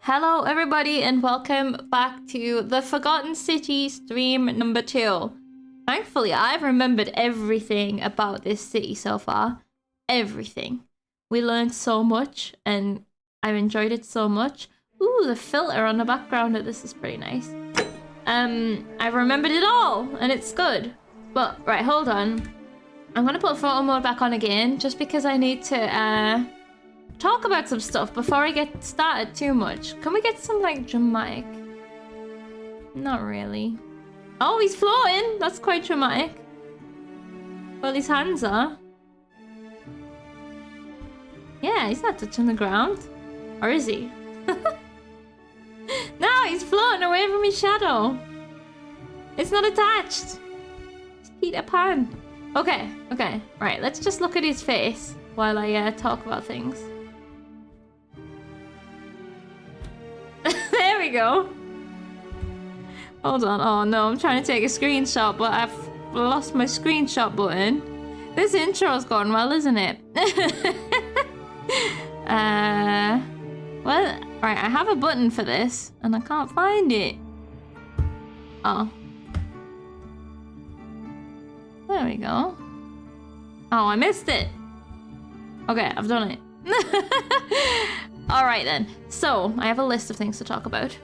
Hello everybody and welcome back to the Forgotten City stream number 2. Thankfully, I've remembered everything about this city so far. Everything. We learned so much and I've enjoyed it so much. Ooh, the filter on the background of this is pretty nice. I've remembered it all and it's good. But, right, hold on. I'm gonna put photo mode back on again just because I need to, talk about some stuff before I get started too much. Can we get some, like, dramatic? Not really. Oh, he's floating! That's quite dramatic. Well, his hands are. Yeah, he's not touching the ground. Or is he? No, he's floating away from his shadow. It's not attached. It's Peter Pan. Okay. Right, let's just look at his face while I talk about things. There we go. Hold on. Oh no, I'm trying to take a screenshot, but I've lost my screenshot button. This intro's gone well, isn't it? Well, right, I have a button for this, and I can't find it. Oh. There we go. Oh, I missed it. Okay, I've done it. Alright then, so I have a list of things to talk about.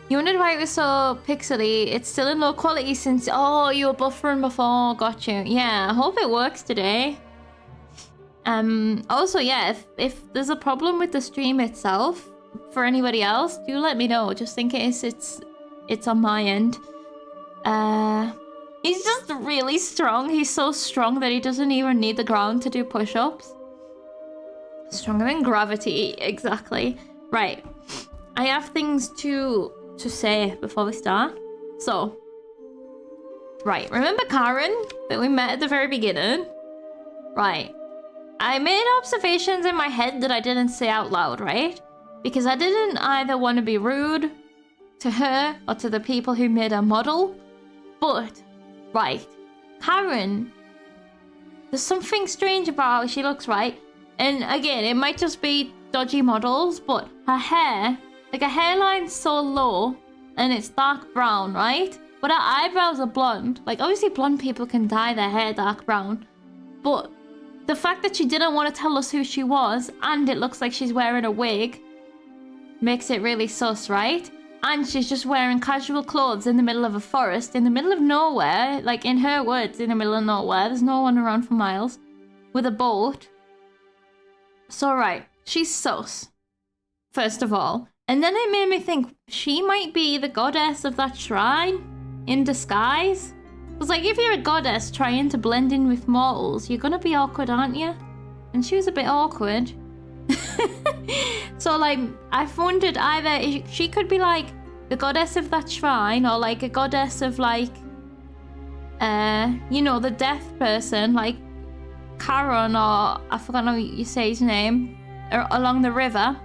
You wondered why it was so pixely. It's still in low quality since... Oh, you were buffering before, got you. Yeah, I hope it works today. Also, yeah, if there's a problem with the stream itself, for anybody else, do let me know, just in case it's on my end. He's just really strong. He's so strong that he doesn't even need the ground to do push-ups. Stronger than gravity, exactly. Right, I have things to say before we start. So, right, remember Karen that we met at the very beginning? Right, I made observations in my head that I didn't say out loud, right? Because I didn't either want to be rude to her or to the people who made her model. But, right, Karen, there's something strange about how she looks, right? And again, it might just be dodgy models, but her hair, like her hairline's so low and it's dark brown, right? But her eyebrows are blonde. Like obviously blonde people can dye their hair dark brown. But the fact that she didn't want to tell us who she was and it looks like she's wearing a wig makes it really sus, right? And she's just wearing casual clothes in the middle of a forest, in the middle of nowhere, like in her words, in the middle of nowhere. There's no one around for miles, with a boat. So right, she's sus, first of all. And then it made me think she might be the goddess of that shrine in disguise. It's like if you're a goddess trying to blend in with mortals, you're gonna be awkward, aren't you? And she was a bit awkward. So like, I've wondered either she could be like the goddess of that shrine or like a goddess of like, you know, the death person, like Karen, or I forgot how you say his name, or along the river,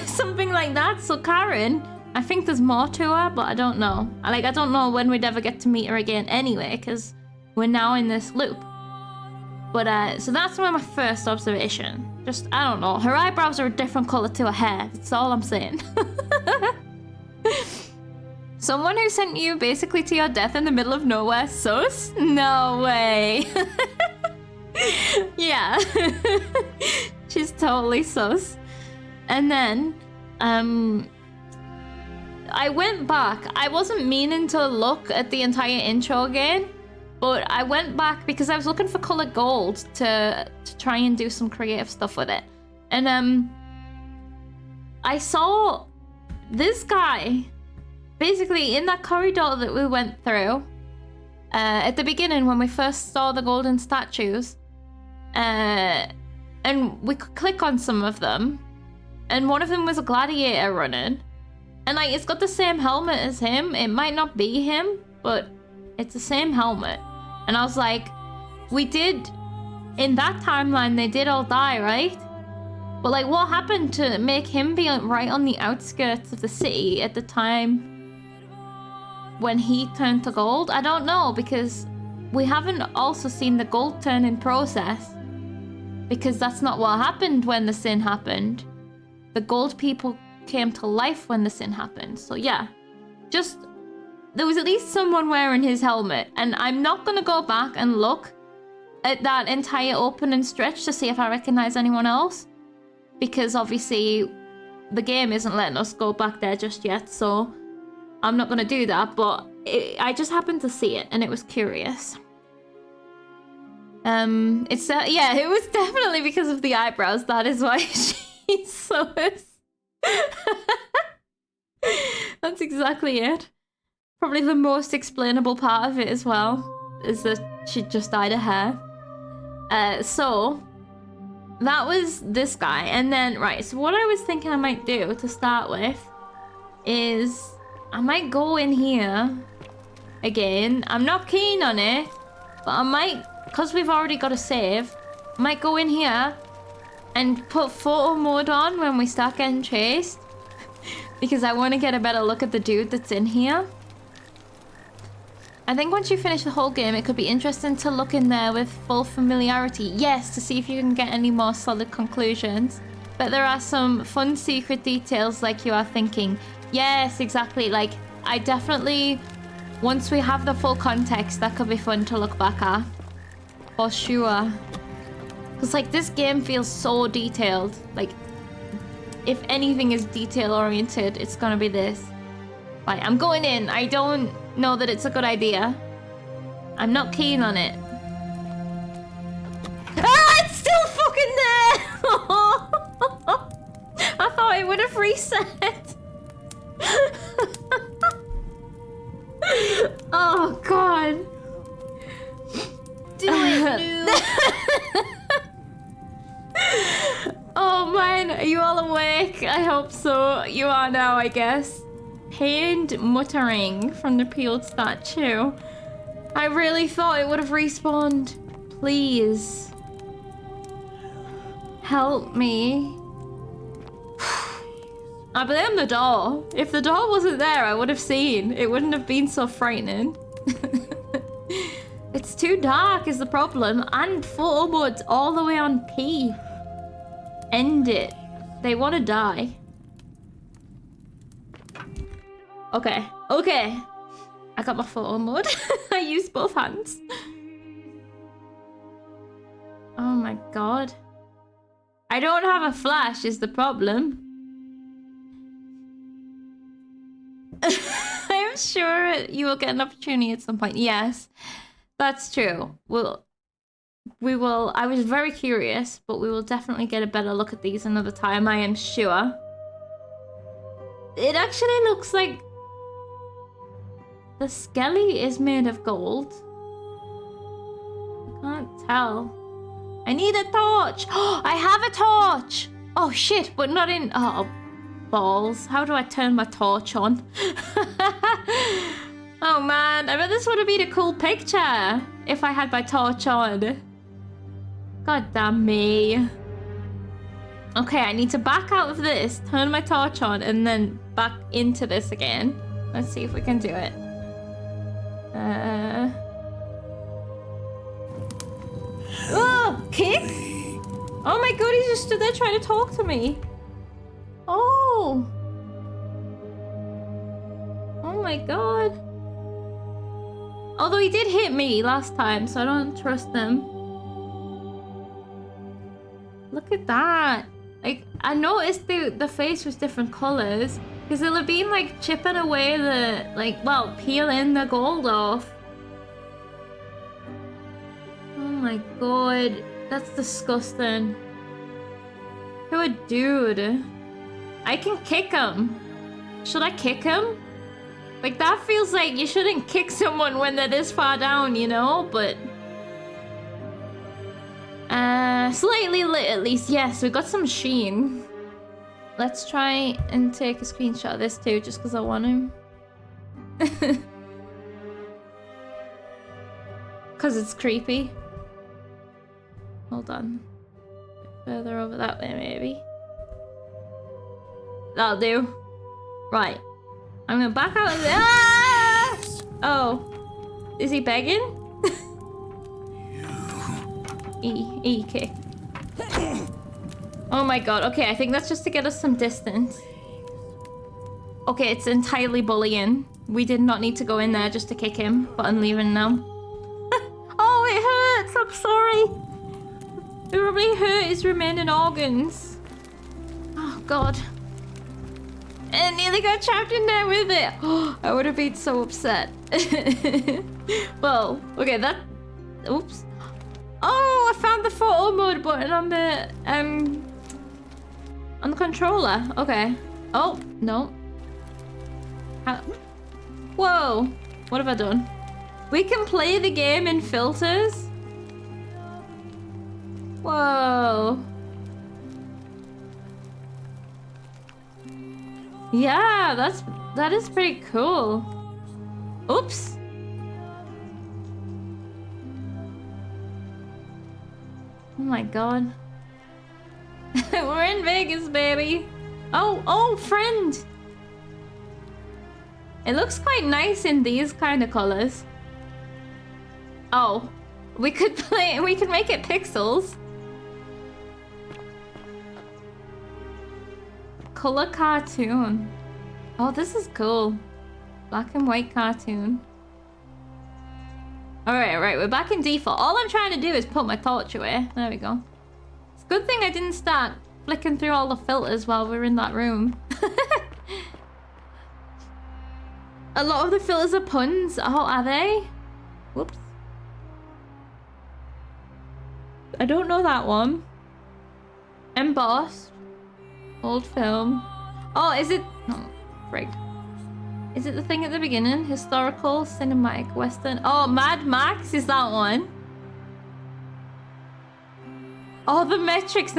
something like that. So Karen, I think there's more to her, but I don't know. I don't know when we'd ever get to meet her again anyway, because we're now in this loop. But so that's my first observation. Just, I don't know, her eyebrows are a different color to her hair. That's all I'm saying. Someone who sent you basically to your death in the middle of nowhere, sus? No way. Yeah. She's totally sus. And then I went back. I wasn't meaning to look at the entire intro again, but I went back because I was looking for colored gold to try and do some creative stuff with it. And I saw this guy basically in that corridor that we went through at the beginning when we first saw the golden statues. And we could click on some of them, and one of them was a gladiator running, and like it's got the same helmet as him. It might not be him, but it's the same helmet. And I was like, we did, in that timeline they did all die, right? But like what happened to make him be right on the outskirts of the city at the time when he turned to gold? I don't know, because we haven't also seen the gold turning process, because that's not what happened when the sin happened. the gold people came to life when the sin happened. So yeah, just there was at least someone wearing his helmet, and I'm not gonna go back and look at that entire opening stretch to see if I recognize anyone else, because obviously the game isn't letting us go back there just yet, so I'm not gonna do that. But I just happened to see it and it was curious. It's yeah, it was definitely because of the eyebrows. That is why she's so that's exactly it. Probably the most explainable part of it as well is that she just dyed her hair. So that was this guy, and then right, so what I was thinking I might do to start with is I might go in here again. I'm not keen on it, but I might, because we've already got a save, I might go in here and put photo mode on when we start getting chased because I want to get a better look at the dude that's in here. I think once you finish the whole game, it could be interesting to look in there with full familiarity. Yes, to see if you can get any more solid conclusions. But there are some fun secret details like you are thinking. Yes, exactly. Like, I definitely, once we have the full context, that could be fun to look back at. For sure. Because, like, this game feels so detailed. Like, if anything is detail-oriented, it's gonna be this. Right, I'm going in. I don't know that it's a good idea. I'm not keen on it. Ah, it's still fucking there! I thought it would have reset. Oh, God. Do it, noob. Oh, man. Are you all awake? I hope so. You are now, I guess. Pained muttering from the peeled statue. I really thought it would have respawned. Please. Help me. I blame the door. If the door wasn't there, I would have seen. It wouldn't have been so frightening. It's too dark is the problem. And photo mode's all the way on P. End it. They want to die. Okay. Okay. I got my photo mode. I used both hands. Oh my god. I don't have a flash is the problem. I'm sure you will get an opportunity at some point. Yes, that's true. We will. I was very curious, but we will definitely get a better look at these another time, I am sure. It actually looks like the skelly is made of gold. I can't tell. I need a torch. Oh, I have a torch. Oh shit, but not in. Oh, balls. How do I turn my torch on? Oh man, I bet this would have been a cool picture if I had my torch on. God damn me. Okay, I need to back out of this, turn my torch on, and then back into this again. Let's see if we can do it. Oh, kick? Oh my god, he just stood there trying to talk to me. Oh. Oh my god. Although he did hit me last time, so I don't trust him. Look at that. Like, I noticed the face was different colors because it'll have been like chipping away the, like, well, peeling the gold off. Oh my god, that's disgusting. Who a dude. I can kick him. Should I kick him? Like, that feels like you shouldn't kick someone when they're this far down, you know? But slightly lit at least. Yes, we got some sheen. Let's try and take a screenshot of this too, just because I want him. Because it's creepy. Hold on. Further over that way, maybe. That'll do. Right. I'm gonna back out of there. Ah! Oh. Is he begging? E kick. Oh my god. Okay, I think that's just to get us some distance. Okay, it's entirely bullying. We did not need to go in there just to kick him, but I'm leaving now. Oh, it hurts! I'm sorry! It really hurt his remaining organs. Oh god. And nearly got trapped in there with it. Oh, I would have been so upset. Well, okay, that... Oops. Oh, I found the photo mode button on the controller. Okay. Oh, no. Whoa. What have I done? We can play the game in filters? Whoa. Yeah, that is pretty cool. Oops. Oh my god. We're in Vegas, baby. Oh, friend. It looks quite nice in these kind of colors. Oh, we could make it pixels. Color cartoon. Oh, this is cool. Black and white cartoon. Alright, we're back in default. All I'm trying to do is put my torch away. There we go. It's a good thing I didn't start flicking through all the filters while we were in that room. A lot of the filters are puns. Oh, are they? Whoops. I don't know that one. Embossed. Old film. Oh, is it... Oh, frig. Is it the thing at the beginning? Historical, cinematic, western. Oh, Mad Max is that one. Oh, the Matrix.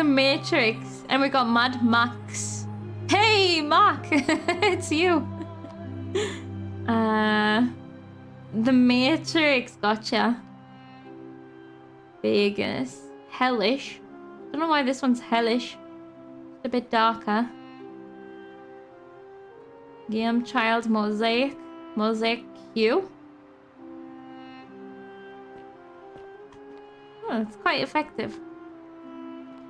And we got Mad Max. Hey, Mac. It's you. The Matrix. Gotcha. Vegas. Hellish. Don't know why this one's hellish. It's a bit darker. Game Child Mosaic. Mosaic Hue. Oh, it's quite effective.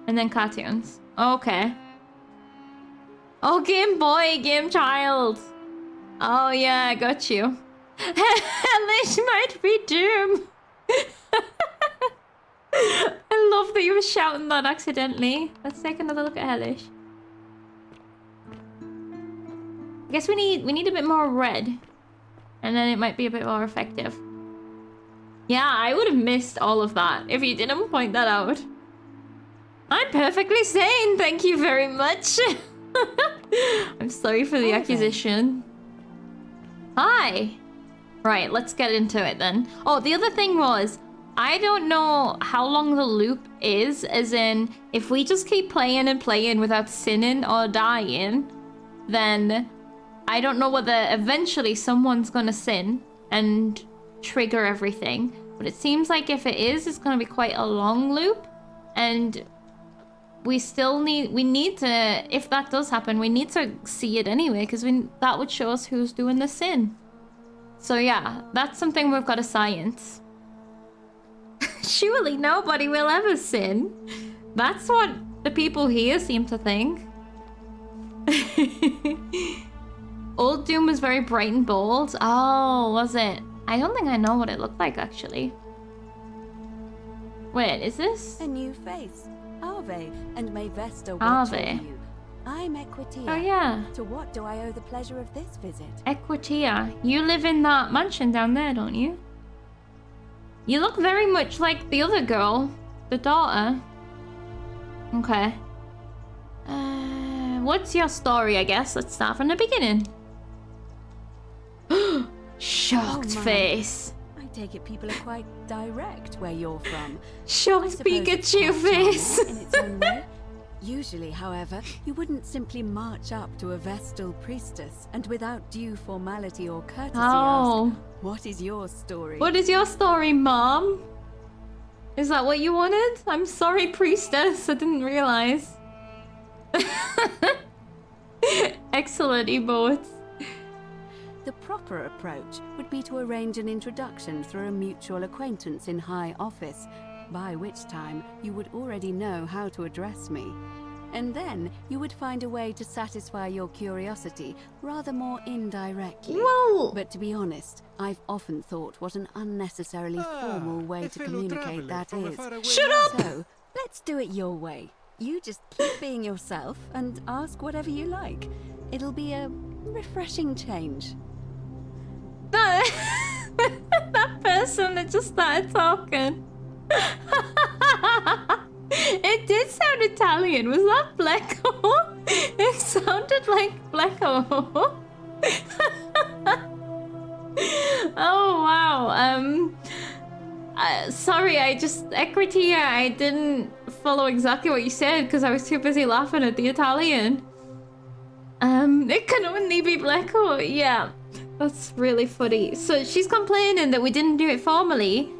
And then cartoons. Okay. Oh, Game Boy, Game Child. Oh yeah, I got you. Hellish might be doom. I love that you were shouting that accidentally. Let's take another look at Hellish. I guess we need a bit more red. And then it might be a bit more effective. Yeah, I would have missed all of that if you didn't point that out. I'm perfectly sane, thank you very much. I'm sorry for the accusation. Hi. Right, let's get into it then. Oh, the other thing was, I don't know how long the loop is, as in, if we just keep playing and playing without sinning or dying, then I don't know whether eventually someone's gonna sin and trigger everything. But it seems like if it is, it's gonna be quite a long loop. And we need to, if that does happen, we need to see it anyway, because that would show us who's doing the sin. So yeah, that's something we've got to science. Surely nobody will ever sin. That's what the people here seem to think. Old Doom was very bright and bold. Oh, was it? I don't think I know what it looked like, actually. Wait, is this? A new face. Ave, and may Vesta watch over you. I'm Equitia. Oh, yeah. To what do I owe the pleasure of this visit? Equitia. You live in that mansion down there, don't you? You look very much like the other girl. The daughter. Okay. What's your story, I guess? Let's start from the beginning. Shocked face. I take it people are quite direct where you're from. Shocked Pikachu face. In its own way. Usually, however, you wouldn't simply march up to a Vestal priestess and without due formality or courtesy ask, what is your story? What is your story, Mom? Is that what you wanted? I'm sorry, priestess. I didn't realize. Excellent emotes. The proper approach would be to arrange an introduction through a mutual acquaintance in high office, by which time you would already know how to address me. And then you would find a way to satisfy your curiosity rather more indirectly. Well... But to be honest, I've often thought what an unnecessarily formal way to communicate that is. Shut up! So, let's do it your way. You just keep being yourself and ask whatever you like. It'll be a refreshing change. That person that just started talking. It did sound Italian. Was that Blecco? It sounded like Blecco. Oh wow. Sorry, Equity, I didn't follow exactly what you said because I was too busy laughing at the Italian. It can only be Blecco. Yeah, that's really funny. So she's complaining that we didn't do it formally.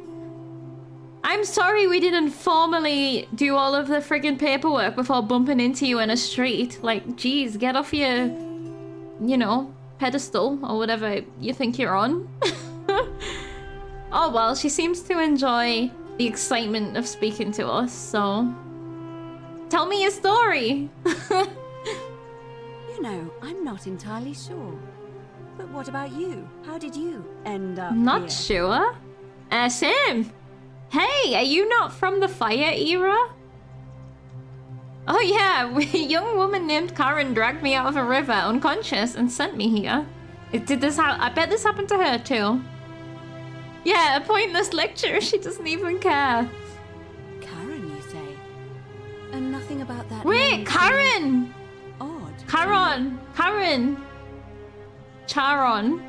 I'm sorry we didn't formally do all of the friggin' paperwork before bumping into you in a street. Like, geez, get off your, you know, pedestal or whatever you think you're on. Oh well, she seems to enjoy the excitement of speaking to us, so... Tell me your story! You know, I'm not entirely sure. But what about you? How did you end up Not here? sure. Same. Hey, are you not from the fire era? Oh yeah, a young woman named Karen dragged me out of a river unconscious and sent me here. Did this I bet this happened to her too. Yeah, a pointless lecture. She doesn't even care. Karen, you say? And nothing about that. Wait, Karen! Odd. Karen! Karen! Charon.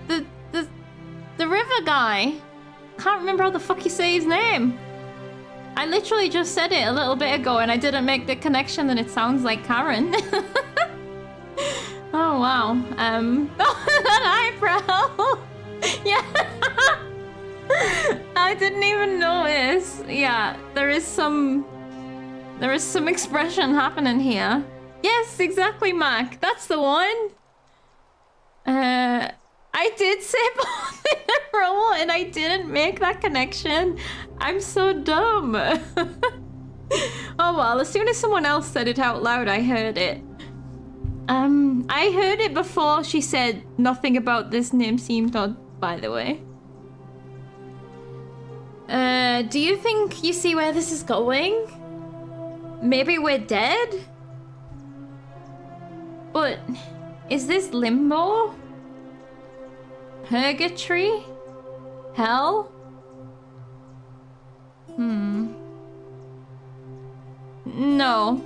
The river guy. Can't remember how the fuck you say his name. I literally just said it a little bit ago and I didn't make the connection that it sounds like Karen. Oh wow. That eyebrow. Yeah. I didn't even notice. Yeah, there is some expression happening here. Yes, exactly, Mac. That's the one. I did say both in a row and I didn't make that connection. I'm so dumb. Oh well, as soon as someone else said it out loud, I heard it. I heard it before she said nothing about this name seemed odd, by the way. Do you think you see where this is going? Maybe we're dead? But is this limbo? Purgatory? Hell? No.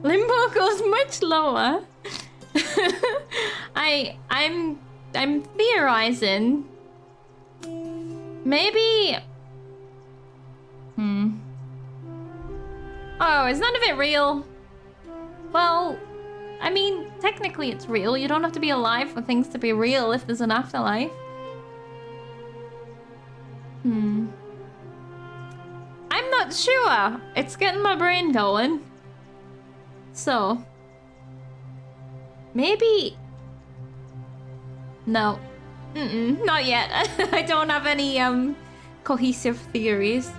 Limbo goes much lower. I'm theorizing. Maybe. Oh, is none of it real? Well, I mean, technically it's real. You don't have to be alive for things to be real if there's an afterlife. I'm not sure. It's getting my brain going. So, maybe... No. Not yet. I don't have any cohesive theories.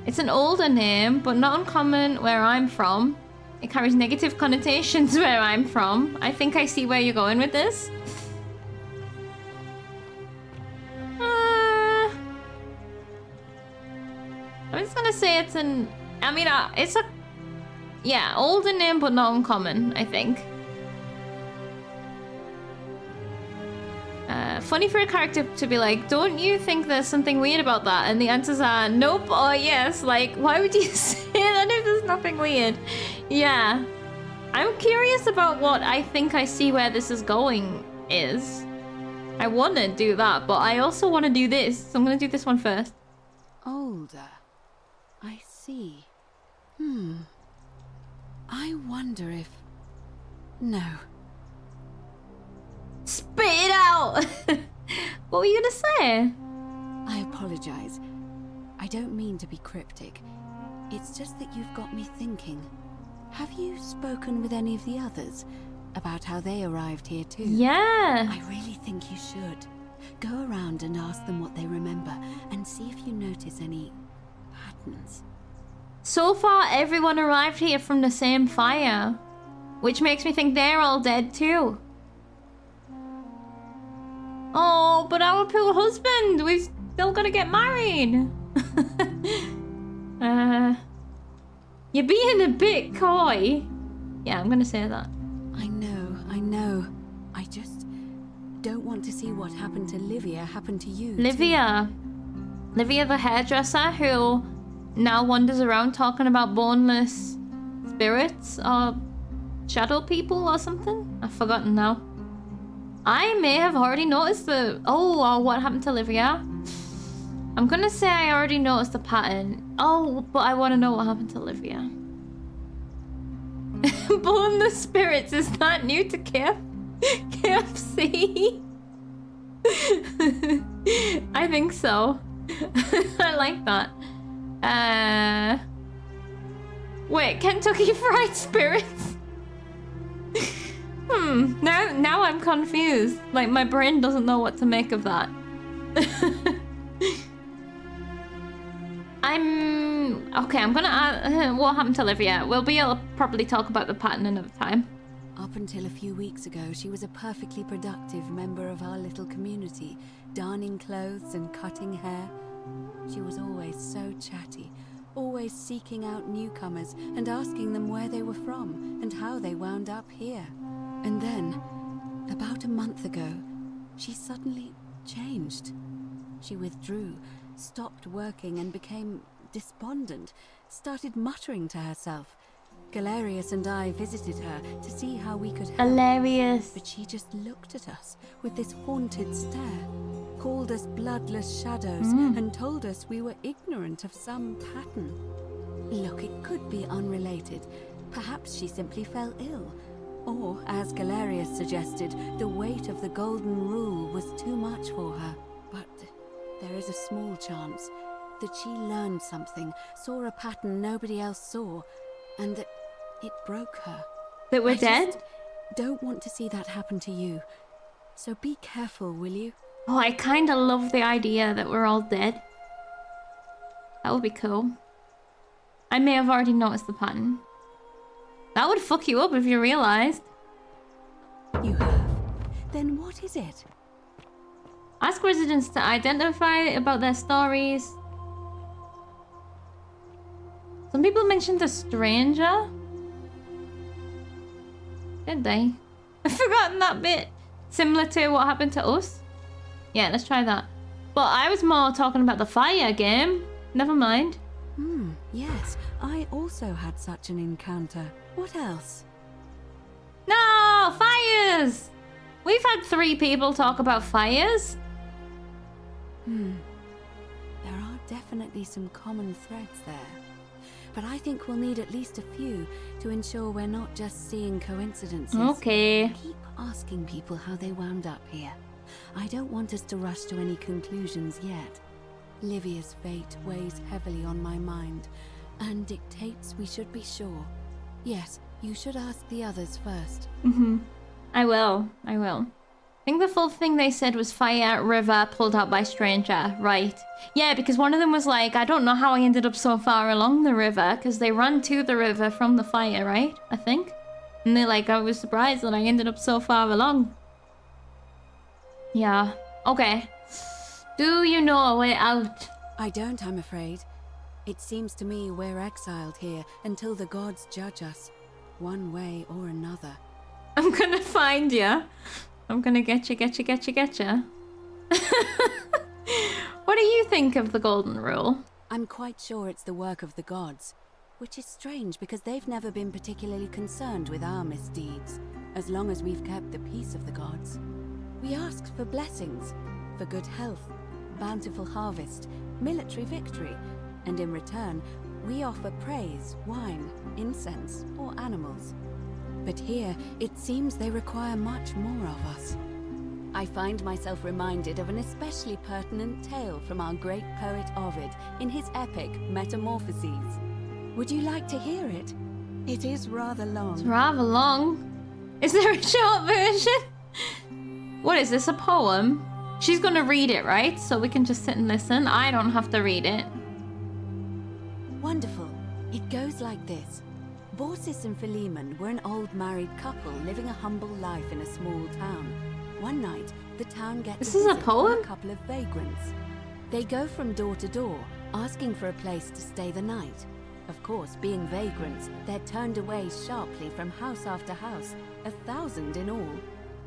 It's an older name, but not uncommon where I'm from. It carries negative connotations where I'm from. I think I see where you're going with this. I'm just gonna say it's an... I mean, it's a... Yeah, older name, but not uncommon, I think. Funny for a character to be like, don't you think there's something weird about that? And the answers are nope or yes. Like, why would you say that if there's nothing weird? Yeah. I'm curious about what I think I see where this is going is. I want to do that, but I also want to do this. So I'm going to do this one first. Older. I see. I wonder if... No. Spit it out! What were you gonna say? I apologize. I don't mean to be cryptic. It's just that you've got me thinking. Have you spoken with any of the others about how they arrived here too? Yeah. I really think you should. Go around and ask them what they remember and see if you notice any inhabitants. So far, everyone arrived here from the same fire, which makes me think they're all dead too. Oh, but our poor husband, we've still got to get married. You're being a bit coy. Yeah, I'm gonna say that. I know. I just don't want to see what happened to Livia happen to you. Livia the hairdresser who now wanders around talking about boneless spirits or shadow people or something. I've forgotten now. I may have already noticed what happened to Livia. I'm gonna say I already noticed the pattern. Oh, but I want to know what happened to Livia. Boneless spirits, is that new to KFC? I think so. I like that. Wait, Kentucky Fried Spirits? Now I'm confused. Like, my brain doesn't know what to make of that. I'm gonna add, what happened to Livia? We'll be able to probably talk about the pattern another time. Up until a few weeks ago, she was a perfectly productive member of our little community, darning clothes and cutting hair. She was always so chatty, always seeking out newcomers and asking them where they were from and how they wound up here. And then, about a month ago, she suddenly changed. She withdrew, stopped working and became despondent, started muttering to herself. Galerius and I visited her to see how we could help. Hilarious. But she just looked at us with this haunted stare, called us bloodless shadows, and told us we were ignorant of some pattern. Look, it could be unrelated. Perhaps she simply fell ill. Or, as Galerius suggested, the weight of the golden rule was too much for her. But there is a small chance that she learned something, saw a pattern nobody else saw, and that it broke her. That we're dead? Don't want to see that happen to you. So be careful, will you? Oh, I kind of love the idea that we're all dead. That would be cool. I may have already noticed the pattern. That would fuck you up if you realized. You have? Then what is it? Ask residents to identify about their stories. Some people mentioned a stranger. Did they? I've forgotten that bit. Similar to what happened to us. Yeah, let's try that. But I was more talking about the fire game. Never mind. Yes, I also had such an encounter. What else? No, fires! We've had 3 people talk about fires. There are definitely some common threads there. But I think we'll need at least a few to ensure we're not just seeing coincidences. Okay. Keep asking people how they wound up here. I don't want us to rush to any conclusions yet. Livia's fate weighs heavily on my mind and dictates we should be sure. Yes, you should ask the others first. I will. I think the full thing they said was fire, river, pulled out by stranger. Right. Yeah, because one of them was like, I don't know how I ended up so far along the river, because they ran to the river from the fire, right? I think. And they're like, I was surprised that I ended up so far along. Yeah. Okay. Do you know a way out? I don't, I'm afraid. It seems to me we're exiled here until the gods judge us, one way or another. I'm gonna find you. I'm gonna get you. What do you think of the golden rule? I'm quite sure it's the work of the gods, which is strange because they've never been particularly concerned with our misdeeds, as long as we've kept the peace of the gods. We asked for blessings, for good health, bountiful harvest, military victory, and in return, we offer praise, wine, incense, or animals. But here, it seems they require much more of us. I find myself reminded of an especially pertinent tale from our great poet Ovid in his epic Metamorphoses. Would you like to hear it? It is rather long. It's rather long. Is there a short version? What is this, a poem? She's gonna read it, right? So we can just sit and listen. I don't have to read it. goes like this. Borsis and Philemon were an old married couple living a humble life in a small town. One night, the town gets This is a poem? a couple of vagrants. They go from door to door, asking for a place to stay the night. Of course, being vagrants, they're turned away sharply from house after house, 1,000 in all,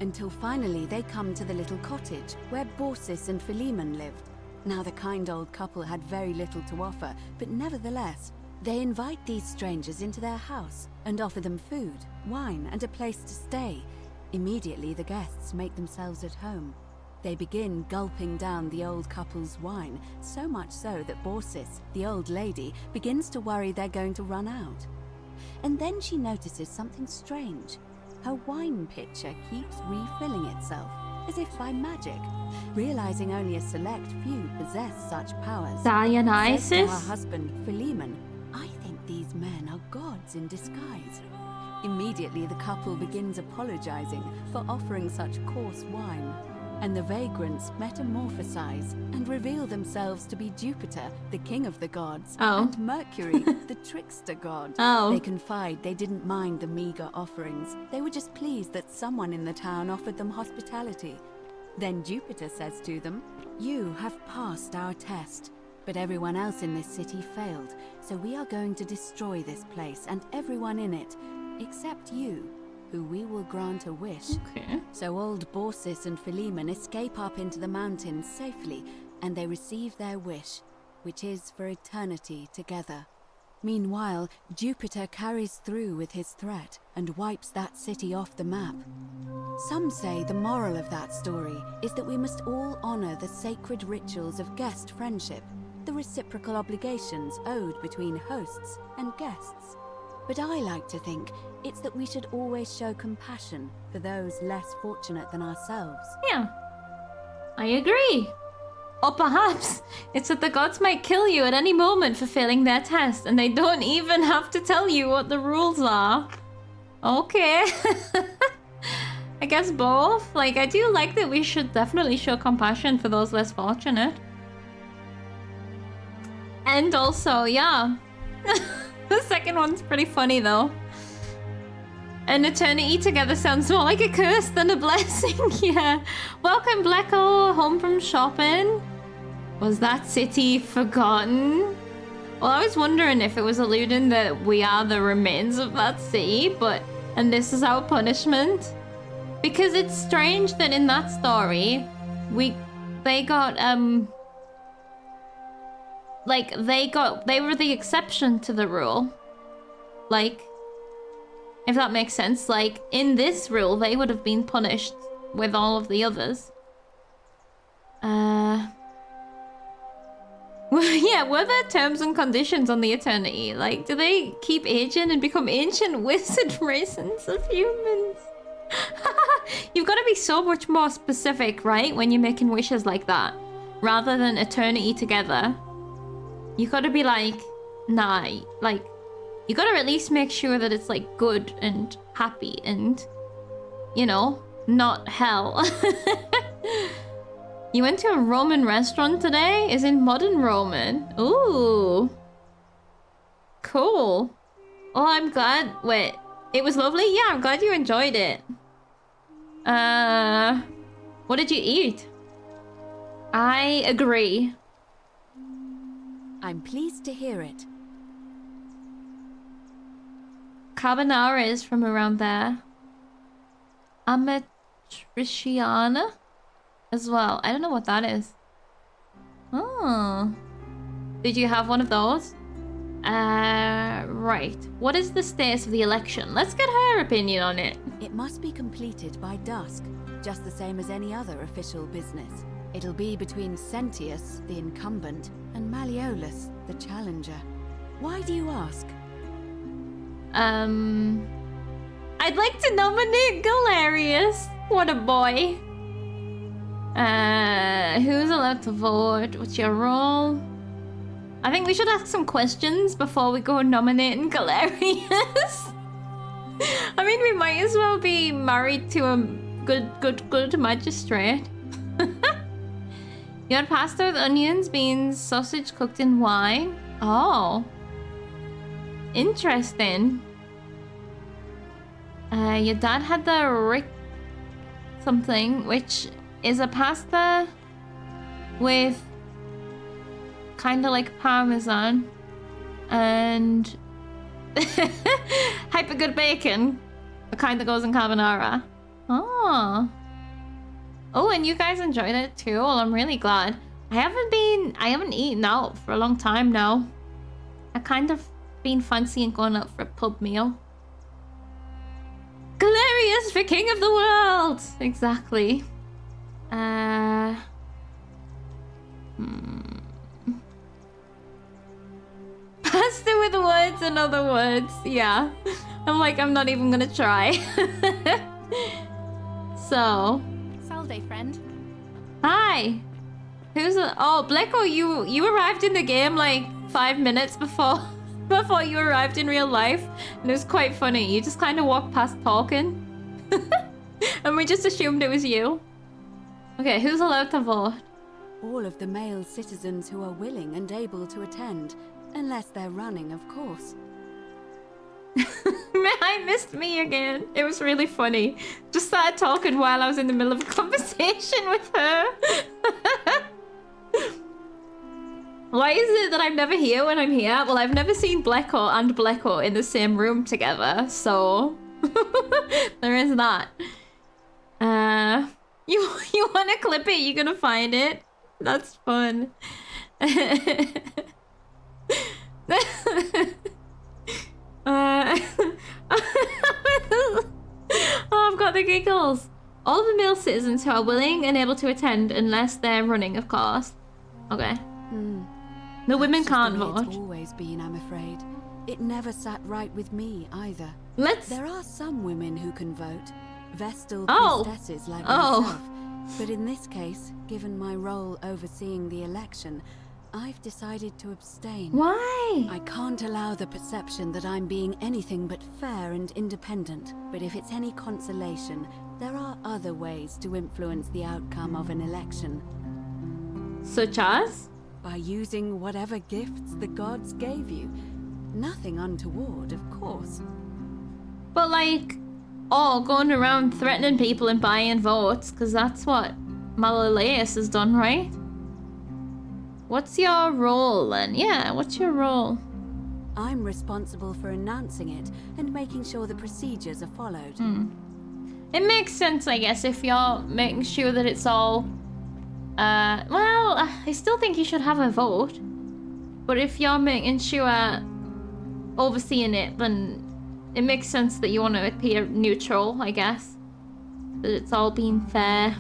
until finally they come to the little cottage where Borsis and Philemon lived. Now, the kind old couple had very little to offer, but nevertheless, they invite these strangers into their house and offer them food, wine, and a place to stay. Immediately, the guests make themselves at home. They begin gulping down the old couple's wine, so much so that Borsis, the old lady, begins to worry they're going to run out. And then she notices something strange. Her wine pitcher keeps refilling itself, as if by magic. Realizing only a select few possess such powers, says to Dionysus? her husband, Philemon, "I think these men are gods in disguise." Immediately, the couple begins apologizing for offering such coarse wine, and the vagrants metamorphosize and reveal themselves to be Jupiter, the king of the gods, and Mercury, the trickster god. They confide they didn't mind the meager offerings. They were just pleased that someone in the town offered them hospitality. Then Jupiter says to them, "You have passed our test, but everyone else in this city failed, so we are going to destroy this place and everyone in it, except you, who we will grant a wish." Okay. So old Borsis and Philemon escape up into the mountains safely, and they receive their wish, which is for eternity together. Meanwhile, Jupiter carries through with his threat and wipes that city off the map. Some say the moral of that story is that we must all honor the sacred rituals of guest friendship, the reciprocal obligations owed between hosts and guests. But I like to think it's that we should always show compassion for those less fortunate than ourselves. Yeah. I agree. Or perhaps it's that the gods might kill you at any moment for failing their test, and they don't even have to tell you what the rules are. Okay. I guess both. Like, I do like that we should definitely show compassion for those less fortunate. And also, yeah. The second one's pretty funny, though. An eternity together sounds more like a curse than a blessing. Yeah. Welcome, Blacko, home from shopping. Was that city forgotten? Well, I was wondering if it was alluding that we are the remains of that city, and this is our punishment. Because it's strange that in that story, they were the exception to the rule. Like, if that makes sense, like, in this rule, they would have been punished with all of the others. Yeah, were there terms and conditions on the eternity? Like, do they keep aging and become ancient wizard races of humans? You've got to be so much more specific, right? When you're making wishes like that. Rather than eternity together. You got to be like, nah, like, you got to at least make sure that it's like good and happy and, you know, not hell. You went to a Roman restaurant today? Is in modern Roman. Ooh. Cool. Oh, I'm glad. Wait, it was lovely? Yeah, I'm glad you enjoyed it. What did you eat? I agree. I'm pleased to hear it. Carbonara is from around there. Amatriciana as well. I don't know what that is. Oh. Did you have one of those? Right. What is the status of the election? Let's get her opinion on it. It must be completed by dusk, just the same as any other official business. It'll be between Sentius, the incumbent, and Malleolus, the challenger. Why do you ask? I'd like to nominate Galerius. What a boy. Who's allowed to vote? What's your role? I think we should ask some questions before we go nominating Galerius. I mean, we might as well be married to a good magistrate. You had pasta with onions, beans, sausage cooked in wine. Oh. Interesting. Your dad had the Rick something, which is a pasta with kind of like parmesan and hyper good bacon. It kind of goes in carbonara. Oh. Oh, and you guys enjoyed it too. Well, I'm really glad. I haven't eaten out for a long time now. I kind of been fancying going out for a pub meal. Galerius for king of the world! Exactly. Pasta with words and other words. Yeah. I'm like, I'm not even gonna try. So. Salve, friend. Hi. Oh, Bleko, you arrived in the game like 5 minutes before you arrived in real life. And it was quite funny. You just kind of walked past talking. And we just assumed it was you. Okay, who's allowed to vote? All of the male citizens who are willing and able to attend. Unless they're running, of course. I missed me again. It was really funny. Just started talking while I was in the middle of a conversation with her. Why is it that I'm never here when I'm here? Well, I've never seen Bleko and Bleko in the same room together, so there is that. You want to clip it? You're gonna find it. That's fun. Oh, I've got the giggles. All the male citizens who are willing and able to attend, unless they're running, of course. Okay. The women can't vote. It's always been, I'm afraid. It never sat right with me either. There are some women who can vote, Vestal priestesses like myself. But in this case, given my role overseeing the election, I've decided to abstain. Why? I can't allow the perception that I'm being anything but fair and independent. But if it's any consolation, there are other ways to influence the outcome of an election. Such as? By using whatever gifts the gods gave you. Nothing untoward, of course. But like, going around threatening people and buying votes, because that's what Malaleus has done, right? What's your role then? Yeah, what's your role? I'm responsible for announcing it and making sure the procedures are followed. It makes sense, I guess, if you're making sure that it's all... well, I still think you should have a vote. But if you're making sure overseeing it, then it makes sense that you want to appear neutral, I guess. That it's all being fair.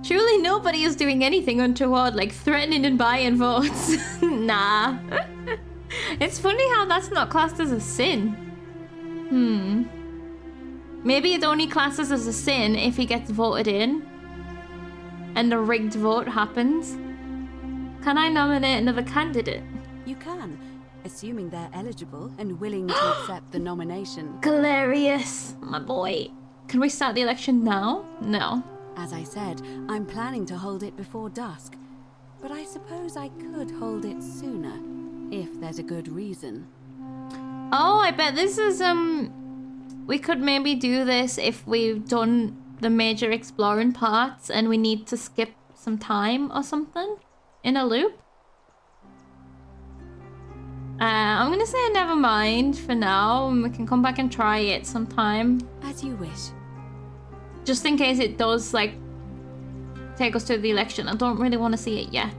Surely nobody is doing anything untoward, like threatening and buying votes. Nah. It's funny how that's not classed as a sin. Maybe it only classes as a sin if he gets voted in and a rigged vote happens. Can I nominate another candidate? You can, assuming they're eligible and willing to accept the nomination. Galerius, my boy. Can we start the election now? No. As I said, I'm planning to hold it before dusk. But I suppose I could hold it sooner, if there's a good reason. Oh, I bet this is, we could maybe do this if we've done the major exploring parts and we need to skip some time or something in a loop. I'm gonna say never mind for now, and we can come back and try it sometime. As you wish. Just in case it does, like, take us to the election. I don't really want to see it yet.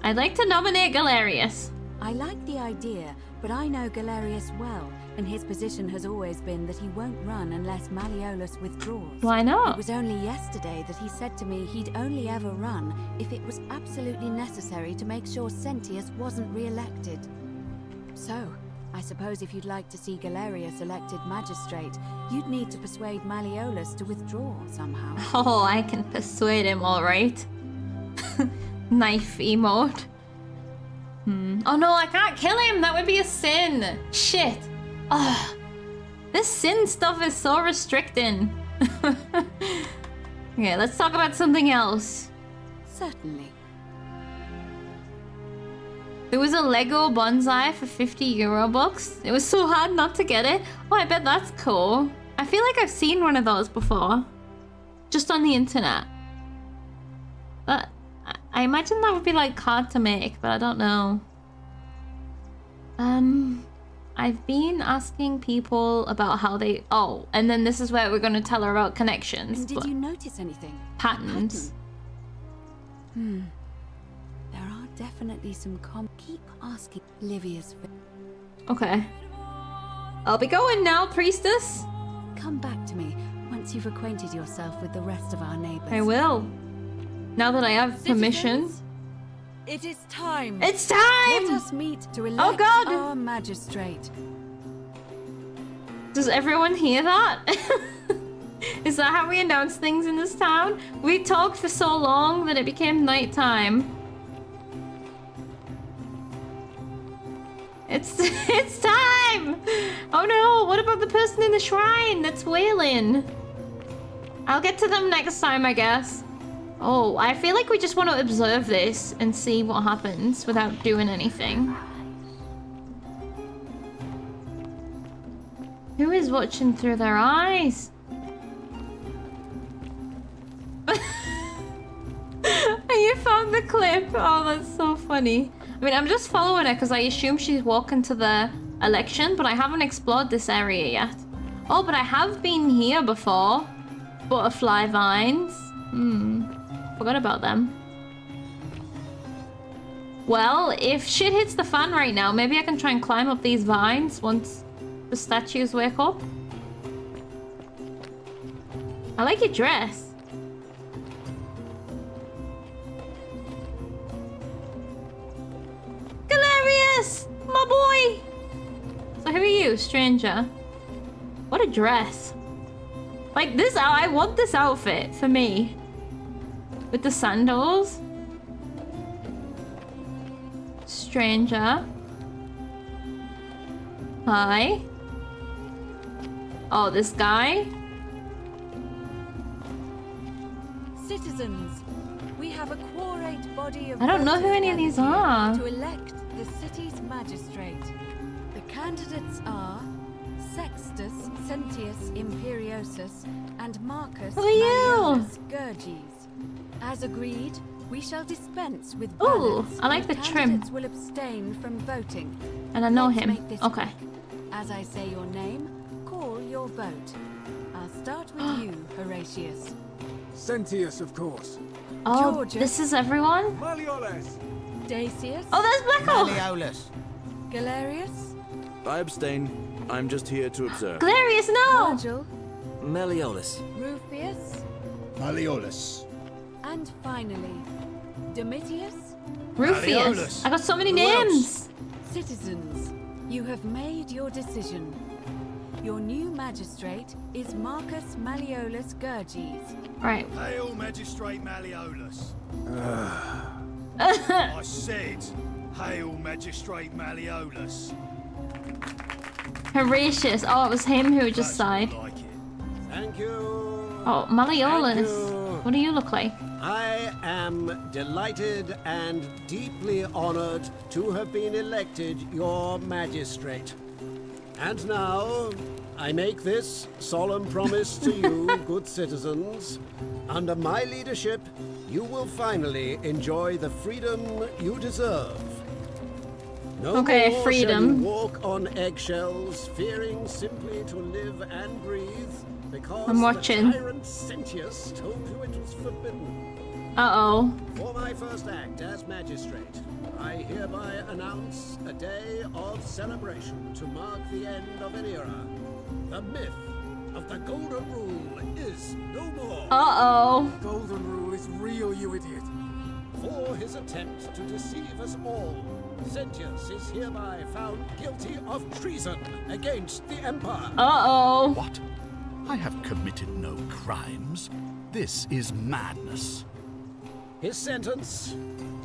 I'd like to nominate Galerius. I like the idea, but I know Galerius well, and his position has always been that he won't run unless Malleolus withdraws. Why not? It was only yesterday that he said to me he'd only ever run if it was absolutely necessary to make sure Sentius wasn't re-elected. So, I suppose if you'd like to see Galerius elected magistrate, you'd need to persuade Malleolus to withdraw somehow. Oh, I can persuade him, all right. Knife emote. Oh no, I can't kill him. That would be a sin. Shit. Oh, this sin stuff is so restricting. Okay, let's talk about something else. Certainly. There was a Lego bonsai for 50 euro bucks. It was so hard not to get it. Oh, I bet that's cool. I feel like I've seen one of those before. Just on the internet. But I imagine that would be like hard to make, but I don't know. I've been asking people about how they... Oh, and then this is where we're going to tell her about connections. And did you notice anything? Patterns. There are definitely some Keep asking Livia's... Okay. I'll be going now, priestess. Come back to me once you've acquainted yourself with the rest of our neighbors. I will. Now that I have permission. It is time. It's time! Let us meet to elect our magistrate. Does everyone hear that? Is that how we announce things in this town? We talked for so long that it became nighttime. It's time! Oh no, what about the person in the shrine that's wailing? I'll get to them next time, I guess. Oh, I feel like we just want to observe this and see what happens without doing anything. Who is watching through their eyes? You found the clip. Oh, that's so funny. I mean, I'm just following her because I assume she's walking to the election, but I haven't explored this area yet. Oh, but I have been here before. Butterfly vines. Forgot about them. Well, if shit hits the fan right now, maybe I can try and climb up these vines once the statues wake up. I like your dress. Galerius! My boy! So who are you, stranger? What a dress. Like this, I want this outfit for me. With the sandals. Stranger. Hi. Oh, this guy. Citizens, we have a quorate body of... I don't know who any of these are. ...to elect the city's magistrate. The candidates are Sextus Sentius Imperiosus and Marcus Malleolus Gurges. As agreed, we shall dispense with ballots. Ooh, I like the trim. Candidates will abstain from voting. And I know Let's him. make this Okay. quick. As I say your name, call your vote. I'll start with you, Horatius. Sentius, of course. Oh, Georgius. this is everyone? Malleolus. Dacius. Oh, there's Blackle! Malleolus. Galerius. I abstain. I'm just here to observe. Galerius, no! Virgil. Malleolus. Rufius. Malleolus. And finally, Domitius. Rufius. Malleolus. I got so many Who else? names. Citizens, you have made your decision. Your new magistrate is Marcus Malleolus Gurges. Right. Hail, Magistrate Malleolus. I said, hail, Magistrate Malleolus. Horatius. Oh, it was him who just sighed. Like it. Thank you. Oh, Malleolus. Thank you. What do you look like? I am delighted and deeply honored to have been elected your magistrate. And now, I make this solemn promise to you, good citizens. Under my leadership, you will finally enjoy the freedom you deserve. No Okay, more freedom. shall you walk on eggshells, fearing simply to live and breathe, because I'm watching. the tyrant Sentius told you it was forbidden. Uh-oh. For my first act as magistrate, I hereby announce a day of celebration to mark the end of an era. The myth of the Golden Rule is no more. Uh-oh. Golden Rule is real, you idiot. For his attempt to deceive us all, Sentius is hereby found guilty of treason against the Empire. Uh-oh. What? I have committed no crimes. This is madness. His sentence,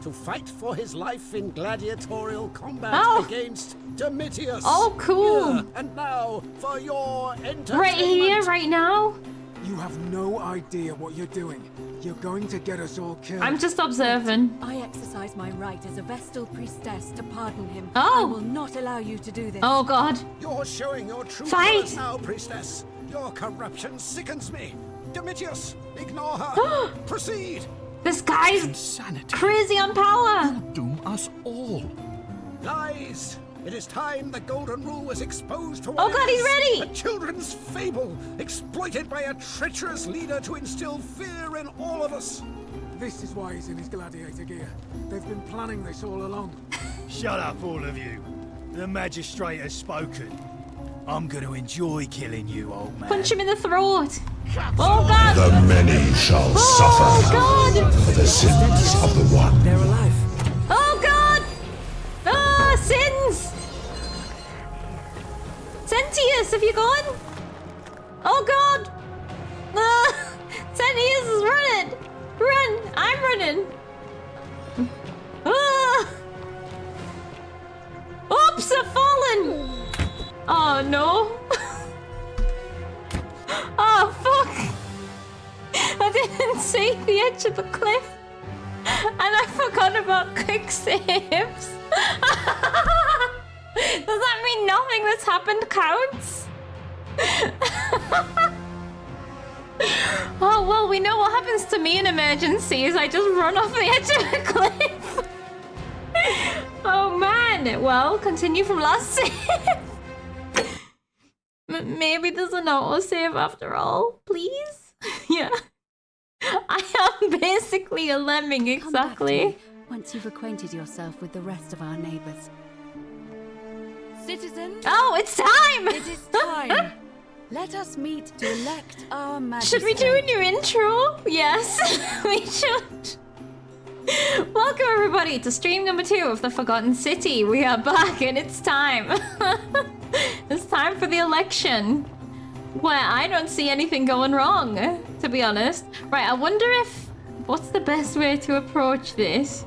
to fight for his life in gladiatorial combat Oh. against Domitius. Oh, cool. Here and now, for your entertainment. Right here, right now? You have no idea what you're doing. You're going to get us all killed. I'm just observing. I exercise my right as a Vestal priestess to pardon him. Oh. I will not allow you to do this. Oh god. You're showing your true Fight! colors now, priestess. Your corruption sickens me. Domitius, ignore her. Proceed. This guy's Insanity. crazy on power. Doom us all. Lies. It is time the Golden Rule was exposed to Oh what god, it he's is. ready. A children's fable, exploited by a treacherous leader to instill fear in all of us. This is why he's in his gladiator gear. They've been planning this all along. Shut up, all of you. The magistrate has spoken. I'm going to enjoy killing you, old man. Punch him in the throat. Oh god. The many shall Oh suffer god. for the sins of the one. They're alive. Oh god. Ah, sins. Sentius, have you gone? Oh god. Ah, Sentius is running. Run. I'm running. Ah. Oops, I've fallen. Oh no. Oh fuck. I didn't see the edge of the cliff. And I forgot about quick saves. Does that mean nothing that's happened counts? Oh well, we know what happens to me in emergencies. I just run off the edge of a cliff. Oh man. Well, continue from last save. Maybe there's an auto-save after all, please? Yeah. I am basically a lemming, Come back to exactly. me once you've acquainted yourself with the rest of our neighbors. Citizens, Oh, it's time! it is time. Let us meet to elect our magistrate. Should we do a new intro? Yes, we should. Welcome everybody to stream number 2 of The Forgotten City. We are back and it's time. It's time for the election. Where I don't see anything going wrong, to be honest. Right, I wonder if... What's the best way to approach this?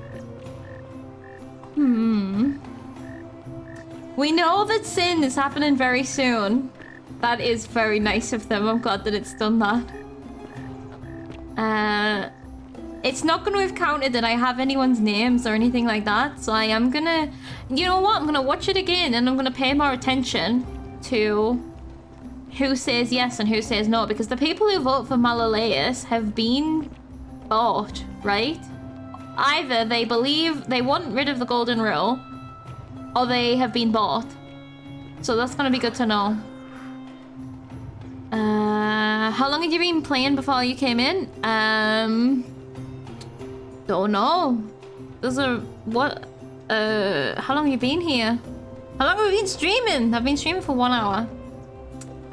We know that Sin is happening very soon. That is very nice of them. I'm glad that it's done that. It's not going to have counted that I have anyone's names or anything like that. So I am going to... You know what? I'm going to watch it again and I'm going to pay more attention to who says yes and who says no. Because the people who vote for Malaleus have been bought, right? Either they believe they want rid of the Golden Rule or they have been bought. So that's going to be good to know. How long had you been playing before you came in? Don't know. There's a... What? How long have you been here? How long have you been streaming? I've been streaming for 1 hour.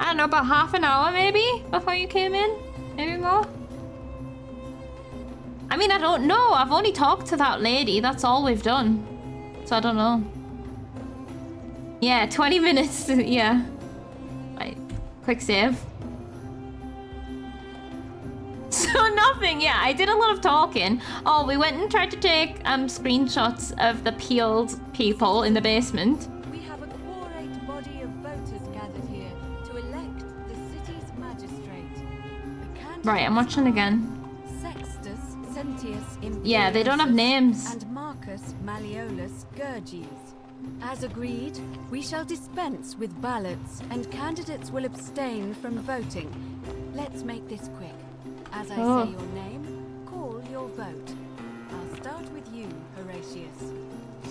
I don't know, about half an hour maybe before you came in? Maybe more? I mean, I don't know. I've only talked to that lady. That's all we've done. So I don't know. Yeah, 20 minutes. Yeah. Right. Quick save. So nothing, yeah, I did a lot of talking. Oh, we went and tried to take screenshots of the peeled people in the basement. We have a quorate body of voters gathered here to elect the city's magistrate. The candidates Right, I'm watching again. Sextus Sentius Yeah, they don't have names. and Marcus Malleolus Gurges. As agreed, we shall dispense with ballots and candidates will abstain from voting. Let's make this quick. As I Oh. say your name, call your vote. I'll start with you, Horatius.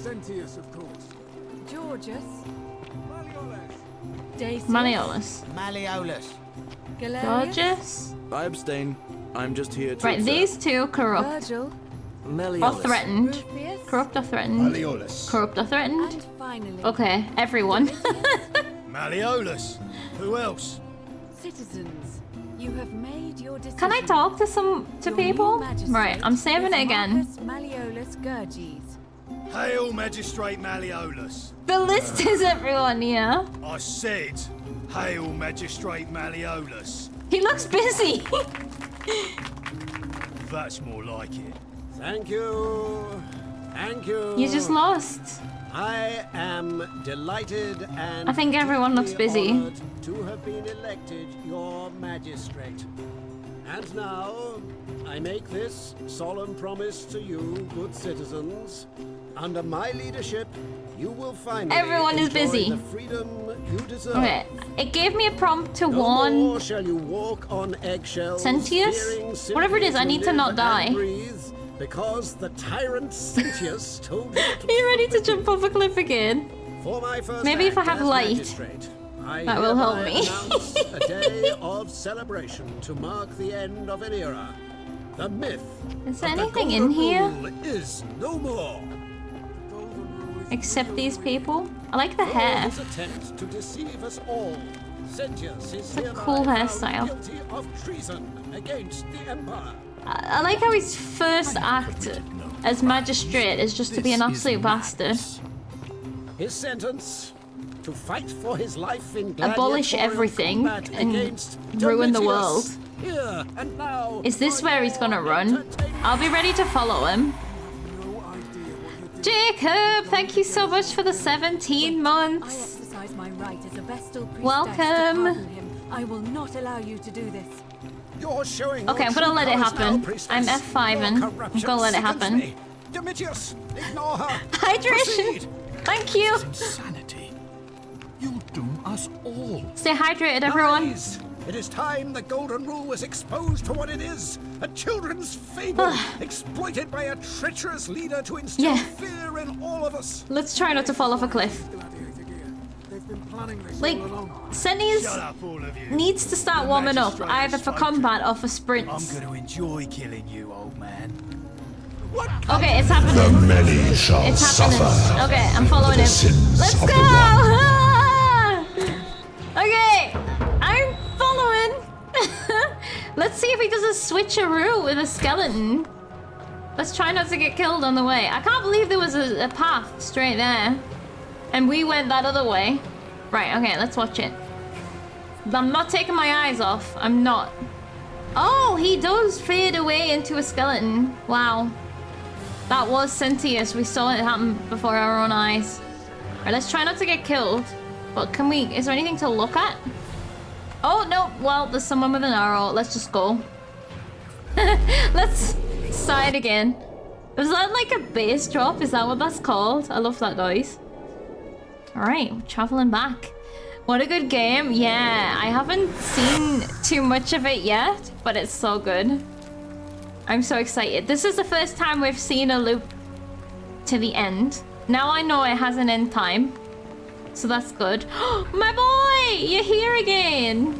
Sentius, of course. Georgius, Malleolus. Dacius, Malleolus. Malleolus. Galerius, Gorgeous. I abstain. I'm just here to Right, observe. these two corrupt Virgil, or threatened. Rufius, Corrupt or threatened. Malleolus. Corrupt or threatened. and finally, Okay, everyone. Malleolus. Who else? citizens. You have made your decision. Can I talk to Your people? new magistrate Right, I'm saving is it again. Marcus Malleolus Gurges. Hail, Magistrate Malleolus. The list is everyone, yeah. I said, hail, Magistrate Malleolus. He looks busy. That's more like it. Thank you. Thank you. You just lost. I am delighted and I think everyone looks deeply busy. honored to have been elected your magistrate. And now, I make this solemn promise to you, good citizens. Under my leadership, you will finally Everyone is enjoy busy. the freedom you deserve. Okay, it gave me a prompt to No warn more shall you walk on eggshells, Sentius? fearing simply Whatever it is, I need to live not and die. breathe, because the tyrant Sentius told you to Are you ready to jump off a cliff again? For my first Maybe if I act have as light, magistrate, I that will help hereby me. announce a day of celebration to mark the end of an era. The myth Is there of the anything in Golden here? Rule is no more. Except these people? I like the For hair. his attempt to deceive us all, Sentius is a hereby cool found hairstyle. guilty of treason against the Empire. I like how his first act as magistrate is just to be an This is absolute bastard. madness. His sentence: to fight for his life in Abolish gladiatorial everything combat and against ruin the Domitius. world. Here and now. Is this for where he's gonna your run? entertainment. I'll be ready to follow him. Jacob, thank you so much for the 17 I months. exercise my right as a Vestal priestess Welcome. to pardon him. I will not allow you to do this. You're showing Okay, your I'm gonna true let it colours happen. now, priestess. I'm F5-ing. Your I'm corruption gonna let it sickens happen. me. Domitius, ignore her. Hydration. Proceed. Thank you. Insanity. You'll doom us all. Stay hydrated, everyone. Rise. It is time the Golden Rule was exposed for what it is. A children's fable exploited by a treacherous leader to instill Yeah. fear in all of us. Let's try not to fall off a cliff. Gladiator gear. They've been planning this Like, all along. Sennies Shut up, all of you. needs to start The warming up, magistrate either has for spoken. combat or for I'm sprints. going to enjoy killing you, old man. What? Okay, it's The happening. many shall It's happening. suffer. Okay, I'm following the him. sins Let's of go! the one. Ah! Okay, I'm following. Let's see if he does a switcheroo with a skeleton. Let's try not to get killed on the way. I can't believe there was a path straight there. And we went that other way. Right, okay, let's watch it. I'm not taking my eyes off. I'm not. Oh, he does fade away into a skeleton. Wow. That was Sentius. We saw it happen before our own eyes. Alright, let's try not to get killed. But can we... Is there anything to look at? Oh, no. Well, there's someone with an arrow. Let's just go. Let's side again. Was that like a bass drop? Is that what that's called? I love that noise. Alright, traveling back. What a good game. Yeah, I haven't seen too much of it yet, but it's so good. I'm so excited. This is the first time we've seen a loop to the end. Now I know it has an end time. So that's good. My boy! You're here again!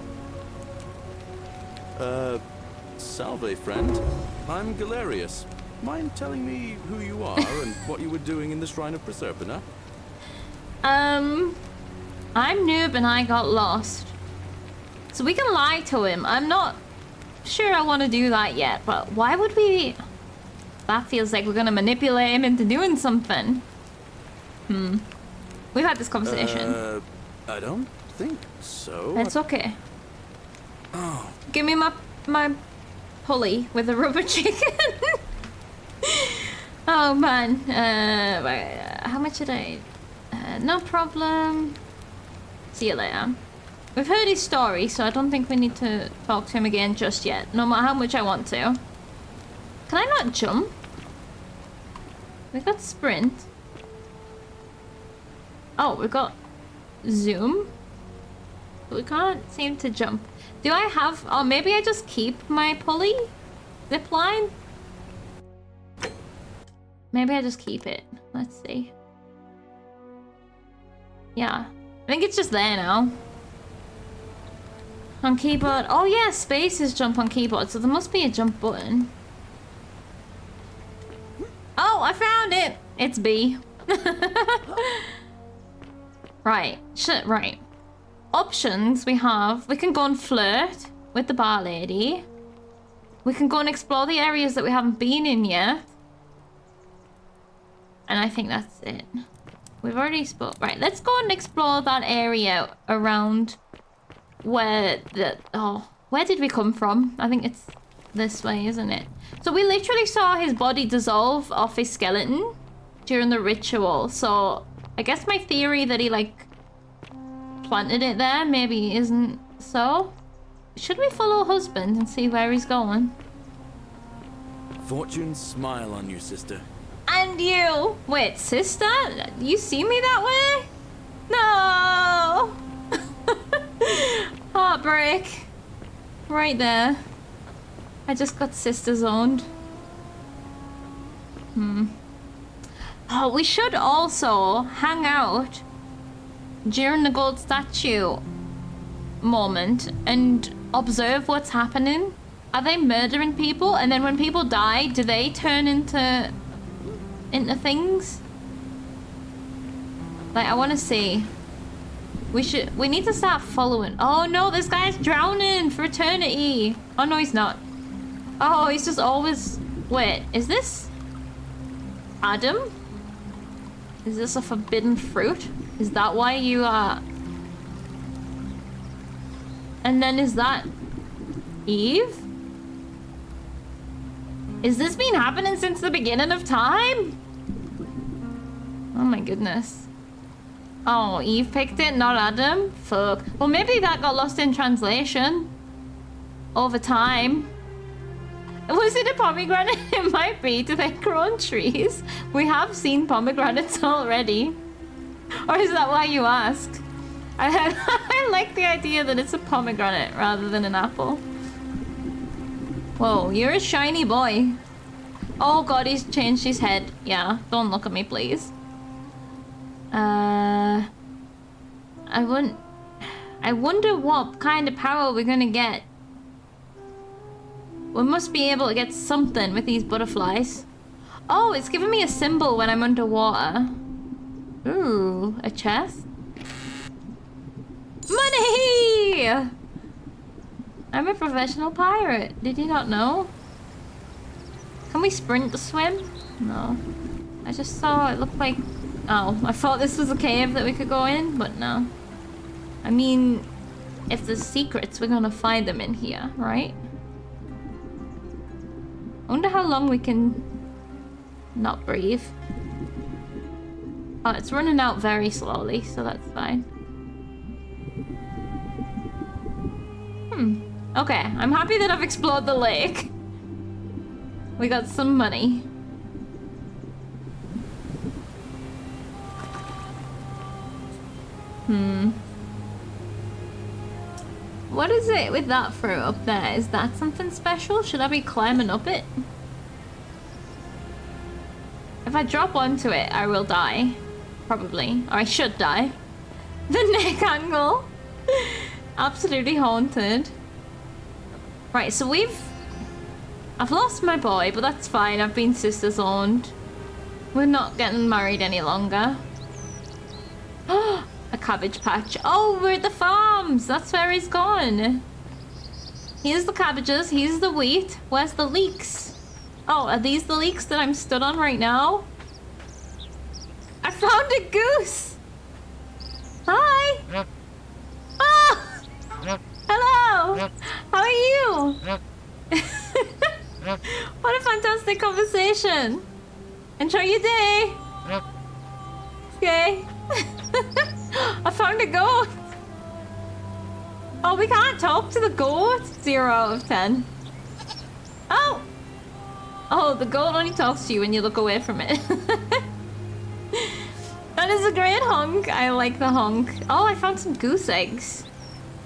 Salve, friend. I'm Galerius. Mind telling me who you are and what you were doing in the Shrine of Proserpina? I'm noob and I got lost. So we can lie to him. I'm not sure I want to do that yet, but why would we... That feels like we're gonna manipulate him into doing something. We've had this conversation. I don't think so. It's okay. Give me my pulley with a rubber chicken. Oh man. How much did I... no problem. See you later. We've heard his story, so I don't think we need to talk to him again just yet, no matter how much I want to. Can I not jump? We got sprint. Oh, we got zoom. But we can't seem to jump. Do I have... Oh, maybe I just keep my pulley? Zip line? Maybe I just keep it. Let's see. Yeah. I think it's just there now. On keyboard. Oh yeah, space is jump on keyboard, so there must be a jump button. Oh, I found it! It's B. Right. Right. Options we have. We can go and flirt with the bar lady. We can go and explore the areas that we haven't been in yet. And I think that's it. We've already spoke. Right, let's go and explore that area around where the... Oh, where did we come from? I think it's this way, isn't it? So we literally saw his body dissolve off his skeleton during the ritual. So I guess my theory that he, like, planted it there maybe isn't so. Should we follow husband and see where he's going? Fortune smile on you, sister. And you! Wait, sister? You see me that way? No! Heartbreak. Right there. I just got sister zoned. Oh, we should also hang out during the gold statue moment and observe what's happening. Are they murdering people? And then when people die, do they turn into things? Like, I want to see. We need to start following. Oh no, this guy's drowning for eternity. Oh no, he's not. Oh, he's just always... Wait, is this Adam? Is this a forbidden fruit? Is that why you are... And then is that Eve? Is this been happening since the beginning of time? Oh my goodness. Oh, Eve picked it, not Adam? Fuck. Well, maybe that got lost in translation. Over time. Was it a pomegranate? It might be. Do they grow on trees? We have seen pomegranates already. Or is that why you asked? I like the idea that it's a pomegranate rather than an apple. Whoa, you're a shiny boy. Oh god, he's changed his head. Yeah, don't look at me, please. I wonder what kind of power we're gonna get. We must be able to get something with these butterflies. Oh, it's giving me a symbol when I'm underwater. Ooh, a chest. Money! I'm a professional pirate. Did you not know? Can we sprint to swim? No. I just saw it looked like... Oh, I thought this was a cave that we could go in, but no. I mean, if there's secrets, we're gonna find them in here, right? I wonder how long we can not breathe. Oh, it's running out very slowly, so that's fine. Okay, I'm happy that I've explored the lake. We got some money. What is it with that fruit up there? Is that something special? Should I be climbing up it? If I drop onto it, I will die. Probably. Or I should die. The neck angle. Absolutely haunted. Right, so I've lost my boy, but that's fine. I've been sister zoned. We're not getting married any longer. A cabbage patch. Oh, we're at the farms. That's where he's gone. Here's the cabbages. Here's the wheat. Where's the leeks? Oh, are these the leeks that I'm stood on right now? I found a goose. Hi. Oh. Hello. How are you? What a fantastic conversation. Enjoy your day. Okay. I found a goat. Oh, we can't talk to the goat? 0 out of 10. Oh. Oh, the goat only talks to you when you look away from it. That is a great honk. I like the honk. Oh, I found some goose eggs.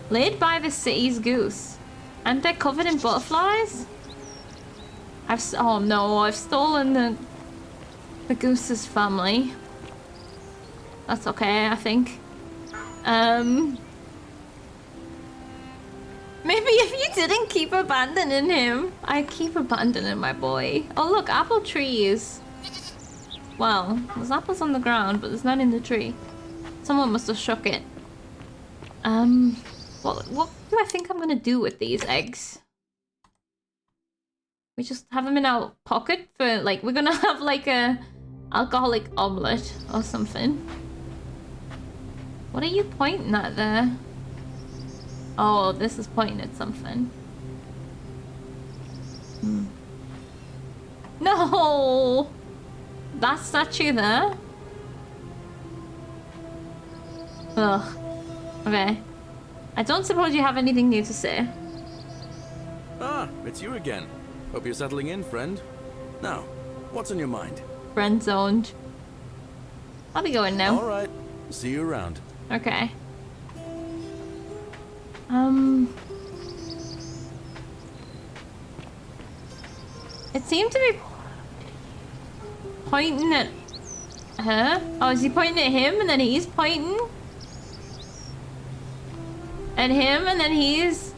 Laid by the city's goose. And they're covered in butterflies? Oh no, I've stolen the goose's family. That's okay, I think. Maybe if you didn't keep abandoning him. I keep abandoning my boy. Oh look, apple trees. Well, there's apples on the ground, but there's none in the tree. Someone must have shook it. What do I think I'm gonna do with these eggs? We just have them in our pocket for, like, we're gonna have like a alcoholic omelette or something. What are you pointing at there? Oh, this is pointing at something. No! That statue there? Ugh. Okay. I don't suppose you have anything new to say. Ah, it's you again. Hope you're settling in, friend. Now, what's on your mind? Friend zoned. I'll be going now. All right. See you around. Okay. It seemed to be pointing at her. Oh, is he pointing at him and then he's pointing at him and then he's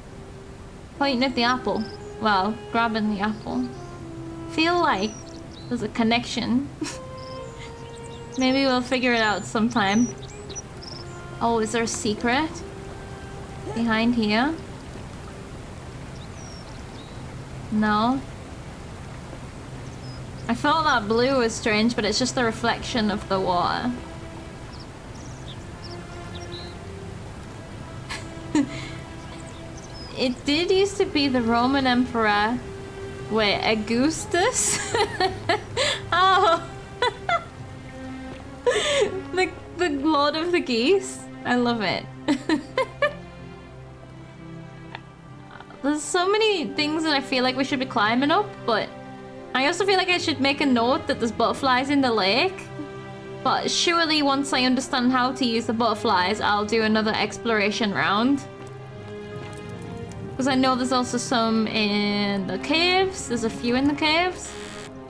pointing at the apple? Well, grabbing the apple. Feel like there's a connection. Maybe we'll figure it out sometime. Oh, is there a secret behind here? No. I thought that blue was strange, but it's just the reflection of the water. It did used to be the Roman Emperor. Wait, Augustus? Oh! the Lord of the Geese. I love it. There's so many things that I feel like we should be climbing up, but I also feel like I should make a note that there's butterflies in the lake. But surely once I understand how to use the butterflies, I'll do another exploration round. Because I know there's also some in the caves. There's a few in the caves.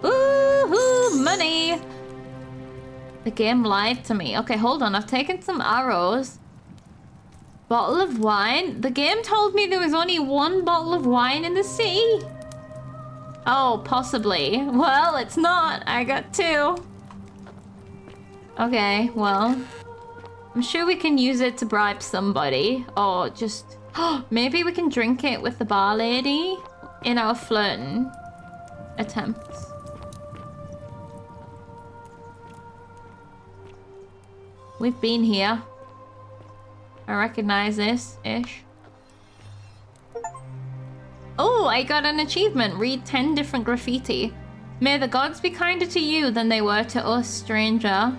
Woohoo! Money! The game lied to me. Okay, hold on. I've taken some arrows. Bottle of wine? The game told me there was only one bottle of wine in the city. Oh, possibly. Well, it's not. I got two. Okay, well. I'm sure we can use it to bribe somebody. Or just... maybe we can drink it with the bar lady in our flirting attempts. We've been here. I recognize this-ish. Oh, I got an achievement. Read 10 different graffiti. May the gods be kinder to you than they were to us, stranger.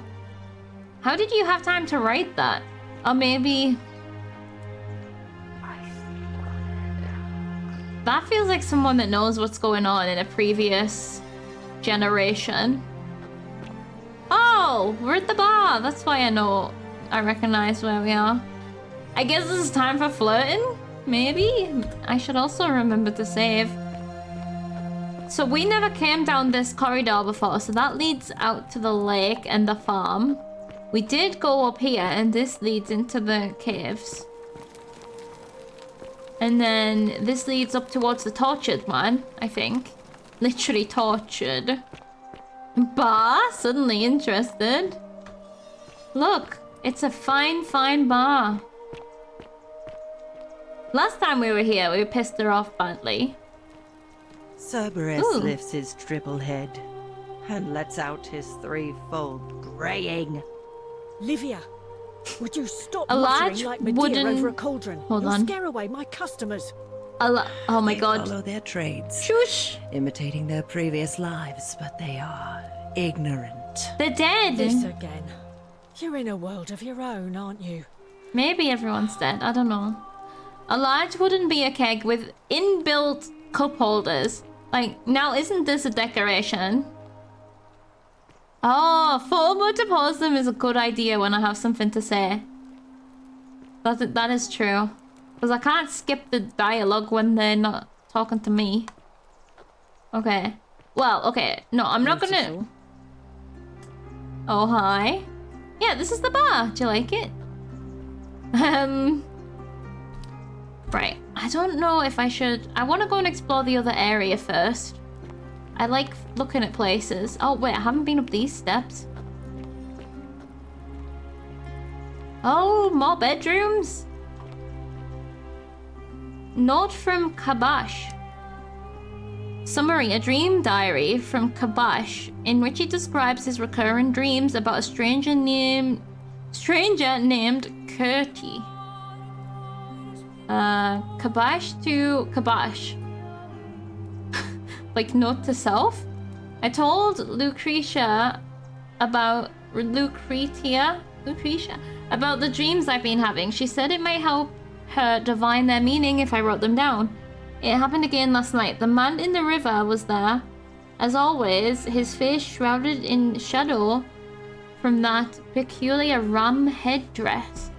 How did you have time to write that? Or maybe... that feels like someone that knows what's going on in a previous generation. Oh, we're at the bar. That's why I recognize where we are. I guess this is time for flirting? Maybe? I should also remember to save. So we never came down this corridor before, so that leads out to the lake and the farm. We did go up here, and this leads into the caves. And then this leads up towards the tortured one, I think. Literally tortured. Bar? Suddenly interested. Look, it's a fine, fine bar. Last time we were here, we pissed her off badly. Cerberus Ooh. lifts his triple head and lets out his threefold graying. Livia, would you stop A large muttering like Medea wooden... over a cauldron? Hold You'll on. scare away my customers. Oh my They god. follow their trades, Shush! imitating their previous lives, but they are ignorant. They're dead! This again. You're in a world of your own, aren't you? Maybe everyone's dead, I don't know. A large wooden beer keg with inbuilt cup holders. Like, now isn't this a decoration? Oh, FOMO to pause them is a good idea when I have something to say. That is true. Because I can't skip the dialogue when they're not talking to me. Okay. Well, okay. No, I'm not gonna... Oh, hi. Yeah, this is the bar. Do you like it? Right. I don't know if I should... I want to go and explore the other area first. I like looking at places. Oh, wait. I haven't been up these steps. Oh, more bedrooms. Note from Kabash. Summary, a dream diary from Kabash in which he describes his recurrent dreams about a stranger named Kurti. Kabash to Kabash. Like note to self. I told Lucretia about the dreams I've been having. She said it may help her divine their meaning if I wrote them down. It happened again last night. The man in the river was there. As always, his face shrouded in shadow from that peculiar ram headdress.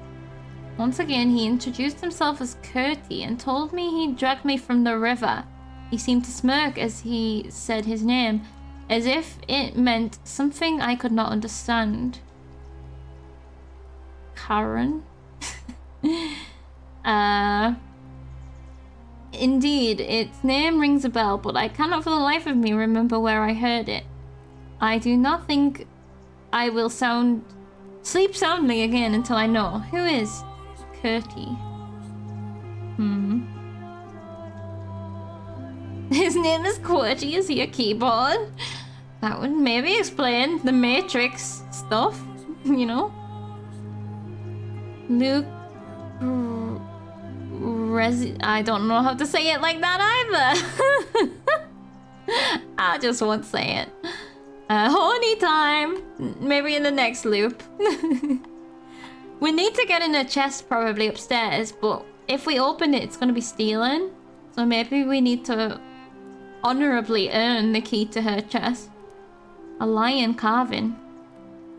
Once again, he introduced himself as Curty and told me he'd dragged me from the river. He seemed to smirk as he said his name, as if it meant something I could not understand. Karen? Indeed, its name rings a bell, but I cannot for the life of me remember where I heard it. I do not think I will sleep soundly again until I know. Who is Curty? His name is QWERTY. Is he a keyboard? That would maybe explain the Matrix stuff, you know? Luke... I don't know how to say it like that either. I just won't say it. Horny time. Maybe in the next loop. We need to get in a chest probably upstairs, but if we open it, it's going to be stealing. So maybe we need to honorably earn the key to her chest. A lion carving.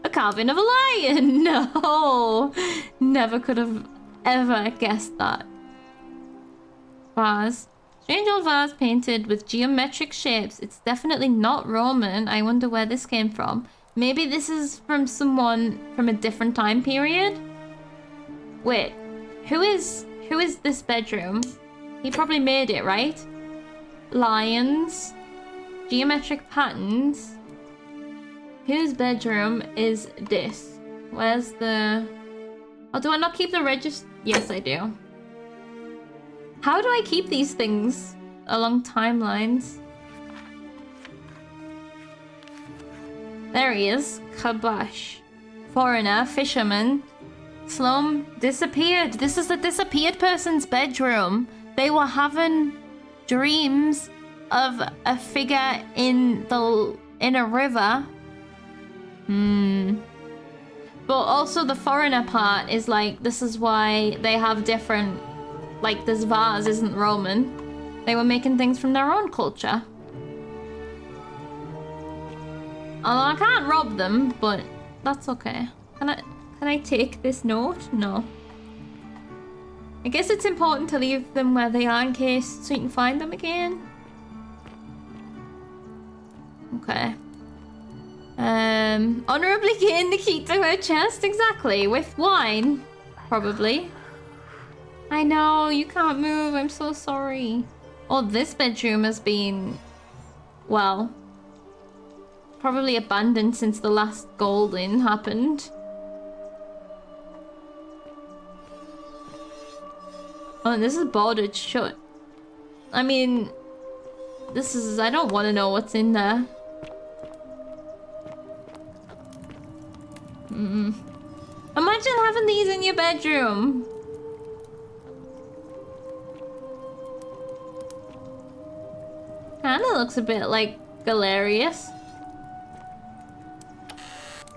A carving of a lion! No! Never could have ever guessed that. Vase. Strange old vase painted with geometric shapes. It's definitely not Roman. I wonder where this came from. Maybe this is from someone from a different time period? Wait. Who is this bedroom? He probably made it, right? Lions. Geometric patterns. Whose bedroom is this? Where's the... Oh, do I not keep the register? Yes, I do. How do I keep these things along timelines? There he is. Kabash. Foreigner. Fisherman. Slum. Disappeared. This is the disappeared person's bedroom. They were having dreams of a figure in a river. But also the foreigner part is like, this is why they have different... Like, this vase isn't Roman. They were making things from their own culture. Although I can't rob them, but that's okay. Can I take this note? No. I guess it's important to leave them where they are in case so you can find them again. Okay. Honorably gain the key to her chest, exactly. With wine, probably. I know, you can't move, I'm so sorry. Oh, this bedroom has been, well, probably abandoned since the last golden happened. Oh, and this is boarded shut. I mean, this is, I don't want to know what's in there. Imagine having these in your bedroom. Kinda looks a bit like Galerius.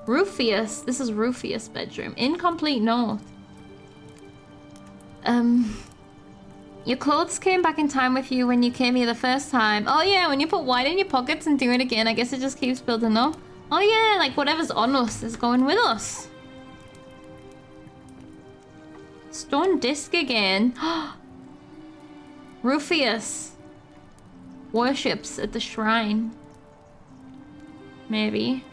Rufius. This is Rufius' bedroom. Incomplete note. Your clothes came back in time with you when you came here the first time. Oh yeah, when you put wine in your pockets and do it again, I guess it just keeps building up. Oh yeah, like whatever's on us is going with us. Stone disc again. Rufius worships at the shrine. Maybe.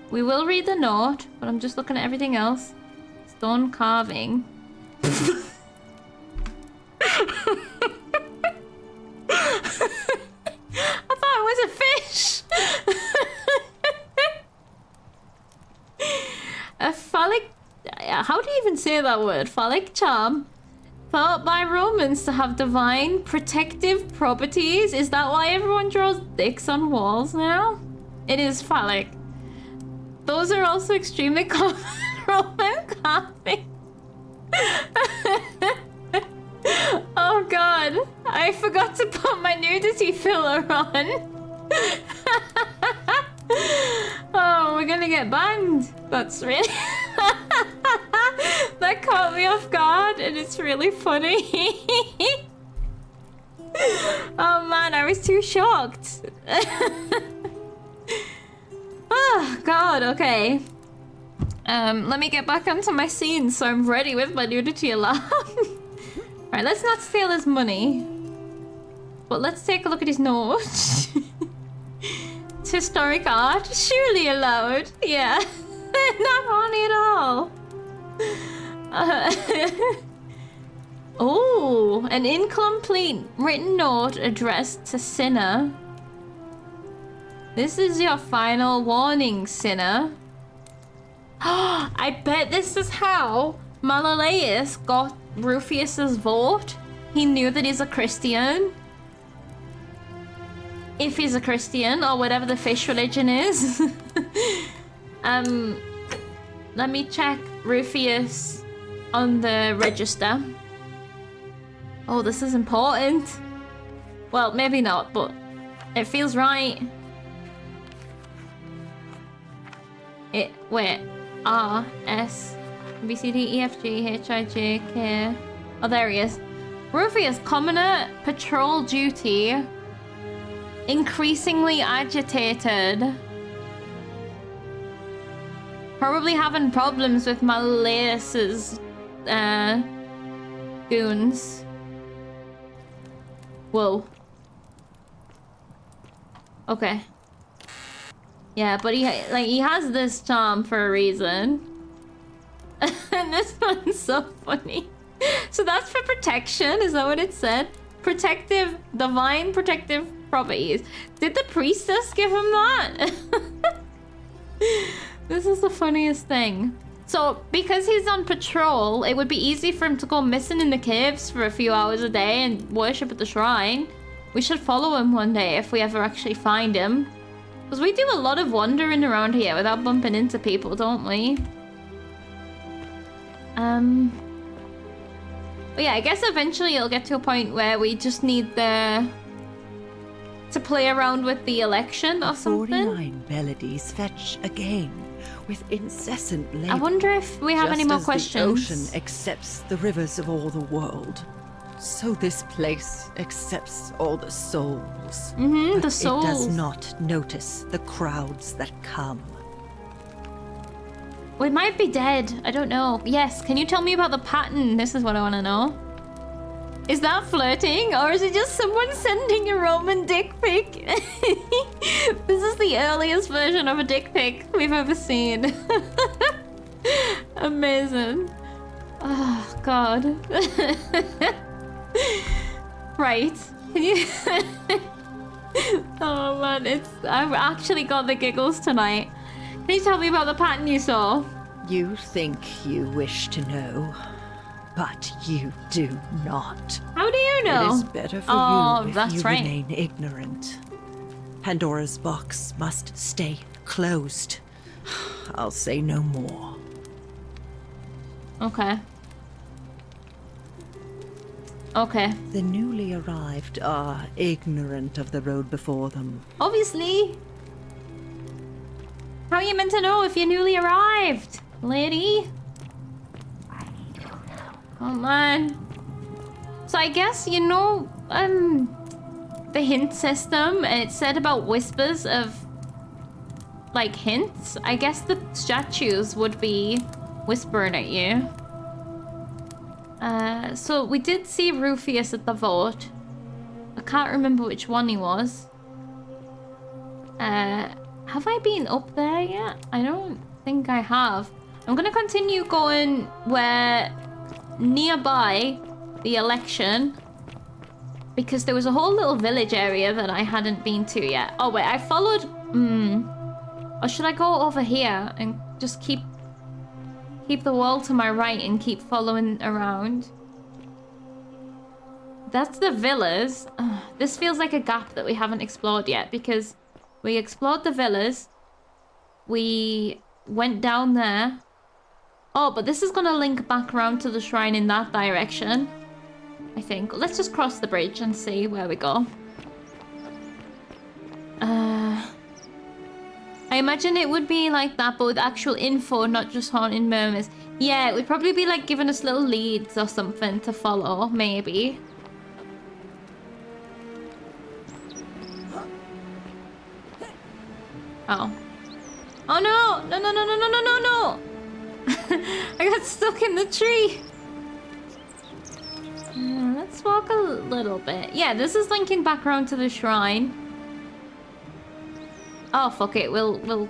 We will read the note, but I'm just looking at everything else. Stone carving. I thought it was a fish. A phallic... How do you even say that word? Phallic charm. Thought by Romans to have divine protective properties. Is that why everyone draws dicks on walls now? It is phallic. Those are also extremely common Roman carving. Oh god, I forgot to put my nudity filler on. Oh, we're gonna get banned. That's really... That caught me off guard and it's really funny. Oh man, I was too shocked. Oh god, okay. Let me get back onto my scene so I'm ready with my nudity alarm. Alright, let's not steal his money. But let's take a look at his note. It's historic art. Surely allowed. Yeah. Not horny at all. Oh, an incomplete written note addressed to Sinner. This is your final warning, Sinner. I bet this is how Malaleus got Rufius's vote. He knew that he's a Christian. If he's a Christian, or whatever the fish religion is. Let me check Rufius on the register. Oh, this is important. Well, maybe not, but it feels right. Wait. R, S, B, C, D, E, F, G, H, I, J, K. Oh, there he is. Rufius, commoner, patrol duty. Increasingly agitated. Probably having problems with Malleus's goons. Whoa. Okay. Yeah, but he has this charm for a reason. And this one's so funny. So that's for protection, is that what it said? Protective, divine protective properties. Did the priestess give him that? This is the funniest thing. So, because he's on patrol, it would be easy for him to go missing in the caves for a few hours a day and worship at the shrine. We should follow him one day if we ever actually find him. Because we do a lot of wandering around here without bumping into people, don't we? But yeah, I guess eventually it'll get to a point where we just need to play around with the election or something. 49 melodies fetch again with incessant labor. I wonder if we have any more questions. The ocean accepts the rivers of all the world, so this place accepts all the souls. The souls. It does not notice the crowds that come. We might be dead. I don't know. Yes, can you tell me about the pattern? This is what I want to know. Is that flirting, or is it just someone sending a Roman dick pic? This is the earliest version of a dick pic we've ever seen. Amazing. Oh, God. Right. Can you... Oh, man. I've actually got the giggles tonight. Can you tell me about the pattern you saw? You think you wish to know, but you do not. How do you know? It is better for you if you remain ignorant. Pandora's box must stay closed. I'll say no more. Okay. Okay. The newly arrived are ignorant of the road before them. Obviously. How are you meant to know if you're newly arrived, lady? Come on. So I guess, you know, the hint system, and it said about whispers of, like, hints. I guess the statues would be whispering at you. So we did see Rufius at the vote. I can't remember which one he was. Have I been up there yet? I don't think I have. I'm gonna continue going where nearby the election, because there was a whole little village area that I hadn't been to yet. Oh wait, I followed... Or should I go over here and just keep the wall to my right and keep following around? That's the villas. This feels like a gap that we haven't explored yet, because we explored the villas. We went down there. Oh, but this is gonna link back around to the shrine in that direction, I think. Let's just cross the bridge and see where we go. I imagine it would be like that, but with actual info, not just haunted murmurs. Yeah, it would probably be like giving us little leads or something to follow, maybe. Oh. Oh no! No, no, no, no, no, no, no, no! I got stuck in the tree! Let's walk a little bit. Yeah, this is linking back around to the shrine. Oh, fuck it. We'll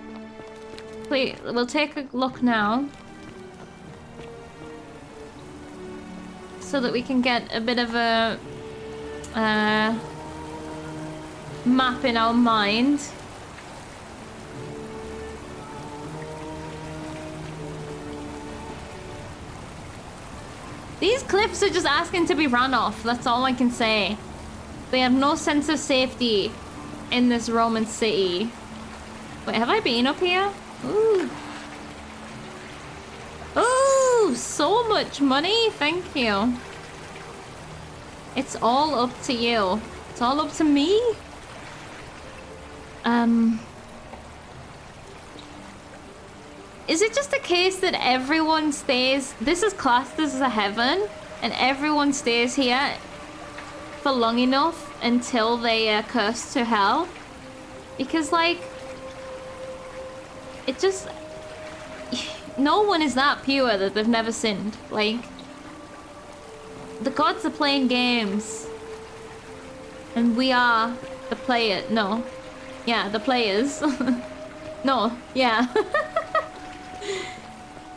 take a look now. So that we can get a bit of a map in our mind. These cliffs are just asking to be run off. That's all I can say. They have no sense of safety in this Roman city. Wait, have I been up here? Ooh. Ooh, so much money. Thank you. It's all up to you. It's all up to me. Is it just a case that everyone stays... This is classed as a heaven, and everyone stays here for long enough until they are cursed to hell? Because, like... It just... No one is that pure that they've never sinned. Like... The gods are playing games. And we are the player... No. Yeah, the players. No, yeah.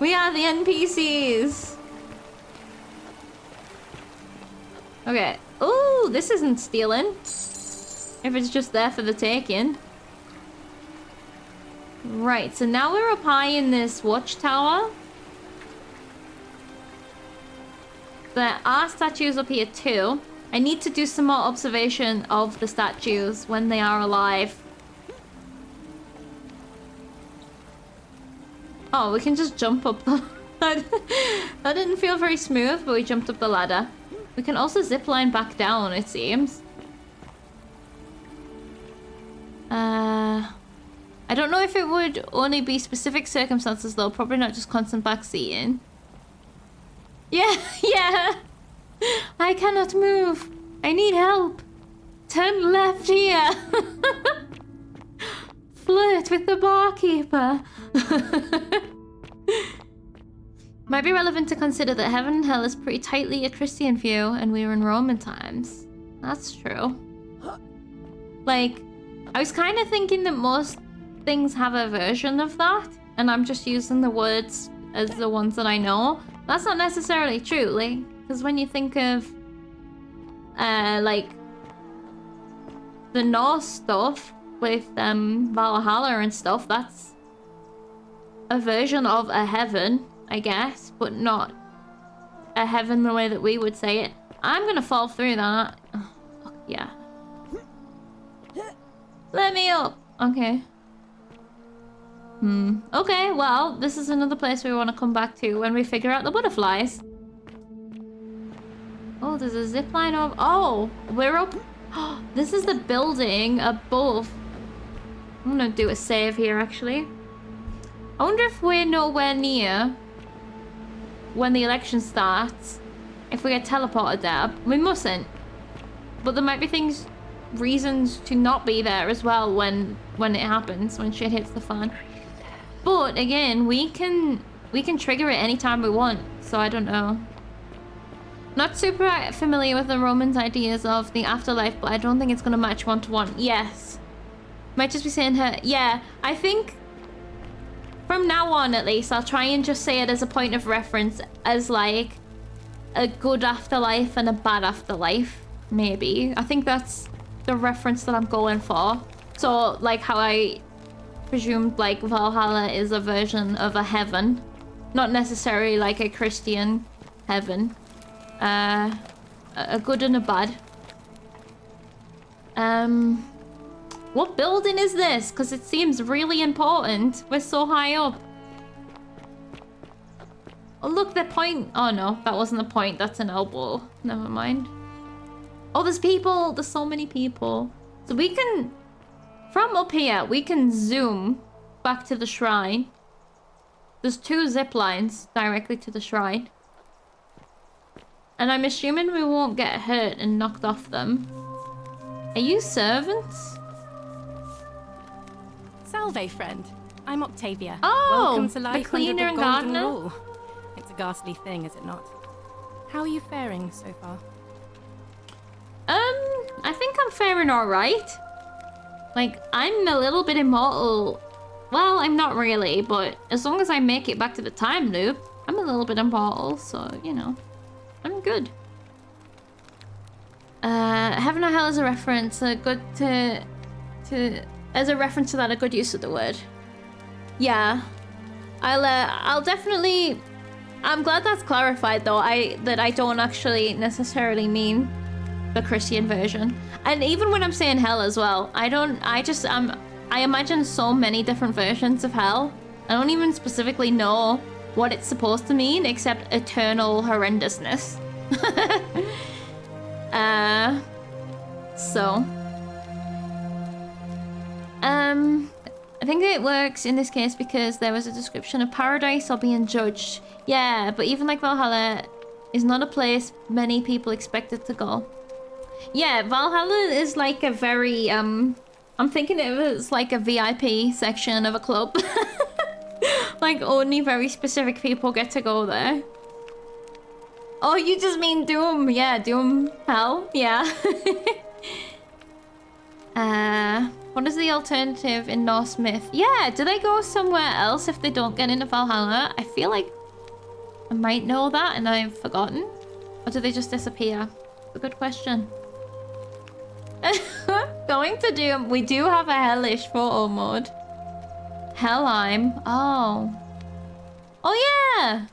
We are the NPCs. Okay. Ooh, this isn't stealing. If it's just there for the taking. Right, so now we're up high in this watchtower. There are statues up here too. I need to do some more observation of the statues when they are alive. Oh, we can just jump up the... That didn't feel very smooth, but we jumped up the ladder. We can also zip line back down, it seems. I don't know if it would only be specific circumstances though. Probably not just constant backseating. Yeah, yeah. I cannot move. I need help. Turn left here. Flirt with the barkeeper. Might be relevant to consider that heaven and hell is pretty tightly a Christian view, and we were in Roman times. That's true. Like, I was kind of thinking that most things have a version of that, and I'm just using the words as the ones that I know. That's not necessarily true, like, because when you think of, like, the Norse stuff with Valhalla and stuff, that's a version of a heaven, I guess, but not a heaven the way that we would say it. I'm gonna fall through that. Oh, fuck yeah. Let me up. Okay. Okay, well, this is another place we want to come back to when we figure out the butterflies. Oh, there's a zip line over... Oh, we're up... Oh, this is the building above. I'm gonna do a save here, actually. I wonder if we're nowhere near when the election starts. If we get teleported there. We mustn't. But there might be things... reasons to not be there as well when it happens, when shit hits the fan. But again, we can trigger it anytime we want, so I don't know. Not super familiar with the Romans' ideas of the afterlife, but I don't think it's gonna match one-to-one. Yes. Might just be saying her. Yeah, I think from now on at least, I'll try and just say it as a point of reference as like a good afterlife and a bad afterlife, maybe. I think that's the reference that I'm going for. So like how I presumed like Valhalla is a version of a heaven, not necessarily like a Christian heaven. A good and a bad. What building is this? Because it seems really important. We're so high up. Oh look, that point. Oh no, that wasn't a point. That's an elbow. Never mind. Oh, there's people. There's so many people. So we can, from up here, we can zoom back to the shrine. There's 2 zip lines directly to the shrine. And I'm assuming we won't get hurt and knocked off them. Are you servants? Salve, friend. I'm Octavia. Oh, welcome to life the cleaner under the and golden gardener. rule. It's a ghastly thing, is it not? How are you faring so far? I think I'm faring alright. Like, I'm a little bit immortal. Well, I'm not really, but as long as I make it back to the time loop, I'm a little bit immortal, so, you know, I'm good. Heaven or Hell is a reference, a good as a reference to that, a good use of the word. Yeah, I'll definitely. I'm glad that's clarified though. That I don't actually necessarily mean the Christian version, and even when I'm saying hell as well, I imagine so many different versions of hell. I don't even specifically know what it's supposed to mean, except eternal horrendousness. So I think it works in this case because there was a description of paradise or being judged. Yeah, but even like Valhalla is not a place many people expected to go. Yeah, Valhalla is like a very I'm thinking it was like a VIP section of a club. Like only very specific people get to go there. Oh, you just mean Doom. Yeah, Doom Hell. Yeah. What is the alternative in Norse myth? Yeah, do they go somewhere else if they don't get into Valhalla? I feel like I might know that and I've forgotten. Or do they just disappear? A good question. Going to Doom. We do have a hellish photo mode. Helheim. Oh. Oh yeah.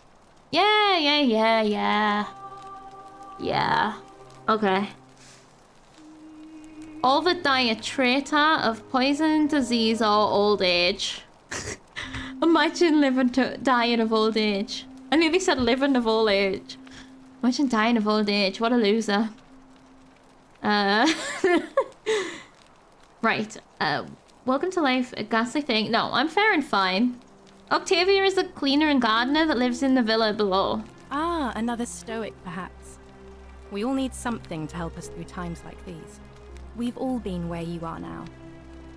Yeah. Okay. All that die a traitor of poison, disease, or old age. Imagine dying of old age. I nearly said living of old age. Imagine dying of old age. What a loser. Right. Welcome to life, a ghastly thing. No, I'm fair and fine. Octavia is the cleaner and gardener that lives in the villa below. Ah, another stoic, perhaps. We all need something to help us through times like these. We've all been where you are now.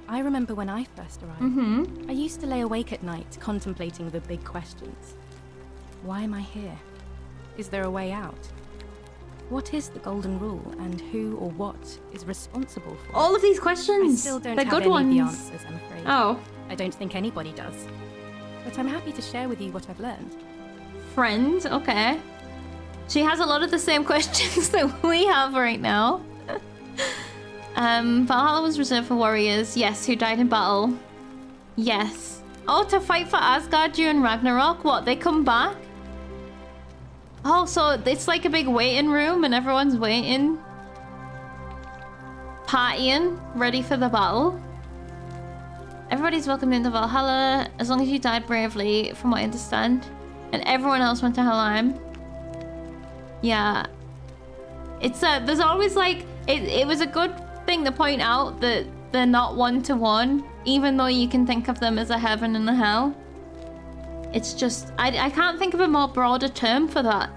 I remember when I first arrived. I used to lay awake at night contemplating the big questions. Why am I here? Is there a way out? What is the golden rule, and who or what is responsible for it? All of these questions. I still don't They're have good any ones. of the answers, I'm afraid. Oh. I don't think anybody does. But I'm happy to share with you what I've learned. Friend, okay. She has a lot of the same questions that we have right now. Valhalla was reserved for warriors, yes, who died in battle. Yes. Oh, to fight for Asgard during Ragnarok? What, they come back? Oh, so it's like a big waiting room and everyone's waiting. Partying, ready for the battle. Everybody's welcome into Valhalla, as long as you died bravely, from what I understand. And everyone else went to Helheim. Yeah. It's there's always like, it was a good thing to point out that they're not one-to-one, even though you can think of them as a heaven and a hell. It's just, I can't think of a more broader term for that.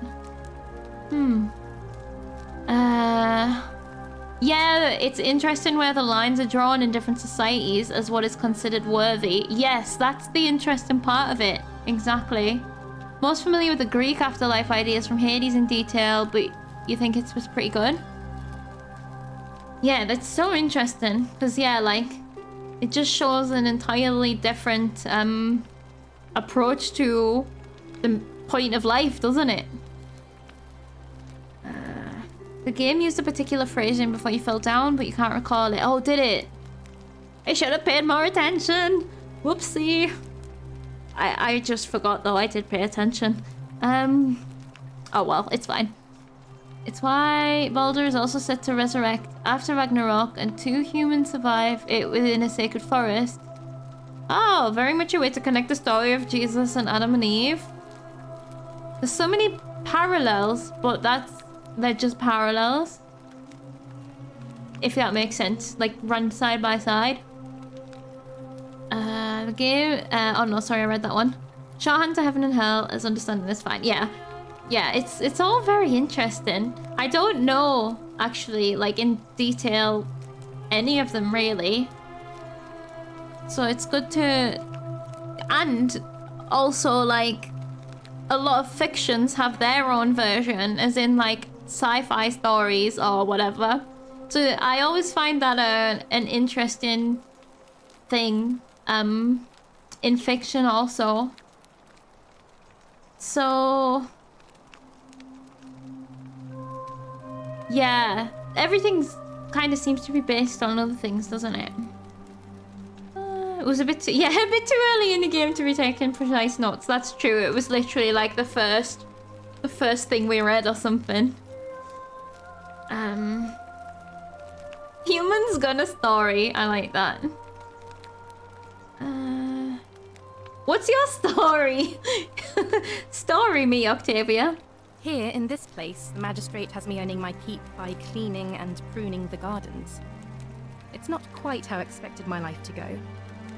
Yeah, it's interesting where the lines are drawn in different societies as what is considered worthy. Yes, that's the interesting part of it. Exactly. Most familiar with the Greek afterlife ideas from Hades in detail, but you think it was pretty good? Yeah, that's so interesting. Because, yeah, like, it just shows an entirely different approach to the point of life, doesn't it? The game used a particular phrasing before you fell down, but you can't recall it. Oh, did it? I should have paid more attention. Whoopsie. I just forgot, though. I did pay attention. Oh, well, it's fine. It's why Baldur is also set to resurrect after Ragnarok, and 2 humans survive it within a sacred forest. Oh, very much a way to connect the story of Jesus and Adam and Eve. There's so many parallels, but they're just parallels. If that makes sense. Like, run side by side. The game... oh no, sorry, I read that one. Shorthand to Heaven and Hell as understanding is fine. Yeah. Yeah, it's all very interesting. I don't know, actually, like, in detail, any of them, really. So it's good to... And also, like, a lot of fictions have their own version, as in, like, sci-fi stories or whatever. So I always find that an interesting thing in fiction also. So... Yeah, everything kind of seems to be based on other things, doesn't it? It was a bit too early in the game to be taking precise notes. That's true. It was literally like the first thing we read or something. Humans got a story. I like that. What's your story? Story me, Octavia. Here, in this place, the magistrate has me earning my keep by cleaning and pruning the gardens. It's not quite how I expected my life to go.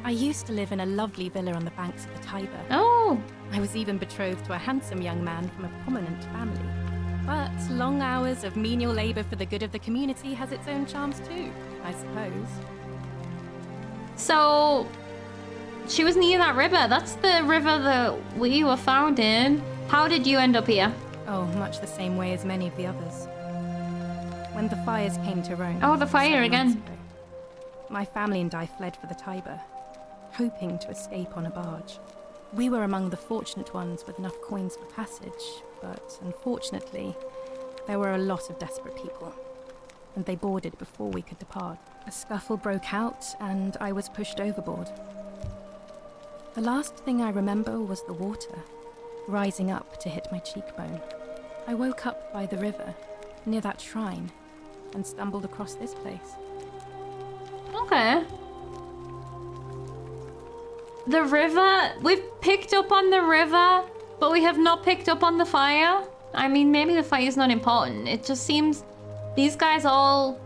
I used to live in a lovely villa on the banks of the Tiber. Oh! I was even betrothed to a handsome young man from a prominent family. But long hours of menial labor for the good of the community has its own charms too, I suppose. So, she was near that river. That's the river that we were found in. How did you end up here? Oh, much the same way as many of the others. When the fires came to Rome... Oh, the fire 7 again. months ago, my family and I fled for the Tiber, hoping to escape on a barge. We were among the fortunate ones with enough coins for passage, but unfortunately, there were a lot of desperate people, and they boarded before we could depart. A scuffle broke out, and I was pushed overboard. The last thing I remember was the water, rising up to hit my cheekbone. I woke up by the river, near that shrine, and stumbled across this place. Okay. The river, we've picked up on the river, but we have not picked up on the fire. I mean, maybe the fire is not important. It just seems these guys all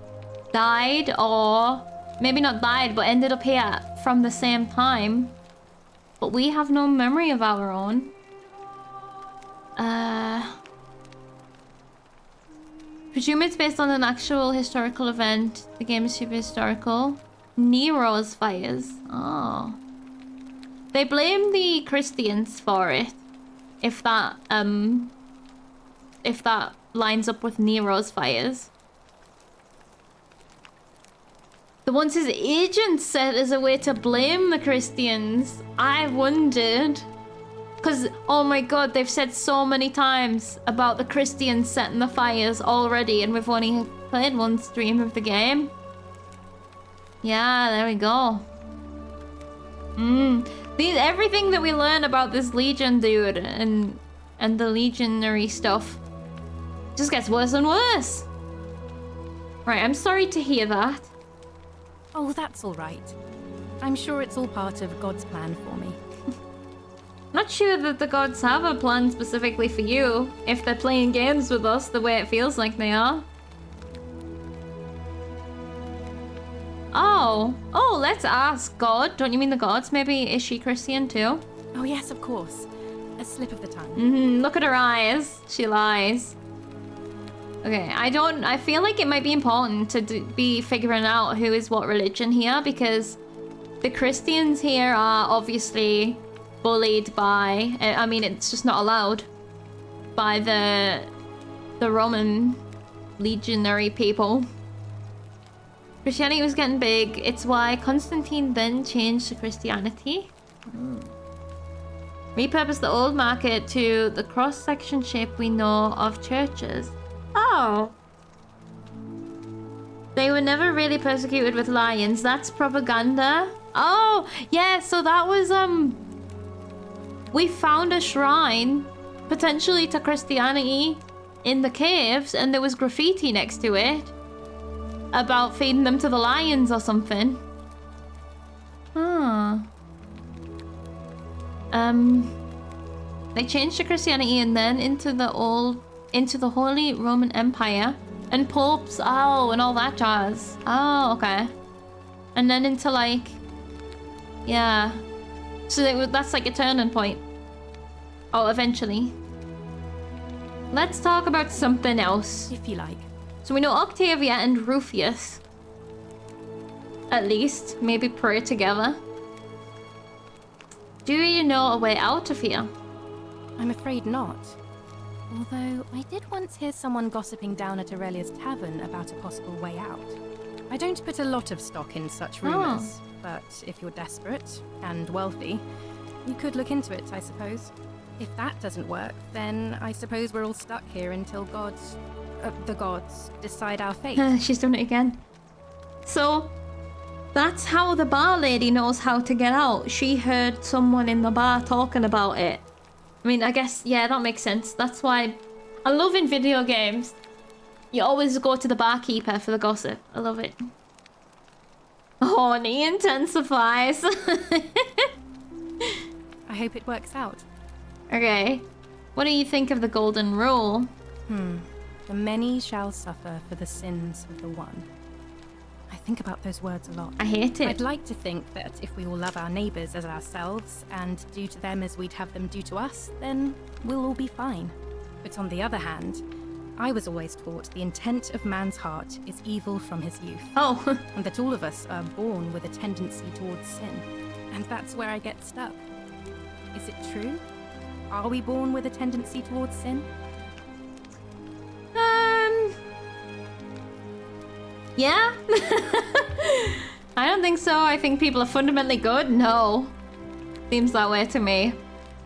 died, or maybe not died, but ended up here from the same time. But we have no memory of our own. Presume it's based on an actual historical event. The game is super historical. Nero's fires. Oh. They blame the Christians for it. If that lines up with Nero's fires. The ones his agent said as a way to blame the Christians. I wondered. Because, oh my god, they've said so many times about the Christians setting the fires already, and we've only played one stream of the game. Yeah, there we go. Everything that we learn about this Legion dude and the legionary stuff just gets worse and worse. Right, I'm sorry to hear that. Oh, that's all right. I'm sure it's all part of God's plan for me. Not sure that the gods have a plan specifically for you, if they're playing games with us the way it feels like they are. Oh, let's ask God. Don't you mean the gods? Maybe is she Christian too? Oh yes, of course. A slip of the tongue. Look at her eyes. She lies. Okay, I feel like it might be important to be figuring out who is what religion here, because the Christians here are obviously bullied by, I mean, it's just not allowed by the Roman legionary people. Christianity was getting big. It's why Constantine then changed to Christianity. Repurposed the old market to the cross-section shape we know of churches. Oh. They were never really persecuted with lions. That's propaganda. Oh, yeah, so that was, we found a shrine, potentially to Christianity, in the caves, and there was graffiti next to it about feeding them to the lions or something. They changed to Christianity and then into the Holy Roman Empire and popes, and all that jazz. Oh, okay. And then into like, yeah. So that's like a turning point. Oh, eventually. Let's talk about something else. If you like. So we know Octavia and Rufius. At least. Maybe pray together. Do you know a way out of here? I'm afraid not. Although I did once hear someone gossiping down at Aurelia's tavern about a possible way out. I don't put a lot of stock in such rumors, but if you're desperate and wealthy, you could look into it, I suppose. If that doesn't work, then I suppose we're all stuck here until the gods decide our fate. She's done it again. So, that's how the bar lady knows how to get out. She heard someone in the bar talking about it. I mean, I guess, yeah, that makes sense. That's why I love in video games. You always go to the barkeeper for the gossip. I love it. Horny intensifies. I hope it works out. Okay. What do you think of the golden rule? The many shall suffer for the sins of the one. I think about those words a lot. I hate it. I'd like to think that if we all love our neighbours as ourselves and do to them as we'd have them do to us, then we'll all be fine. But on the other hand, I was always taught the intent of man's heart is evil from his youth. Oh. And that all of us are born with a tendency towards sin. And that's where I get stuck. Is it true? Are we born with a tendency towards sin? Yeah? I don't think so. I think people are fundamentally good. No. Seems that way to me.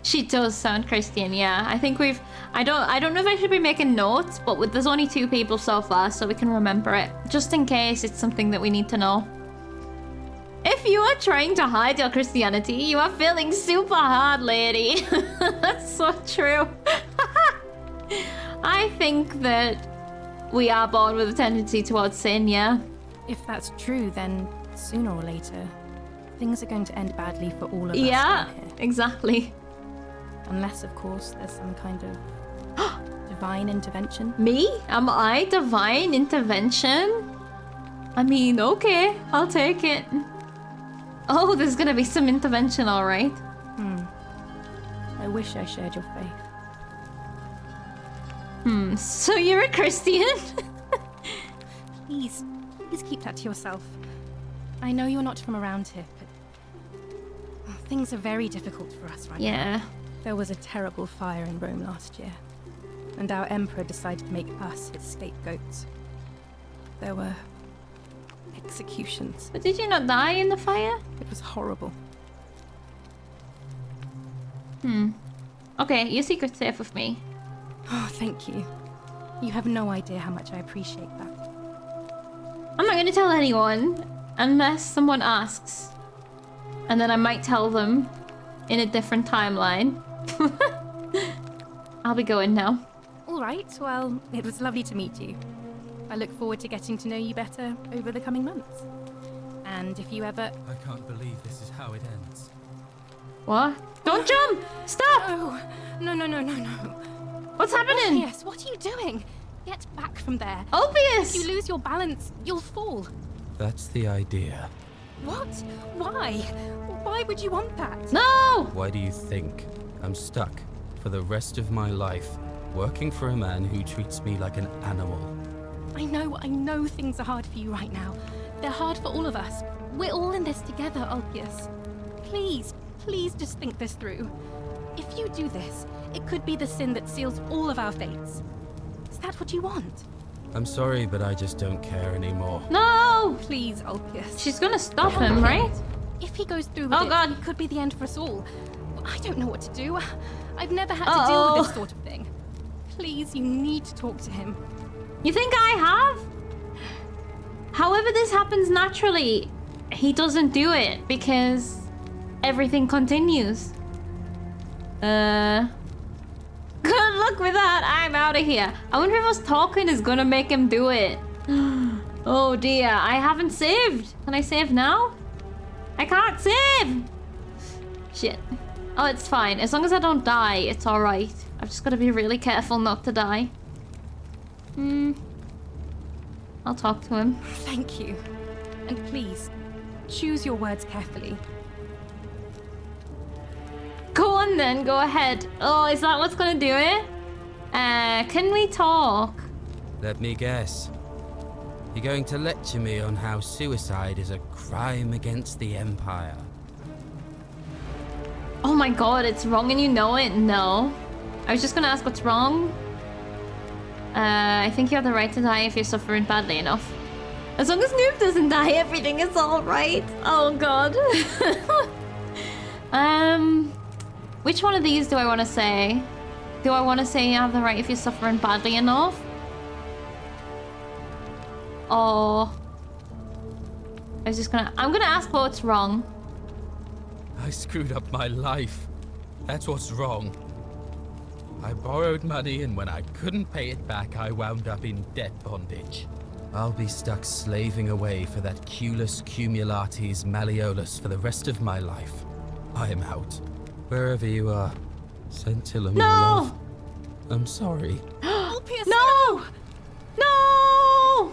She does sound Christian, yeah. I think we've... I don't know if I should be making notes, but there's only 2 people so far, so we can remember it. Just in case it's something that we need to know. If you are trying to hide your Christianity, you are failing super hard, lady. That's so true. I think that we are born with a tendency towards sin, yeah. If that's true, then sooner or later, things are going to end badly for all of us. Yeah, exactly. Unless, of course, there's some kind of divine intervention. Me? Am I divine intervention? I mean, okay, I'll take it. Oh, there's gonna be some intervention, all right. I wish I shared your faith. So you're a Christian? Please keep that to yourself. I know you're not from around here, but things are very difficult for us right now. Yeah. There was a terrible fire in Rome last year, and our emperor decided to make us his scapegoats. There were executions. But did you not die in the fire? It was horrible. Okay, your secret's safe with me. Oh, thank you. You have no idea how much I appreciate that. I'm not gonna tell anyone unless someone asks. And then I might tell them in a different timeline. I'll be going now. All right, well, it was lovely to meet you. I look forward to getting to know you better over the coming months. And if you ever... I can't believe this is how it ends. What? Don't jump! Stop! Oh, no. What's happening? Yes, what are you doing? Get back from there. Obvious! If you lose your balance, you'll fall. That's the idea. What? Why? Why would you want that? No! Why do you think I'm stuck for the rest of my life working for a man who treats me like an animal? I know things are hard for you right now. They're hard for all of us. We're all in this together, Ulpius. Please just think this through. If you do this, it could be the sin that seals all of our fates. Is that what you want? I'm sorry, but I just don't care anymore. No! Please, Ulpius. She's gonna stop him, right? If he goes through with God. it could be the end for us all. I don't know what to do. I've never had to deal with this sort of thing. Please, you need to talk to him. You think I have? However this happens naturally, he doesn't do it because everything continues. Good luck with that. I'm out of here. I wonder if us talking is gonna make him do it. Oh dear, I haven't saved. Can I save now? I can't save. Shit. Oh, it's fine. As long as I don't die, it's alright. I've just got to be really careful not to die. I'll talk to him. Thank you. And please, choose your words carefully. Go on then, go ahead. Oh, is that what's gonna do it? Can we talk? Let me guess. You're going to lecture me on how suicide is a crime against the Empire. Oh my god, it's wrong and you know it? No. I was just gonna ask what's wrong. I think you have the right to die if you're suffering badly enough. As long as Noob doesn't die, everything is alright. Oh god. Which one of these do I want to say? Do I want to say you have the right if you're suffering badly enough? Or... I'm gonna ask what's wrong. I screwed up my life. That's what's wrong. I borrowed money, and when I couldn't pay it back, I wound up in debt bondage. I'll be stuck slaving away for that Culus Cumulatis Malleolus for the rest of my life. I am out. Wherever you are, Scintilla, my love. I'm sorry. No! No!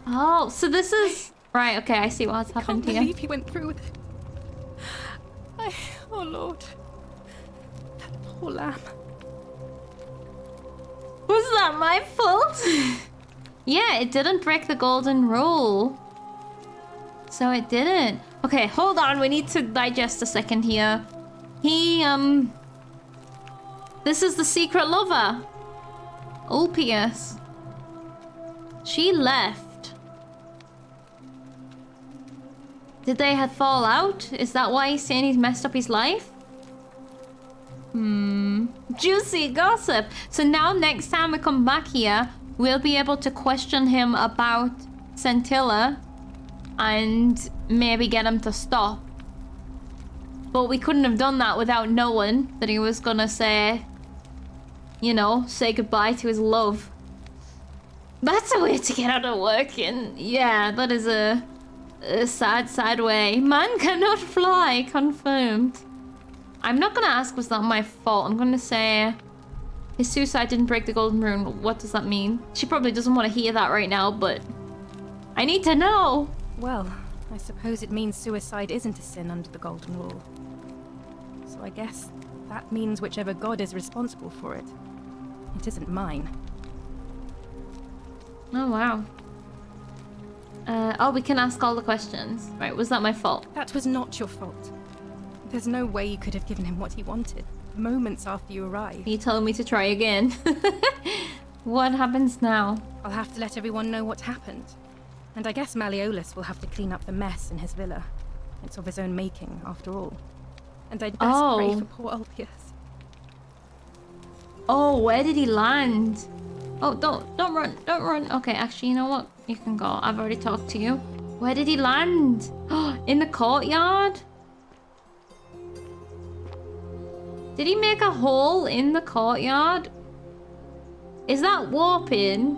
Oh, so this is... Right, okay, I see what's happened here. I can't believe he went through with it. Oh Lord. That poor lamb. Was that my fault? Yeah, it didn't break the golden rule. So it didn't. Okay, hold on. We need to digest a second here. This is the secret lover. Ulpius. She left. Did they have fall out? Is that why he's saying he's messed up his life? Juicy gossip. So now next time we come back here, we'll be able to question him about Scintilla and maybe get him to stop. But we couldn't have done that without knowing that he was gonna say, you know, say goodbye to his love. That's a way to get out of work, and yeah, that is a sad way. Man cannot fly, confirmed. I'm not gonna ask was that my fault. I'm gonna say his suicide didn't break the golden rune. What does that mean? She probably doesn't want to hear that right now, but I need to know. Well, I suppose it means suicide isn't a sin under the golden rule. So I guess that means whichever god is responsible for it. It isn't mine. Oh, wow. Oh, we can ask all the questions. Right, was that my fault? That was not your fault. There's no way you could have given him what he wanted, moments after you arrived. You telling me to try again? What happens now? I'll have to let everyone know what happened. And I guess Malleolus will have to clean up the mess in his villa. It's of his own making, after all. And I'd best pray for poor Ulpius. Oh, where did he land? Oh, don't run. Okay, actually, you know what? You can go. I've already talked to you. Where did he land? In the courtyard? Did he make a hole in the courtyard? Is that warping?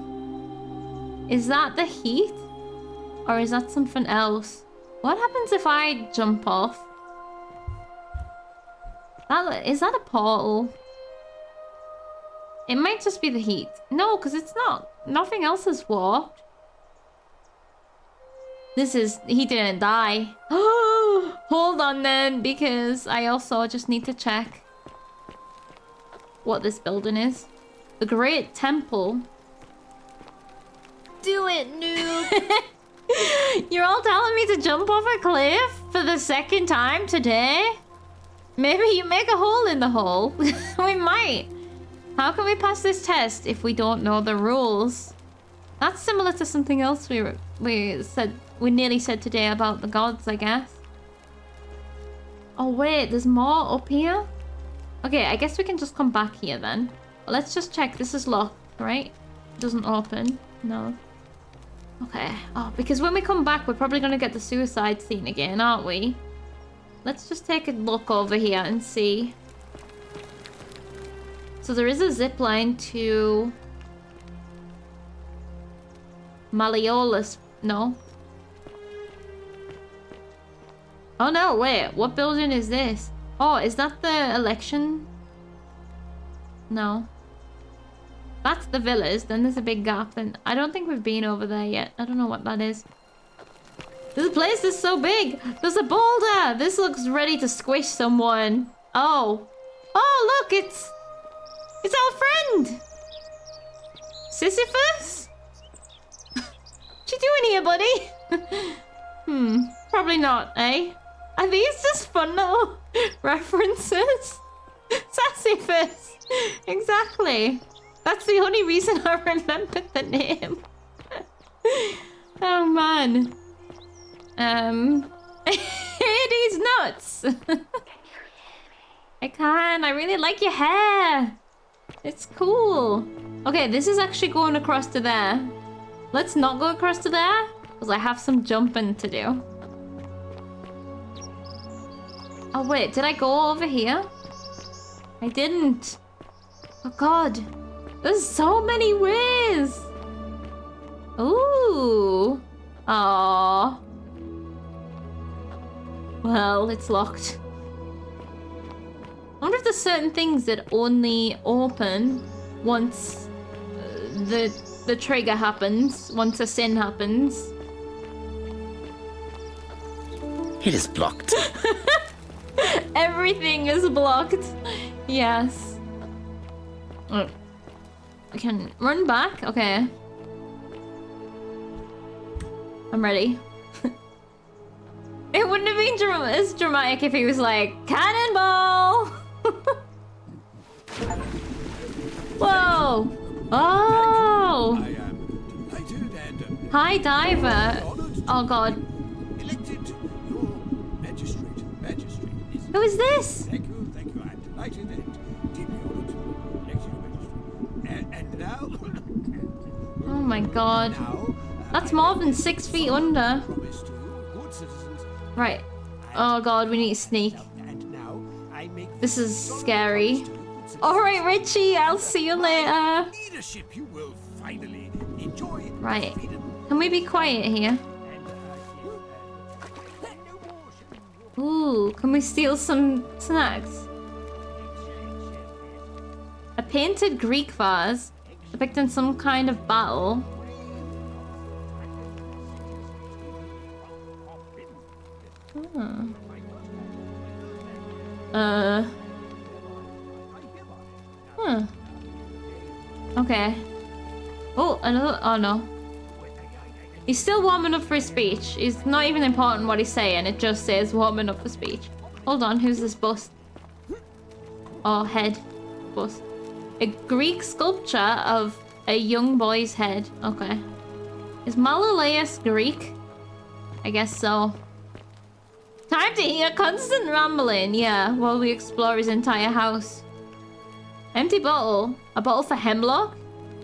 Is that the heat? Or is that something else? What happens if I jump off? Is that a portal? It might just be the heat. No, because it's not. Nothing else is warped. He didn't die. Hold on then, because I also just need to check what this building is. The Great Temple. Do it, noob. You're all telling me to jump off a cliff for the second time today? Maybe you make a hole in the hole. We might. How can we pass this test if we don't know the rules? That's similar to something else we nearly said today about the gods, I guess. Oh wait, there's more up here? Okay, I guess we can just come back here then. Let's just check. This is locked, right? It doesn't open. No. Okay. Oh, because when we come back, we're probably going to get the suicide scene again, aren't we? Let's just take a look over here and see. So there is a zip line to Malleolus. No. Oh no, wait. What building is this? Oh, is that the election? No. That's the villas. Then there's a big gap. Then I don't think we've been over there yet. I don't know what that is. This place is so big. There's a boulder. This looks ready to squish someone. Oh. Oh, look. It's our friend. Sisyphus? What you doing here, buddy? Probably not, eh? Are these just fun little references? Sassy Fist. Exactly. That's the only reason I remembered the name. Oh man. He's nuts. I can. I really like your hair. It's cool. Okay, this is actually going across to there. Let's not go across to there, because I have some jumping to do. Oh wait, did I go over here? I didn't. Oh god. There's so many ways. Ooh. Aww. Well, it's locked. I wonder if there's certain things that only open once the trigger happens, once a sin happens. It is blocked. Everything is blocked. Yes. Oh. I can run back. Okay. I'm ready. It wouldn't have been as dramatic if he was like, cannonball! Whoa! Oh! Hi, diver. Oh god. Who is this? Thank you. I'm delighted and deeply honored. And now... Oh my god. That's more than 6 feet under. Right. Oh god, we need to sneak. This is scary. Alright, Richie, I'll see you later. Right. Can we be quiet here? Ooh, can we steal some snacks? A painted Greek vase depicting some kind of battle. Okay. Oh, another. Oh no. He's still warming up for his speech. It's not even important what he's saying. It just says warming up for speech. Hold on. Who's this bust? Oh, head. Bust. A Greek sculpture of a young boy's head. Okay. Is Malaleus Greek? I guess so. Time to hear constant rambling. Yeah, while we explore his entire house. Empty bottle. A bottle for hemlock?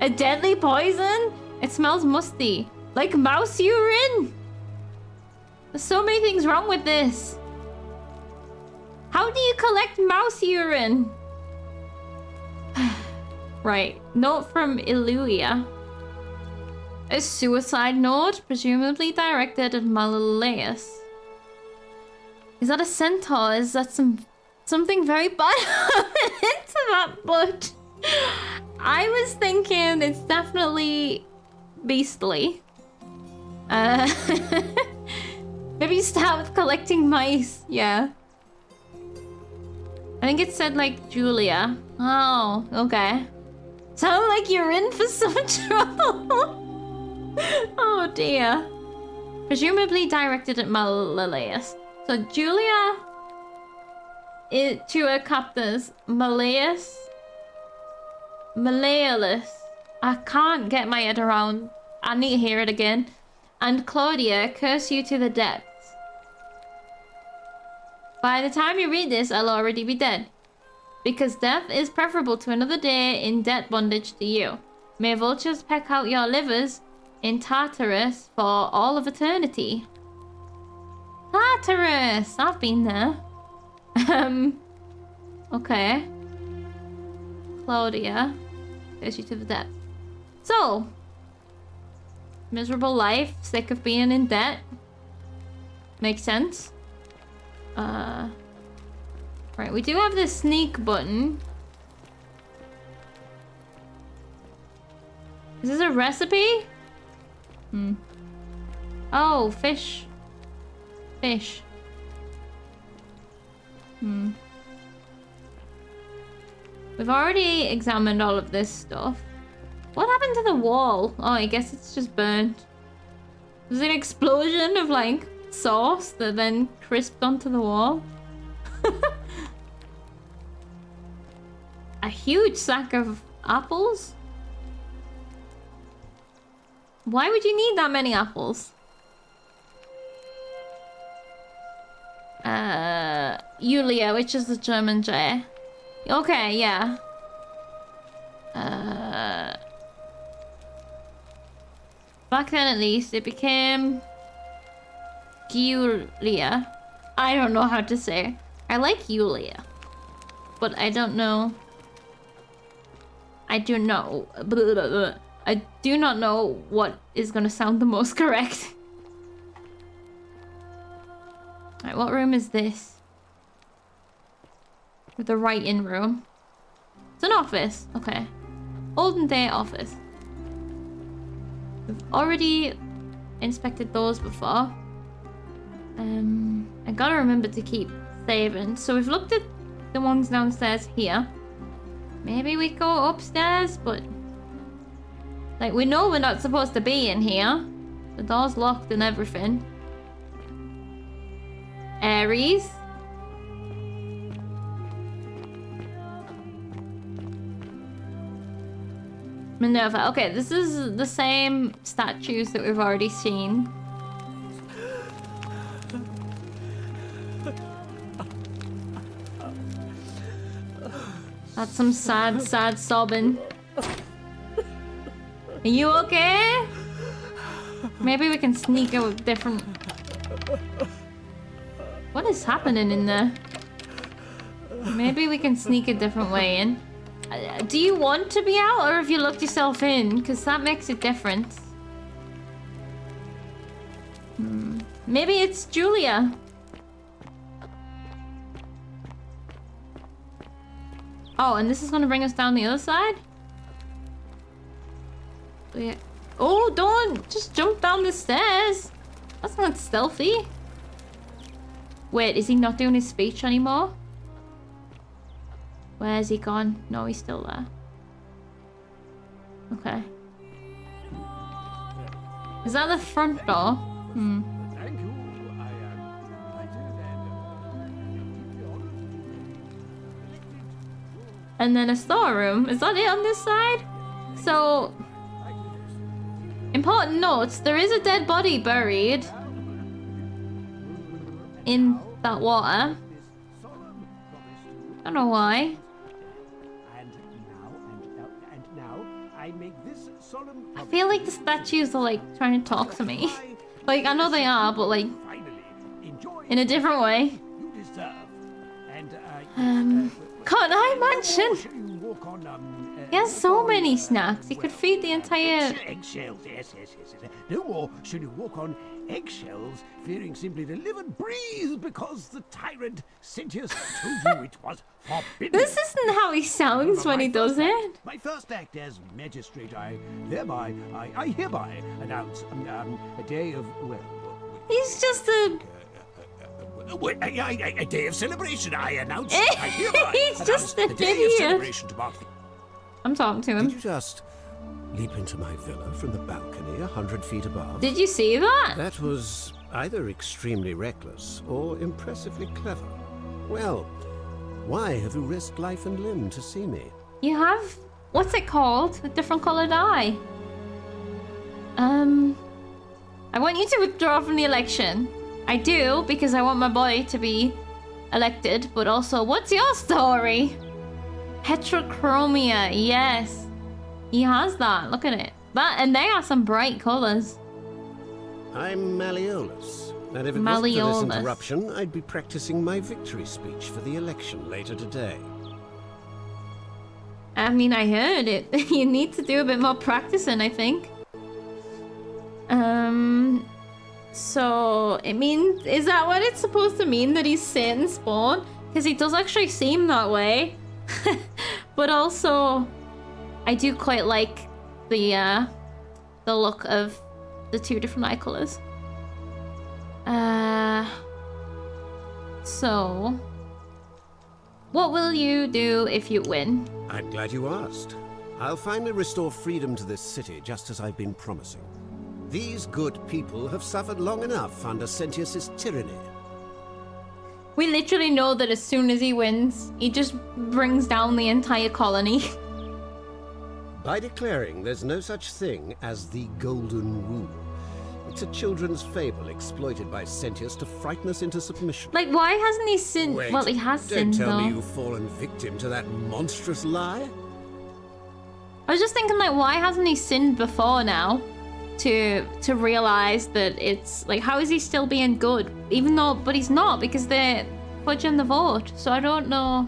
A deadly poison? It smells musty. Like mouse urine? There's so many things wrong with this. How do you collect mouse urine? Right. Note from Illuia. A suicide note, presumably directed at Malaleus. Is that a centaur? Is that something very bad into that blood? I was thinking it's definitely beastly. Maybe start with collecting mice. Yeah. I think it said like Julia. Oh, okay. Sound like you're in for some trouble. Oh dear. Presumably directed at Malaleus. So Julia to her captors, Malaleus. I can't get my head around. I need to hear it again. And Claudia, curse you to the depths. By the time you read this, I'll already be dead. Because death is preferable to another day in debt bondage to you. May vultures peck out your livers in Tartarus for all of eternity. Tartarus! I've been there. Okay. Claudia, curse you to the depths. So, miserable life, sick of being in debt. Makes sense. Right, we do have this sneak button. Is this a recipe? Oh, fish. Fish. We've already examined all of this stuff. What happened to the wall? Oh, I guess it's just burnt. There's an explosion of like sauce that then crisped onto the wall. A huge sack of apples? Why would you need that many apples? Julia, which is the German J. Okay, yeah. Back then, at least, it became Julia. I don't know how to say. I like Julia, but I don't know. I do not know what is gonna sound the most correct. Alright, what room is this? The write-in room. It's an office. Okay. Olden day office. We've already inspected those before. I gotta remember to keep saving. So we've looked at the ones downstairs here. Maybe we go upstairs, but like we know we're not supposed to be in here. The door's locked and everything. Aries. Minerva. Okay, this is the same statues that we've already seen. That's some sad, sad sobbing. Are you okay? Maybe we can sneak a different... What is happening in there? Maybe we can sneak a different way in. Do you want to be out, or have you locked yourself in? Because that makes a difference. Maybe it's Julia. Oh, and this is going to bring us down the other side? Yeah. Oh, don't! Just jump down the stairs! That's not stealthy. Wait, is he not doing his speech anymore? Where's he gone? No, he's still there. Okay. Is that the front door? And then a storeroom. Is that it on this side? So... Important notes. There is a dead body buried in that water. I don't know why. I feel like the statues are like trying to talk to me. Like, I know they are, but like in a different way. Can't I mention? He has so many snacks. He could feed the entire... Eggshells, yes. No more should you walk on eggshells, fearing simply to live and breathe because the tyrant Sentius told you it was forbidden. This isn't how he sounds when he does it. My first act as magistrate, I hereby announce a day of, well... He's just a... A day of celebration. I announce. I hereby He's just an idiot. I'm talking to him. Did you just leap into my villa from the balcony 100 feet above? Did you see that? That was either extremely reckless or impressively clever. Well, why have you risked life and limb to see me? You have... What's it called? A different coloured eye. I want you to withdraw from the election. I do, because I want my boy to be elected, but also, what's your story? Heterochromia, yes. He has that, look at it. And they are some bright colours. I'm Malleolus, and if it wasn't for this interruption, I'd be practicing my victory speech for the election later today. I mean, I heard it. You need to do a bit more practicing, I think. So, it means... Is that what it's supposed to mean, that he's Satan's spawn? Because he does actually seem that way. But also, I do quite like the look of the two different eye colours. So... What will you do if you win? I'm glad you asked. I'll finally restore freedom to this city, just as I've been promising. These good people have suffered long enough under Sentius's tyranny. We literally know that as soon as he wins, he just brings down the entire colony. By declaring there's no such thing as the Golden Rule. It's a children's fable exploited by Sentius to frighten us into submission. Like, why hasn't he sinned? Wait, well, he has sinned, don't tell though. me you've fallen victim to that monstrous lie? I was just thinking, like, why hasn't he sinned before now? To realize that it's like, how is he still being good? Even though, but he's not, because they're fudging the vote. So I don't know.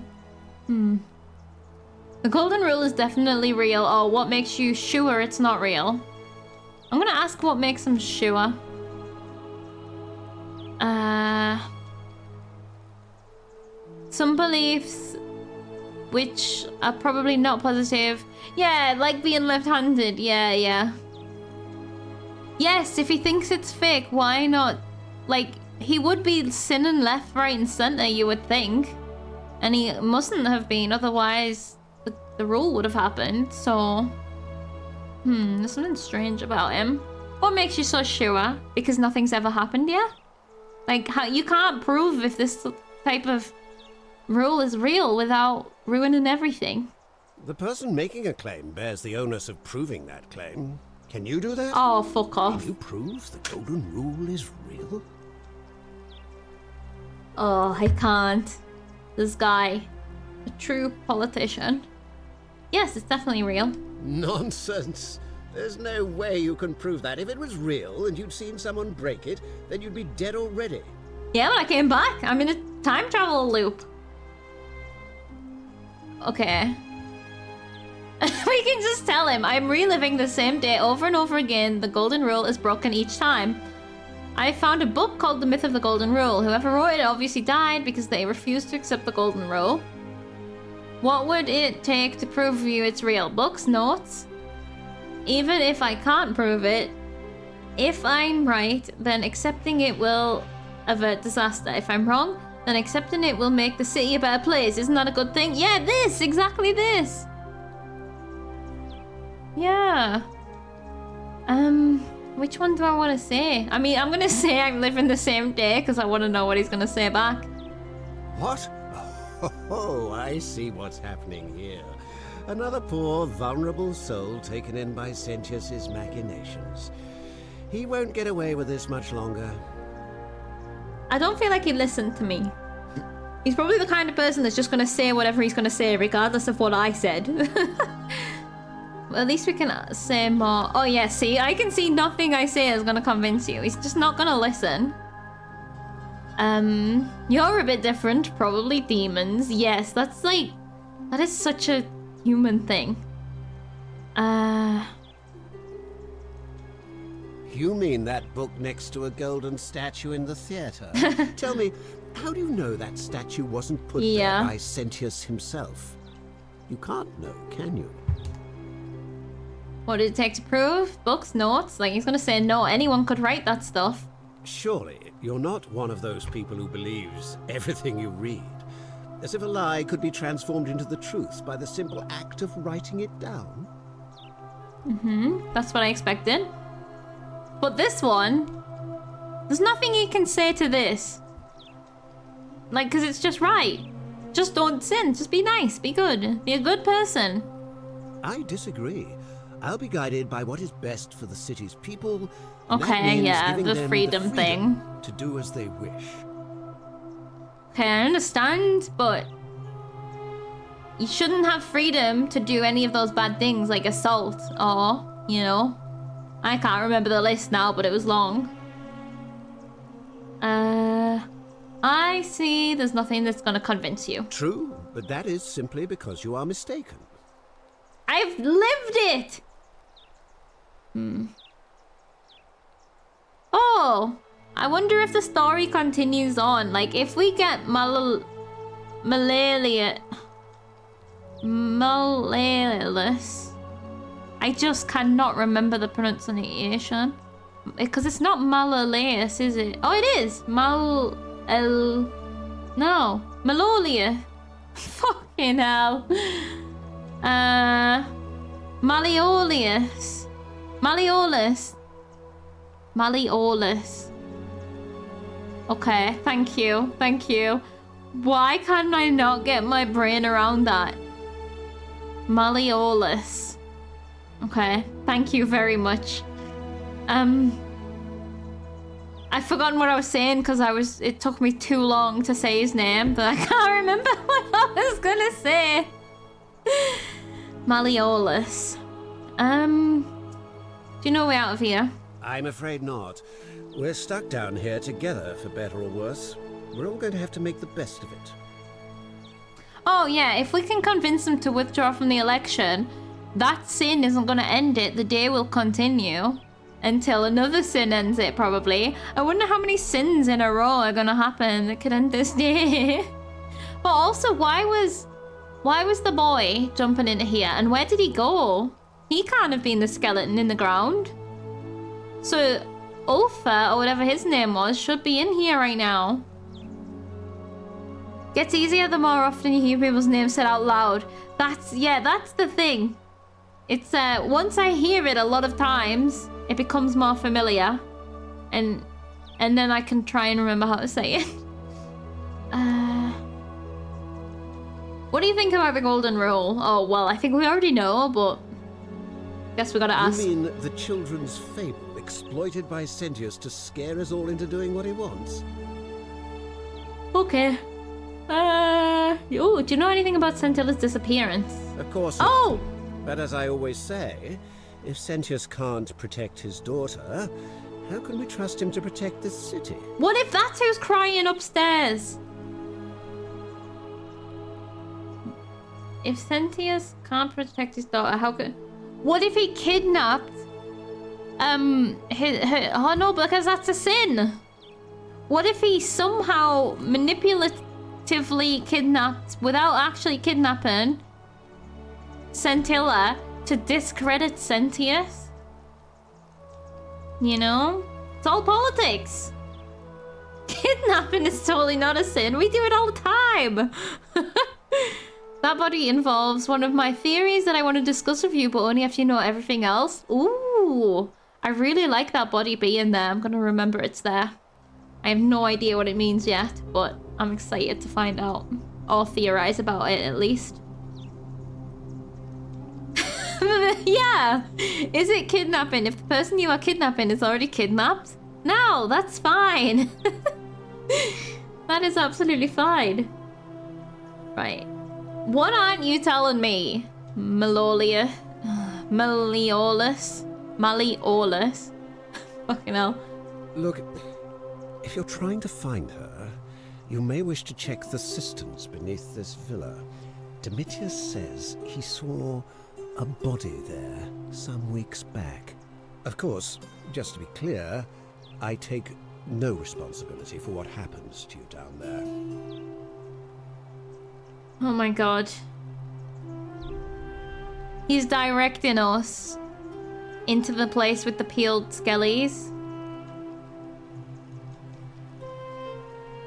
The Golden Rule is definitely real. Or what makes you sure it's not real? I'm gonna ask what makes him sure. Some beliefs which are probably not positive. Yeah, like being left-handed. Yeah. Yes, if he thinks it's fake, why not? Like, he would be sinning left, right, and center, you would think. And he mustn't have been, otherwise the rule would have happened, so... there's something strange about him. What makes you so sure? Because nothing's ever happened yet? Like, how you can't prove if this type of rule is real without ruining everything. The person making a claim bears the onus of proving that claim. Can you do that? Oh, fuck off. Can you prove the Golden Rule is real? Oh, I can't. This guy. A true politician. Yes, it's definitely real. Nonsense. There's no way you can prove that. If it was real and you'd seen someone break it, then you'd be dead already. Yeah, but I came back. I'm in a time travel loop. Okay. We can just tell him, I'm reliving the same day over and over again. The Golden Rule is broken each time. I found a book called The Myth of the Golden Rule. Whoever wrote it obviously died because they refused to accept the Golden Rule. What would it take to prove to you it's real? Books, notes? Even if I can't prove it, if I'm right, then accepting it will avert disaster. If I'm wrong, then accepting it will make the city a better place. Isn't that a good thing? Yeah, this! Exactly this! Yeah. Which one do I want to say? I mean, I'm gonna say I'm living the same day because I want to know what he's gonna say back. What? Oh, I see what's happening here. Another poor, vulnerable soul taken in by Sentius's machinations. He won't get away with this much longer. I don't feel like he listened to me. He's probably the kind of person that's just gonna say whatever he's gonna say regardless of what I said. Well, at least we can say more. Oh yeah, see, I can see nothing I say is gonna convince you. He's just not gonna listen. You're a bit different, probably demons. Yes, that's like, that is such a human thing. You mean that book next to a golden statue in the theater? Tell me, how do you know that statue wasn't put there by Sentius himself? You can't know, can you? What did it take to prove? Books, notes? Like, he's gonna say no, anyone could write that stuff. Surely, you're not one of those people who believes everything you read. As if a lie could be transformed into the truth by the simple act of writing it down. That's what I expected. But this one, there's nothing he can say to this. Like, because it's just right. Just don't sin. Just be nice. Be good. Be a good person. I disagree. I'll be guided by what is best for the city's people. Okay, yeah, the freedom thing. To do as they wish. Okay, I understand, but you shouldn't have freedom to do any of those bad things like assault or, you know, I can't remember the list now, but it was long. I see there's nothing that's gonna convince you. True, but that is simply because you are mistaken. I've lived it! Oh, I wonder if the story continues on. Like, if we get Malleolus. I just cannot remember the pronunciation. Because it's not Malleolus, is it? Oh, it is! No. Malleolus. Fucking hell. Malleolus. Malleolus. Okay, thank you. Thank you. Why can't I not get my brain around that? Malleolus. Okay, thank you very much. I've forgotten what I was saying because it took me too long to say his name, but I can't remember what I was gonna say. Malleolus. Do you know a way out of here? I'm afraid not. We're stuck down here together, for better or worse. We're all going to have to make the best of it. Oh yeah, if we can convince them to withdraw from the election, that sin isn't gonna end it. The day will continue. Until another sin ends it, probably. I wonder how many sins in a row are gonna happen that could end this day. But also, why was the boy jumping into here? And where did he go? He can't have been the skeleton in the ground. So, Ulfa, or whatever his name was, should be in here right now. Gets easier the more often you hear people's names said out loud. That's the thing. It's, once I hear it a lot of times, it becomes more familiar, and then I can try and remember how to say it. What do you think about the golden rule? Oh, well, I think we already know, but guess we gotta ask. You mean the children's fable exploited by Sentius to scare us all into doing what he wants? Okay. Oh, do you know anything about Sentilla's disappearance? Of course not. Oh! But as I always say, if Sentius can't protect his daughter, how can we trust him to protect this city? What if that's who's crying upstairs? If Sentius can't protect his daughter, how could... What if he kidnapped... Oh no, because that's a sin. What if he somehow manipulatively kidnapped, without actually kidnapping, Scintilla to discredit Sentius? You know? It's all politics. Kidnapping is totally not a sin. We do it all the time. That body involves one of my theories that I want to discuss with you, but only after you know everything else. Ooh, I really like that body being there. I'm going to remember it's there. I have no idea what it means yet, but I'm excited to find out. Or theorize about it, at least. Yeah. Is it kidnapping? If the person you are kidnapping is already kidnapped? No, that's fine. That is absolutely fine. Right. What aren't you telling me? Malleolus? Fucking hell. Look, if you're trying to find her, you may wish to check the cisterns beneath this villa. Domitius says he saw a body there some weeks back. Of course, just to be clear, I take no responsibility for what happens to you down there. Oh my god. He's directing us into the place with the peeled skellies.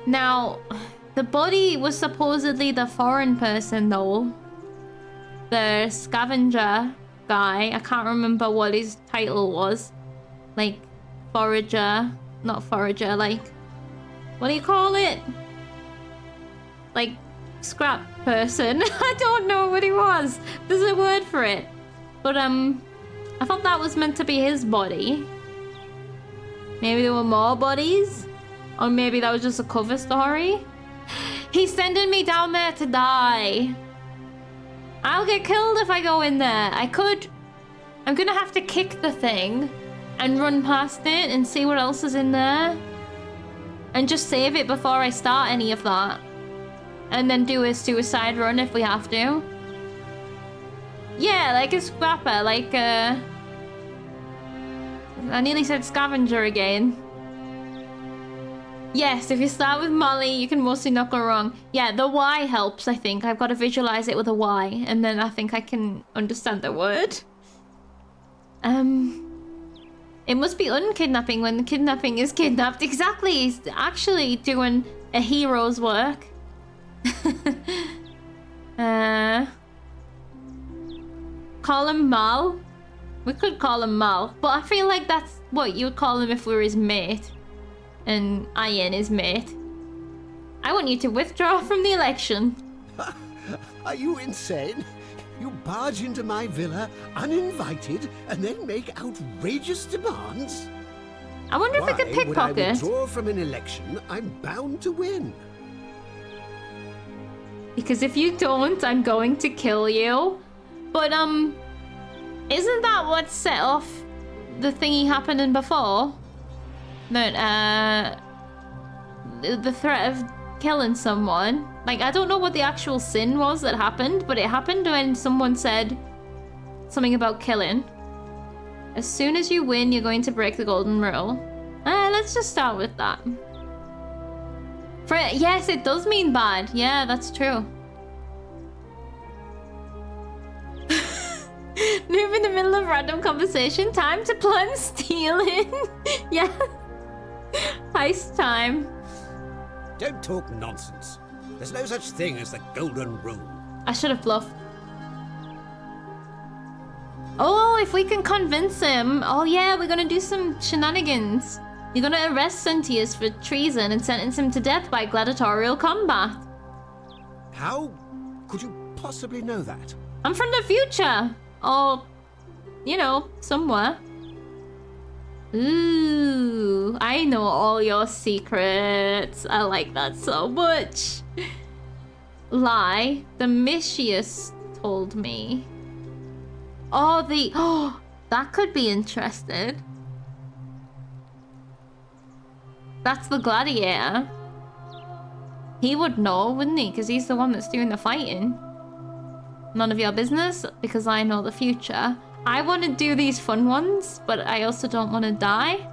Now, the body was supposedly the foreign person though. The scavenger guy. I can't remember what his title was. Like, forager. Not forager, like... What do you call it? Like, scrap person. I don't know what he was. There's a word for it. But, I thought that was meant to be his body. Maybe there were more bodies? Or maybe that was just a cover story? He's sending me down there to die. I'll get killed if I go in there. I could... I'm gonna have to kick the thing and run past it and see what else is in there. And just save it before I start any of that. And then do a suicide run if we have to. Yeah, like a scrapper, like a... I nearly said scavenger again. Yes, if you start with Molly, you can mostly not go wrong. Yeah, the Y helps, I think. I've got to visualize it with a Y, and then I think I can understand the word. It must be unkidnapping when the kidnapping is kidnapped. Exactly, he's actually doing a hero's work. Call him Mal. We could call him Mal, but I feel like that's what you would call him if we were his mate. And Ian his mate. I want you to withdraw from the election. Are you insane? You barge into my villa uninvited and then make outrageous demands? I wonder if we could pickpocket. Why would I withdraw from an election I'm bound to win? Because if you don't, I'm going to kill you. But, isn't that what set off the thingy happening before? That, the threat of killing someone. Like, I don't know what the actual sin was that happened, but it happened when someone said something about killing. As soon as you win, you're going to break the golden rule. Let's just start with that. Yes, it does mean bad. Yeah, that's true. Move in the middle of random conversation. Time to plan stealing. Yeah. Heist time. Don't talk nonsense. There's no such thing as the golden rule. I should have bluffed. Oh, if we can convince him. Oh yeah, we're gonna do some shenanigans. You're gonna arrest Sentius for treason and sentence him to death by gladiatorial combat. How could you possibly know that? I'm from the future. Or, you know, somewhere. Ooh, I know all your secrets. I like that so much. Lie. Domitius told me. Oh, that could be interesting. That's the gladiator. He would know, wouldn't he? Because he's the one that's doing the fighting. None of your business, because I know the future. I want to do these fun ones, but I also don't want to die.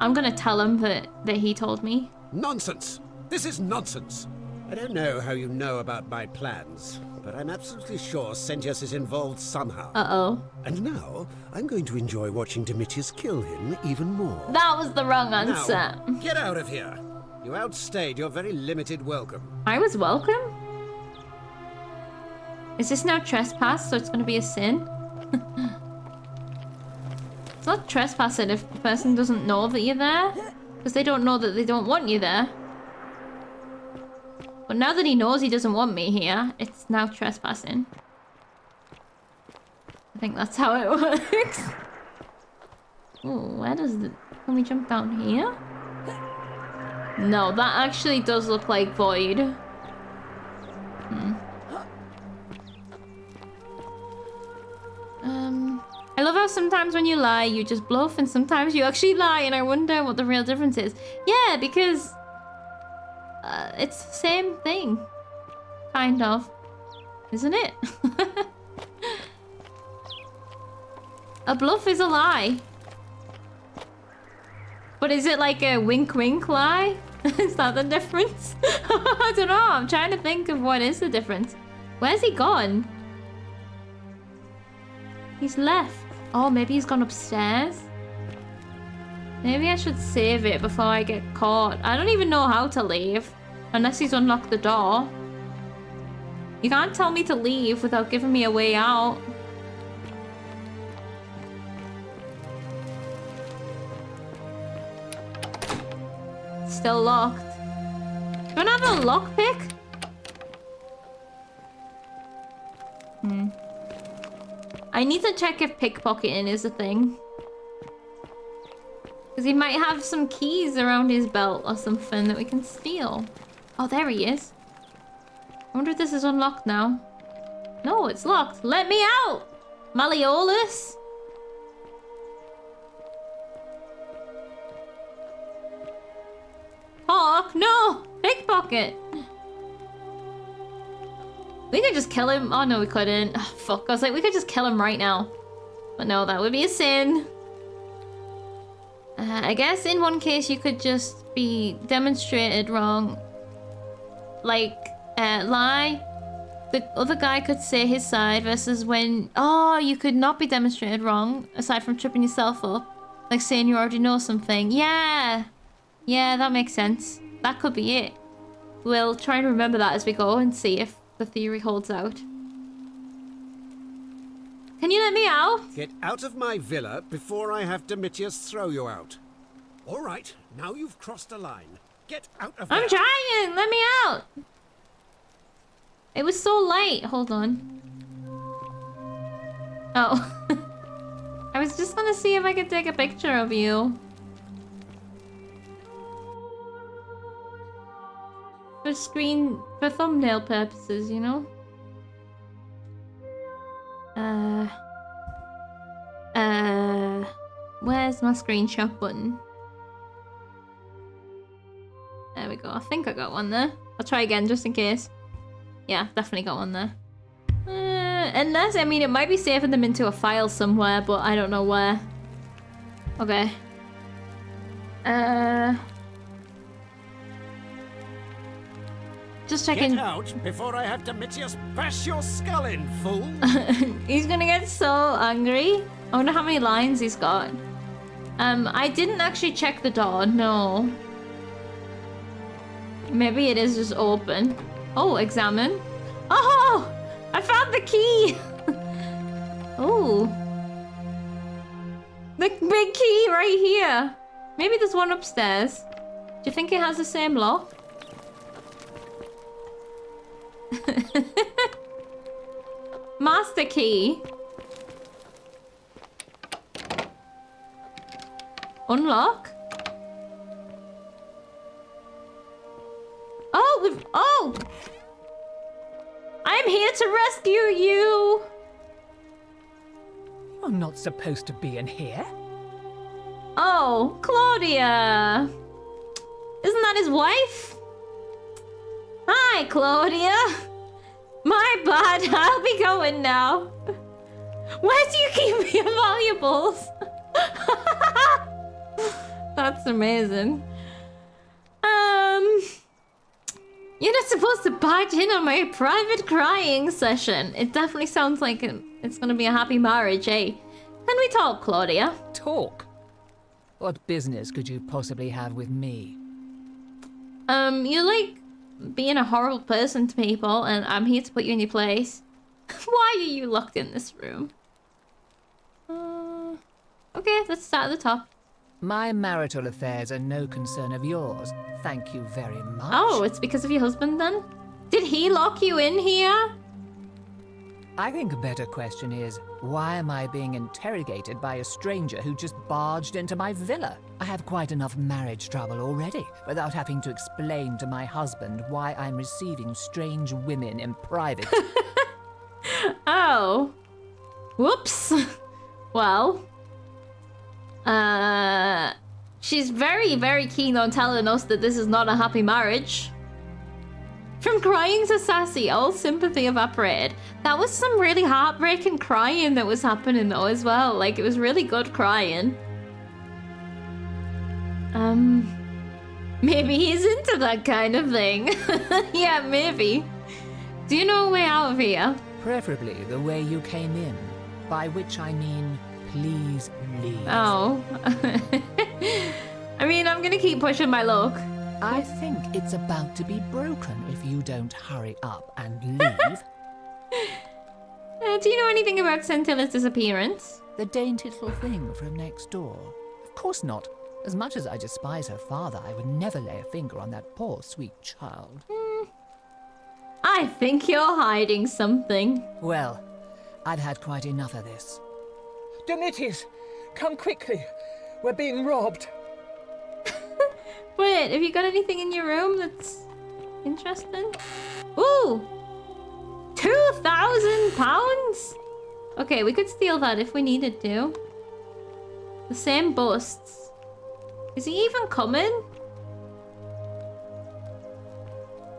I'm going to tell him that he told me. Nonsense! This is nonsense! I don't know how you know about my plans, but I'm absolutely sure Sentius is involved somehow. Uh-oh. And now, I'm going to enjoy watching Domitius kill him even more. That was the wrong answer. Now, get out of here! You outstayed your very limited welcome. I was welcome? Is this now trespass, so it's going to be a sin? It's not trespassing if the person doesn't know that you're there, because they don't know that they don't want you there. But now that he knows he doesn't want me here, it's now trespassing. I think that's how it works. Ooh, where does the... Can we jump down here? No, that actually does look like void. I love how sometimes when you lie, you just bluff, and sometimes you actually lie, and I wonder what the real difference is. Yeah, because... it's the same thing. Kind of. Isn't it? A bluff is a lie. But is it like a wink-wink lie? Is that the difference? I don't know. I'm trying to think of what is the difference. Where's he gone? He's left. Oh, maybe he's gone upstairs. Maybe I should save it before I get caught. I don't even know how to leave. Unless he's unlocked the door. You can't tell me to leave without giving me a way out. Still locked. Do I have a lockpick? I need to check if pickpocketing is a thing. Because he might have some keys around his belt or something that we can steal. Oh, there he is. I wonder if this is unlocked now. No, it's locked. Let me out! Malleolus! Hawk, no! Pickpocket! We could just kill him. Oh, no, we couldn't. Oh, fuck. I was like, we could just kill him right now. But no, that would be a sin. I guess in one case you could just be demonstrated wrong. Like, lie. The other guy could say his side versus when... Oh, you could not be demonstrated wrong aside from tripping yourself up. Like saying you already know something. Yeah. Yeah, that makes sense. That could be it. We'll try and remember that as we go and see if the theory holds out. Can you let me out? Get out of my villa before I have Domitius throw you out. All right, now you've crossed a line. Get out of there. I'm trying! Let me out! It was so late. Hold on. Oh. I was just gonna see if I could take a picture of you. For thumbnail purposes, you know? Where's my screenshot button? There we go. I think I got one there. I'll try again just in case. Yeah, definitely got one there. Unless, I mean, it might be saving them into a file somewhere, but I don't know where. Okay. Just checking. Get out before I have Domitius bash your skull in, fool! He's gonna get so angry. I wonder how many lines he's got. I didn't actually check the door, no. Maybe it is just open. Oh, examine. Oh! I found the key! Oh. The big key right here. Maybe there's one upstairs. Do you think it has the same lock? Master key. Unlock? Oh! I'm here to rescue you! You're not supposed to be in here. Oh, Claudia! Isn't that his wife? Hi, Claudia! My bad, I'll be going now. Where do you keep your valuables? That's amazing. You're not supposed to barge in on my private crying session. It definitely sounds like it's gonna be a happy marriage, eh? Can we talk, Claudia? Talk? What business could you possibly have with me? You like being a horrible person to people, and I'm here to put you in your place. Why are you locked in this room? Okay, let's start at the top. My marital affairs are no concern of yours. Thank you very much. Oh, it's because of your husband then? Did he lock you in here? I think a better question is, why am I being interrogated by a stranger who just barged into my villa? I have quite enough marriage trouble already, without having to explain to my husband why I'm receiving strange women in private. Oh. Whoops. Well. She's very, very keen on telling us that this is not a happy marriage. From crying to sassy, all sympathy evaporated. That was some really heartbreaking crying that was happening though as well. Like, it was really good crying. Maybe he's into that kind of thing. Yeah, maybe. Do you know a way out of here? Preferably the way you came in, by which I mean, please leave. Oh. I mean, I'm gonna keep pushing my luck. I think it's about to be broken if you don't hurry up and leave. Do you know anything about Centilla's disappearance? The dainty little thing from next door? Of course not. As much as I despise her father, I would never lay a finger on that poor, sweet child. I think you're hiding something. Well, I've had quite enough of this. Domitius, come quickly. We're being robbed. Wait, have you got anything in your room that's interesting? Ooh! £2,000? Okay, we could steal that if we needed to. The same busts. Is he even coming?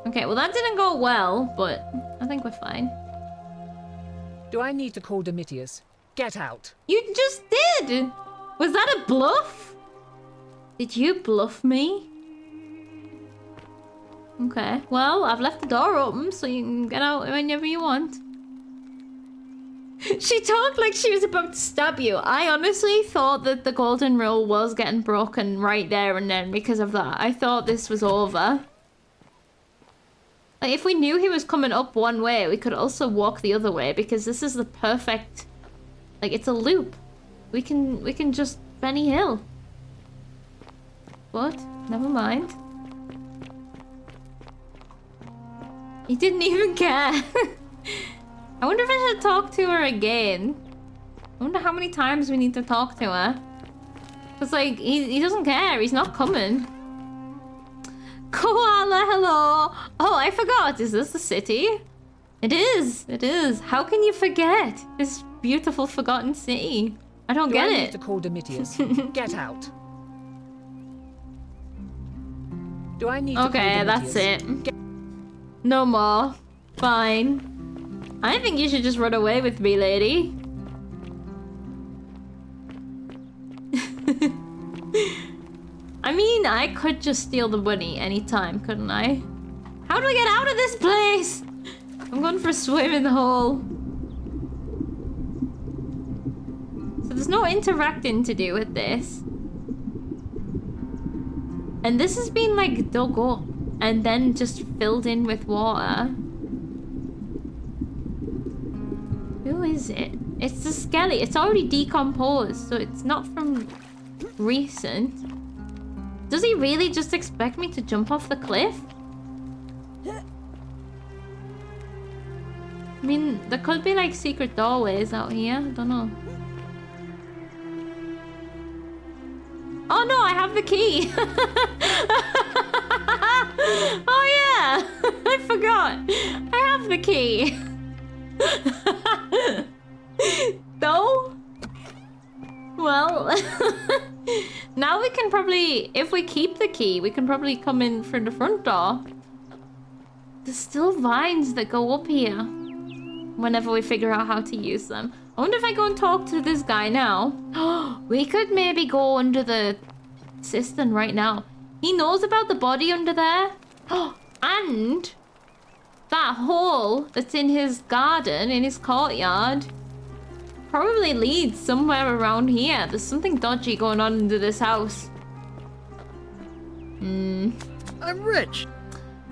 Okay, well that didn't go well, but I think we're fine. Do I need to call Domitius? Get out. You just did! Was that a bluff? Did you bluff me? Okay, well, I've left the door open so you can get out whenever you want. She talked like she was about to stab you. I honestly thought that the golden rule was getting broken right there and then because of that. I thought this was over. Like, if we knew he was coming up one way, we could also walk the other way because this is the perfect Like, it's a loop. We can just Benny Hill. What? Never mind. He didn't even care. I wonder if I should talk to her again. I wonder how many times we need to talk to her. Because, like, he doesn't care. He's not coming. Koala, hello. Oh, I forgot. Is this the city? It is. It is. How can you forget this beautiful forgotten city? I don't get I it. need to call Domitius? Get out. Do I need to call Okay, that's it. No more. Fine. I think you should just run away with me, lady. I mean, I could just steal the bunny anytime, couldn't I? How do I get out of this place? I'm going for a swim in the hole. So there's no interacting to do with this. And this has been like dug up and then just filled in with water. Who is it? It's the skelly. It's already decomposed, so it's not from recent. Does he really just expect me to jump off the cliff? I mean, there could be like secret doorways out here. I don't know. Oh no, I have the key. Oh yeah, I forgot. I have the key. No? Well, now we can probably, if we keep the key, we can probably come in from the front door. There's still vines that go up here whenever we figure out how to use them. I wonder if I go and talk to this guy now. We could maybe go under the cistern right now. He knows about the body under there. And that hole that's in his garden, in his courtyard, probably leads somewhere around here. There's something dodgy going on under this house. I'm rich.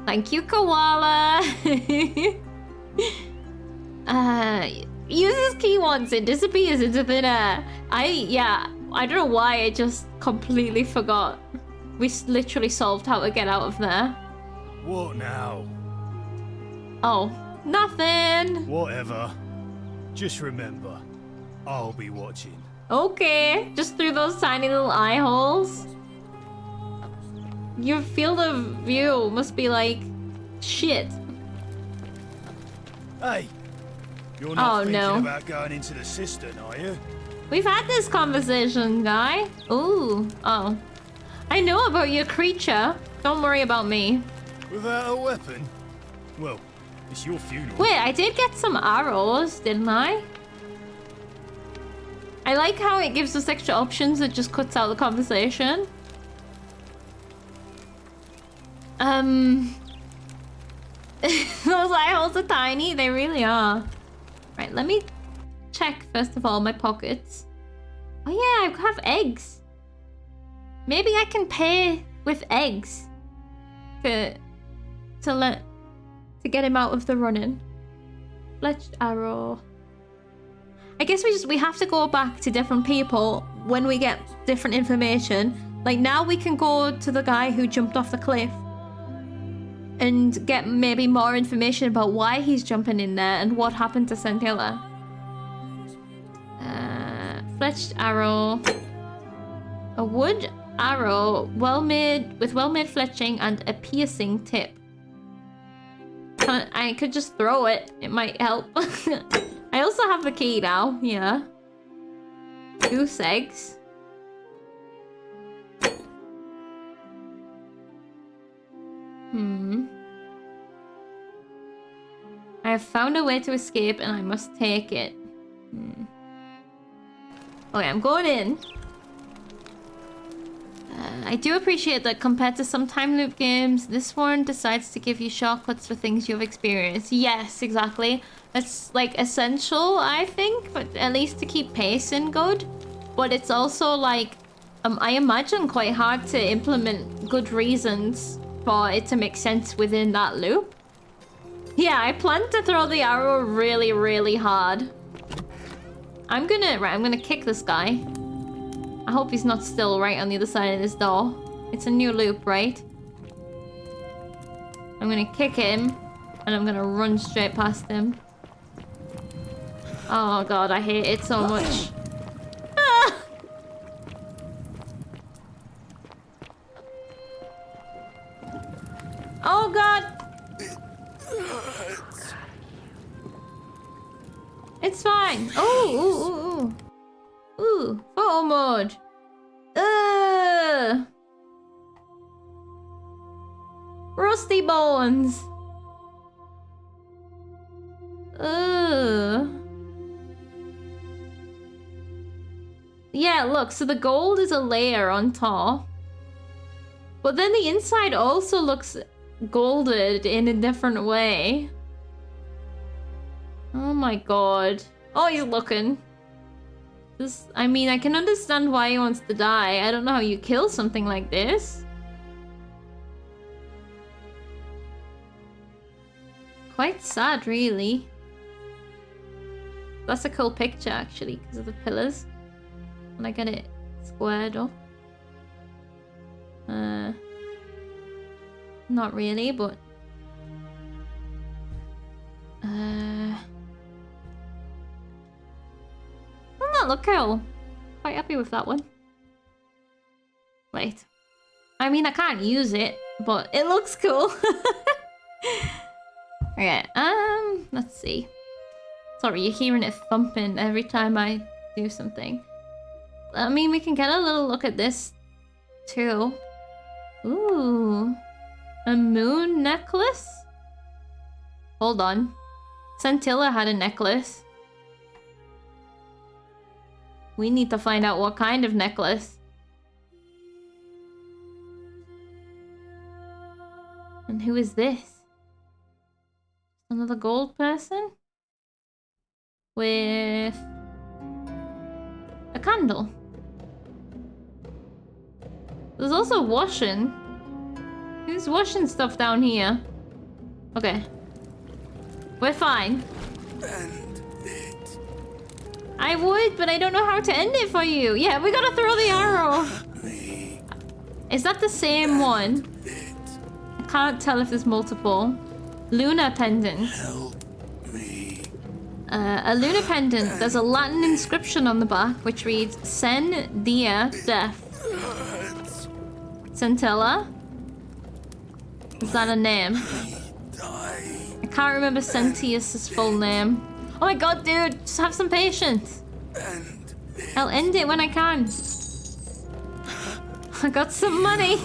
Thank you, Koala. Use this key once, it disappears into thin air. I don't know why I just completely forgot. We literally solved how to get out of there. What now? Oh, nothing. Whatever. Just remember, I'll be watching. Okay, just through those tiny little eye holes. Your field of view must be like shit. Hey, you're not thinking no. about going into the cistern, are you? We've had this conversation, guy. Ooh, oh. I know about your creature. Don't worry about me. Without a weapon? Well, it's your funeral. Wait, I did get some arrows, didn't I? I like how it gives us extra options. It just cuts out the conversation. Those eye holes are tiny. They really are. Right, let me check first of all my pockets. Oh yeah, I have eggs. Maybe I can pay with eggs to get him out of the running. Fletched arrow. I guess we have to go back to different people when we get different information. Like now we can go to the guy who jumped off the cliff and get maybe more information about why he's jumping in there and what happened to Scintilla. Fletched arrow. A wood arrow, with well-made fletching and a piercing tip. I could just throw it. It might help. I also have the key now. Yeah. Goose eggs. I have found a way to escape and I must take it. Okay, I'm going in. I do appreciate that compared to some time loop games, this one decides to give you shortcuts for things you've experienced. Yes, exactly. That's like essential, I think, but at least to keep pacing good. But it's also like, I imagine quite hard to implement good reasons for it to make sense within that loop. Yeah, I plan to throw the arrow really, really hard. I'm gonna kick this guy. I hope he's not still right on the other side of this door. It's a new loop, right? I'm gonna kick him, and I'm gonna run straight past him. Oh god, I hate it so much. Ah! Oh god! It's fine. Oh, ooh, ooh, ooh. Ooh, photo mode. Rusty bones. Yeah, look, so the gold is a layer on top. But then the inside also looks golded in a different way. Oh my god. Oh, he's looking. This, I mean, I can understand why he wants to die. I don't know how you kill something like this. Quite sad, really. That's a cool picture, actually, because of the pillars. When I get it squared up. Not really, but... Doesn't that look cool? Quite happy with that one. Wait. I mean, I can't use it, but it looks cool. Okay, let's see. Sorry, you're hearing it thumping every time I do something. I mean, we can get a little look at this, too. Ooh. A moon necklace? Hold on. Scintilla had a necklace. We need to find out what kind of necklace. And who is this? Another gold person? With a candle. There's also washing. Who's washing stuff down here? Okay. We're fine. End it. I would, but I don't know how to end it for you. Yeah, we gotta throw the arrow. Is that the same one? I can't tell if there's multiple. Lunar pendant. Help me. A lunar pendant. There's a Latin inscription on the back which reads Sen Dia Death. Scintilla? Is that a name? I can't remember Sentius's full name. Oh my god, dude, just have some patience. I'll end it when I can. I got some money.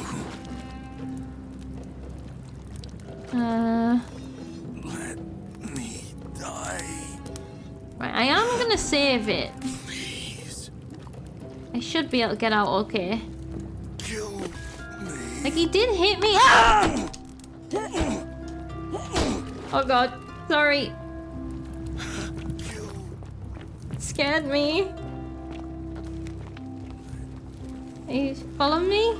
Let me die. Right, I am gonna save it. Please. I should be able to get out okay. Kill me. Like, he did hit me. Ah! Oh god, sorry. Scared me. Are you following me?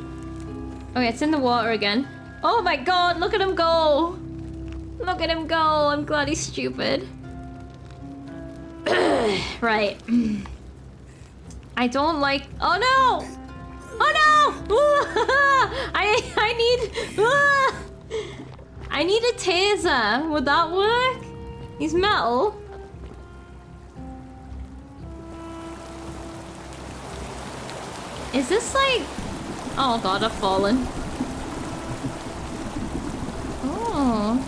Okay, it's in the water again. Oh my god, look at him go. Look at him go. I'm glad he's stupid. Right. I don't like... Oh no! Oh no! I need a taser. Would that work? He's metal. Is this like... Oh god, I've fallen. Oh.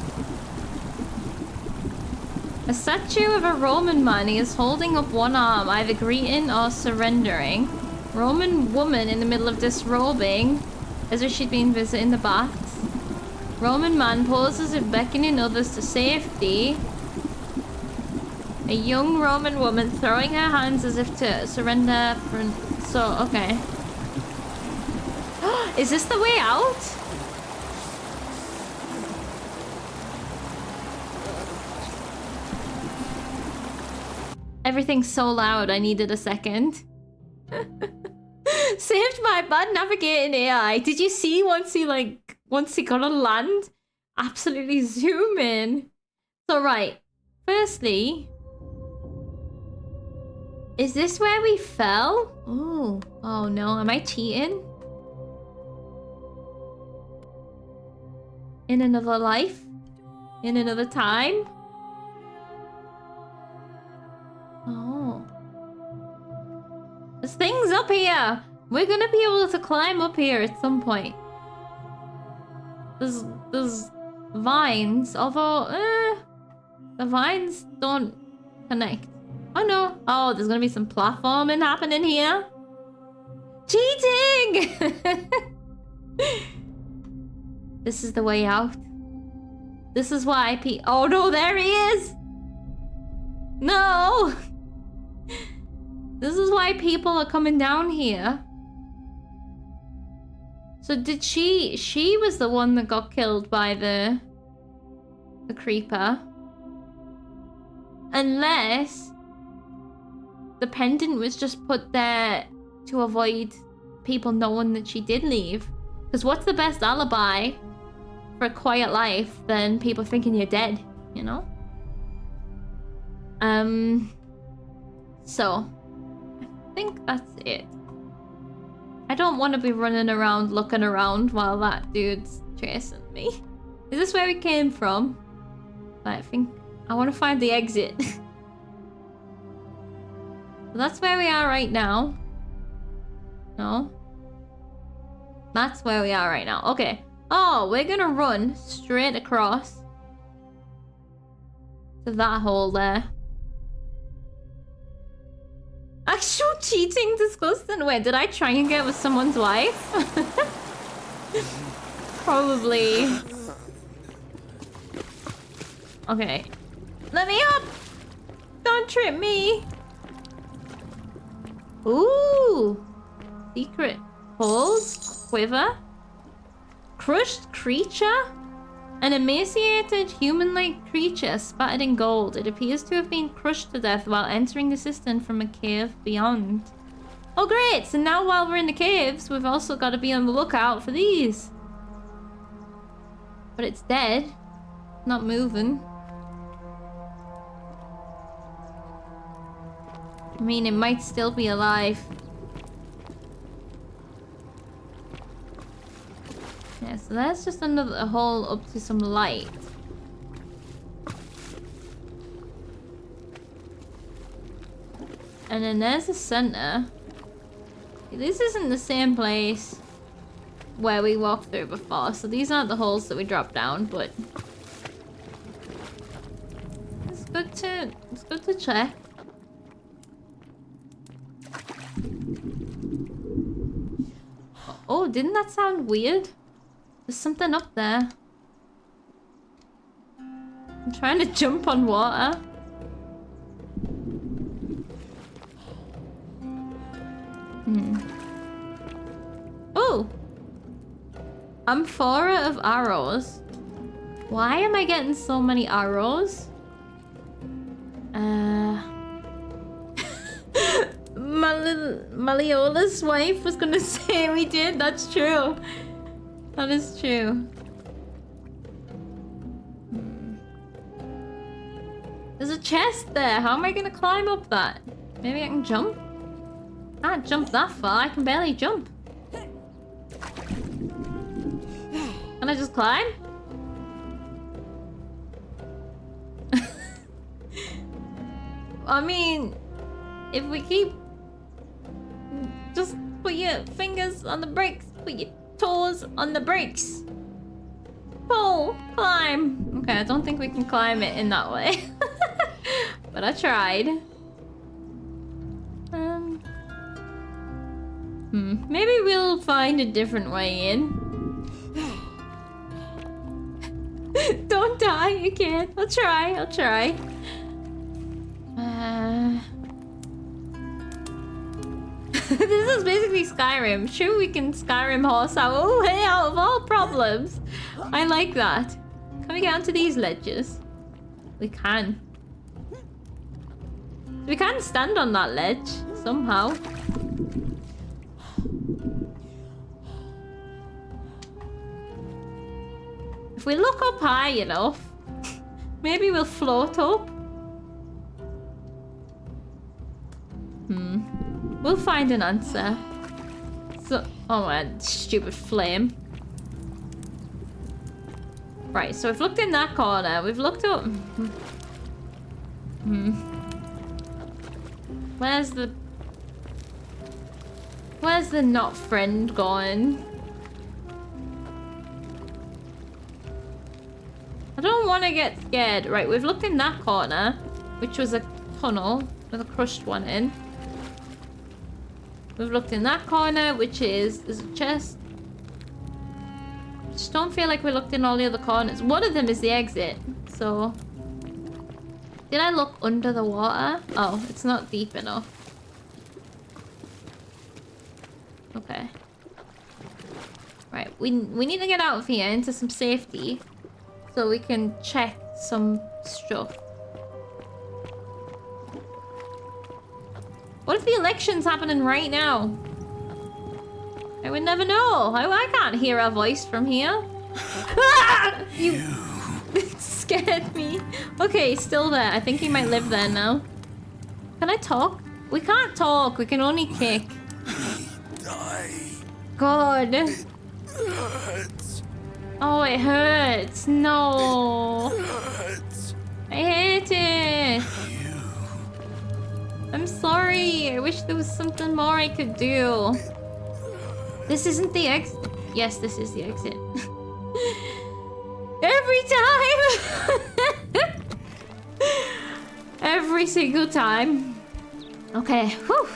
A statue of a Roman man. He is holding up one arm, either greeting or surrendering. Roman woman in the middle of disrobing, as if she'd been visiting the baths. Roman man poses as if beckoning others to safety. A young Roman woman throwing her hands as if to surrender. So, okay. Is this the way out? Everything's so loud, I needed a second. Saved by bad navigating AI. Did you see once he got on land? Absolutely zoom in. So right, firstly, Is this where we fell? Oh. Oh no, am I cheating? In another life? In another time? Oh. There's things up here! We're gonna be able to climb up here at some point. There's vines, although the vines don't connect. Oh no. Oh, there's gonna be some platforming happening here. Cheating! This is the way out. This is why oh no, there he is! No! This is why people are coming down here. So did she was the one that got killed by the creeper. Unless the pendant was just put there to avoid people knowing that she did leave. Because what's the best alibi for a quiet life than people thinking you're dead, you know? So I think that's it. I don't want to be running around looking around while that dude's chasing me. Is this where we came from? I think I want to find the exit. So that's where we are right now. No? That's where we are right now. Okay. Oh, we're gonna run straight across to that hole there. Actual cheating, disgusting. Wait, did I try and get with someone's wife? Probably. Okay. Let me up! Don't trip me! Ooh! Secret holes? Quiver? Crushed creature? An emaciated human-like creature spattered in gold. It appears to have been crushed to death while entering the cistern from a cave beyond. Oh great! So now while we're in the caves, we've also got to be on the lookout for these. But it's dead. Not moving. I mean, it might still be alive. Yeah, so that's just another hole up to some light. And then there's the center. This isn't the same place where we walked through before, so these aren't the holes that we dropped down, but it's good to check. Oh, didn't that sound weird? There's something up there. I'm trying to jump on water. Oh! Amphora of arrows. Why am I getting so many arrows? Maliola's wife was gonna say we did. That's true. That is true. There's a chest there. How am I gonna climb up that? Maybe I can jump? I can't jump that far. I can barely jump. Can I just climb? I mean, if we keep... Just put your fingers on the brakes. Put your toes on the brakes. Pull. Climb. Okay, I don't think we can climb it in that way. But I tried. Maybe we'll find a different way in. Don't die, you can't. I'll try. This is basically Skyrim. Sure, we can Skyrim horse our way out of all problems. I like that. Can we get onto these ledges? We can. We can stand on that ledge somehow. If we look up high enough, maybe we'll float up. We'll find an answer. So, oh my stupid flame. Right, so we've looked in that corner. We've looked up. Where's the not friend gone? I don't want to get scared. Right, we've looked in that corner, which was a tunnel with a crushed one in. We've looked in that corner, which is... There's a chest. Just don't feel like we looked in all the other corners. One of them is the exit, so... Did I look under the water? Oh, it's not deep enough. Okay. Right, we need to get out of here into some safety so we can check some stuff. What if the election's happening right now? I would never know. I can't hear a voice from here. Ah! You it scared me. Okay, he's still there. I think he might live there now. Can I talk? We can't talk. We can only kick. God. It hurts. Oh, it hurts. No. It hurts. I hate it. I'm sorry. I wish there was something more I could do. This isn't the exit. Yes, this is the exit. Every time! Every single time. Okay, whew.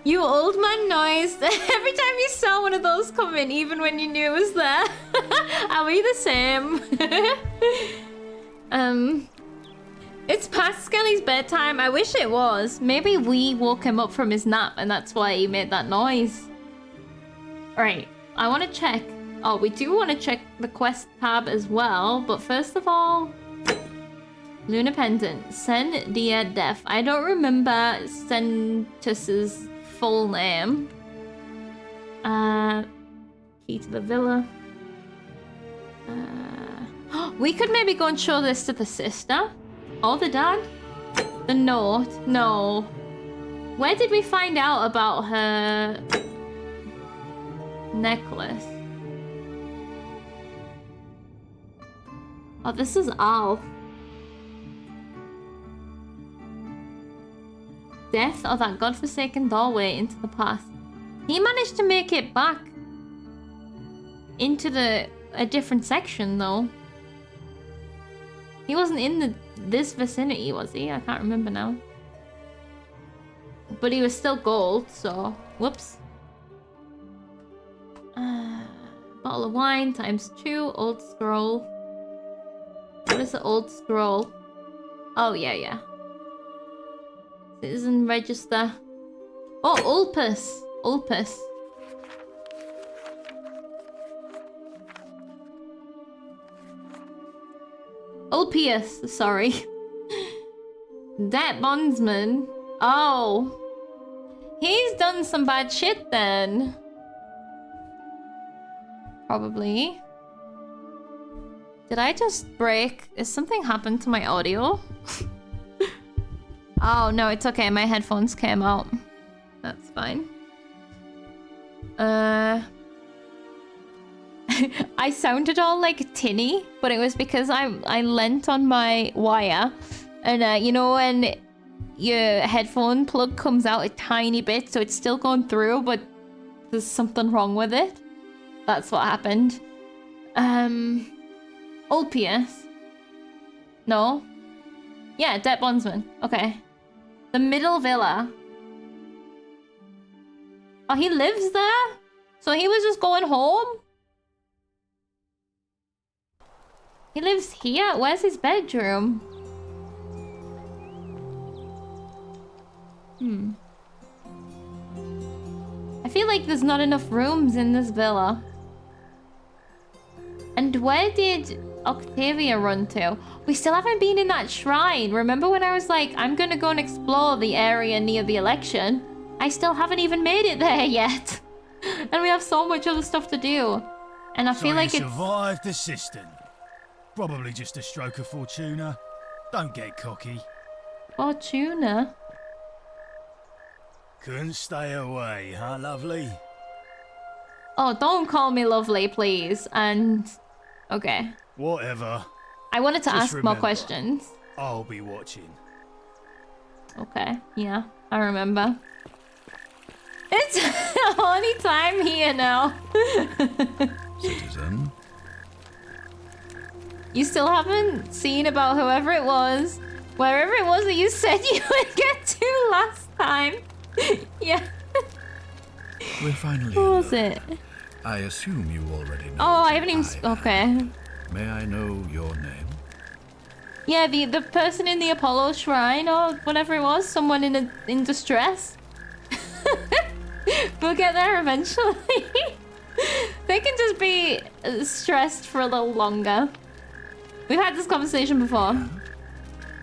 You old man noise. Every time you saw one of those come in, even when you knew it was there. Are we the same? It's past Skelly's bedtime. I wish it was. Maybe we woke him up from his nap and that's why he made that noise. Alright, I want to check. Oh, we do want to check the quest tab as well. But first of all... Luna Pendant. Sen Dia Def. I don't remember Sentus's full name. Key to the villa. We could maybe go and show this to the sister. Or the dad? The note? No. Where did we find out about her necklace? Oh, this is Al. Death of that godforsaken doorway into the past. He managed to make it back into a different section though. He wasn't in this vicinity, was he? I can't remember now. But he was still gold, so... Whoops. Bottle of wine ×2. Old scroll. What is the old scroll? Oh, yeah. Citizen register. Oh, Ulpus. Ulpus. Ulpius, sorry. Debt bondsman. Oh. He's done some bad shit then. Probably. Did I just break? Is something happened to my audio? Oh, no, it's okay. My headphones came out. That's fine. I sounded all like tinny, but it was because I leant on my wire. And you know when your headphone plug comes out a tiny bit, so it's still going through, but there's something wrong with it? That's what happened. Ulpius. No? Yeah, Debt Bondsman. Okay. The middle villa. Oh, he lives there? So he was just going home? He lives here? Where's his bedroom? I feel like there's not enough rooms in this villa. And where did Octavia run to? We still haven't been in that shrine. Remember when I was like, I'm gonna go and explore the area near the election? I still haven't even made it there yet. And we have so much other stuff to do. And I feel like it's... survived the cistern. Probably just a stroke of fortuna. Don't get cocky. Fortuna. Couldn't stay away, huh, lovely? Oh, don't call me lovely, please. And okay. Whatever. I wanted to Just ask more remember, questions. I'll be watching. Okay, yeah, I remember. It's a horny time here now. Citizen. You still haven't seen about whoever it was, wherever it was that you said you would get to last time. Yeah. We're finally Who was alone. it? I assume you already know. Oh, I haven't even. Okay. May I know your name? Yeah, the person in the Apollo Shrine or whatever it was, someone in distress. We'll get there eventually. They can just be stressed for a little longer. We've had this conversation before. Yeah.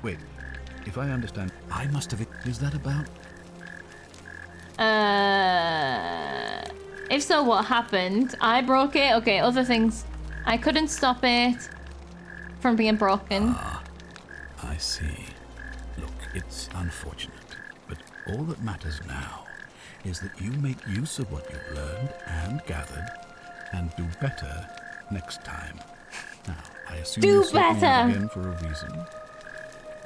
Wait, if I understand, I must have. Is that about? If so, what happened? I broke it. Okay, other things. I couldn't stop it from being broken. I see. Look, it's unfortunate, but all that matters now is that you make use of what you've learned and gathered, and do better next time. Now, I assume you're seeking out again for a reason.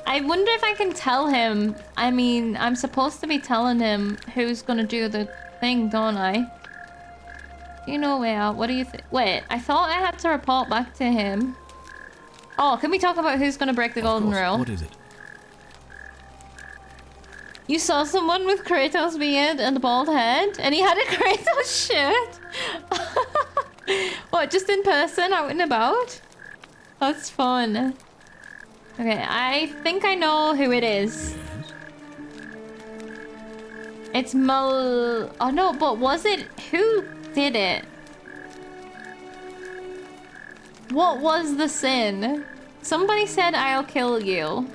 I wonder if I can tell him. I mean, I'm supposed to be telling him who's gonna do the thing, don't I? You know where? What do you think? Wait, I thought I had to report back to him. Oh, can we talk about who's gonna break the golden rule? What is it? You saw someone with Kratos' beard and a bald head, and he had a Kratos shirt. What, just in person, out and about? That's fun. Okay, I think I know who it is. It's Mal... Oh no, but was it... Who did it? What was the sin? Somebody said, I'll kill you.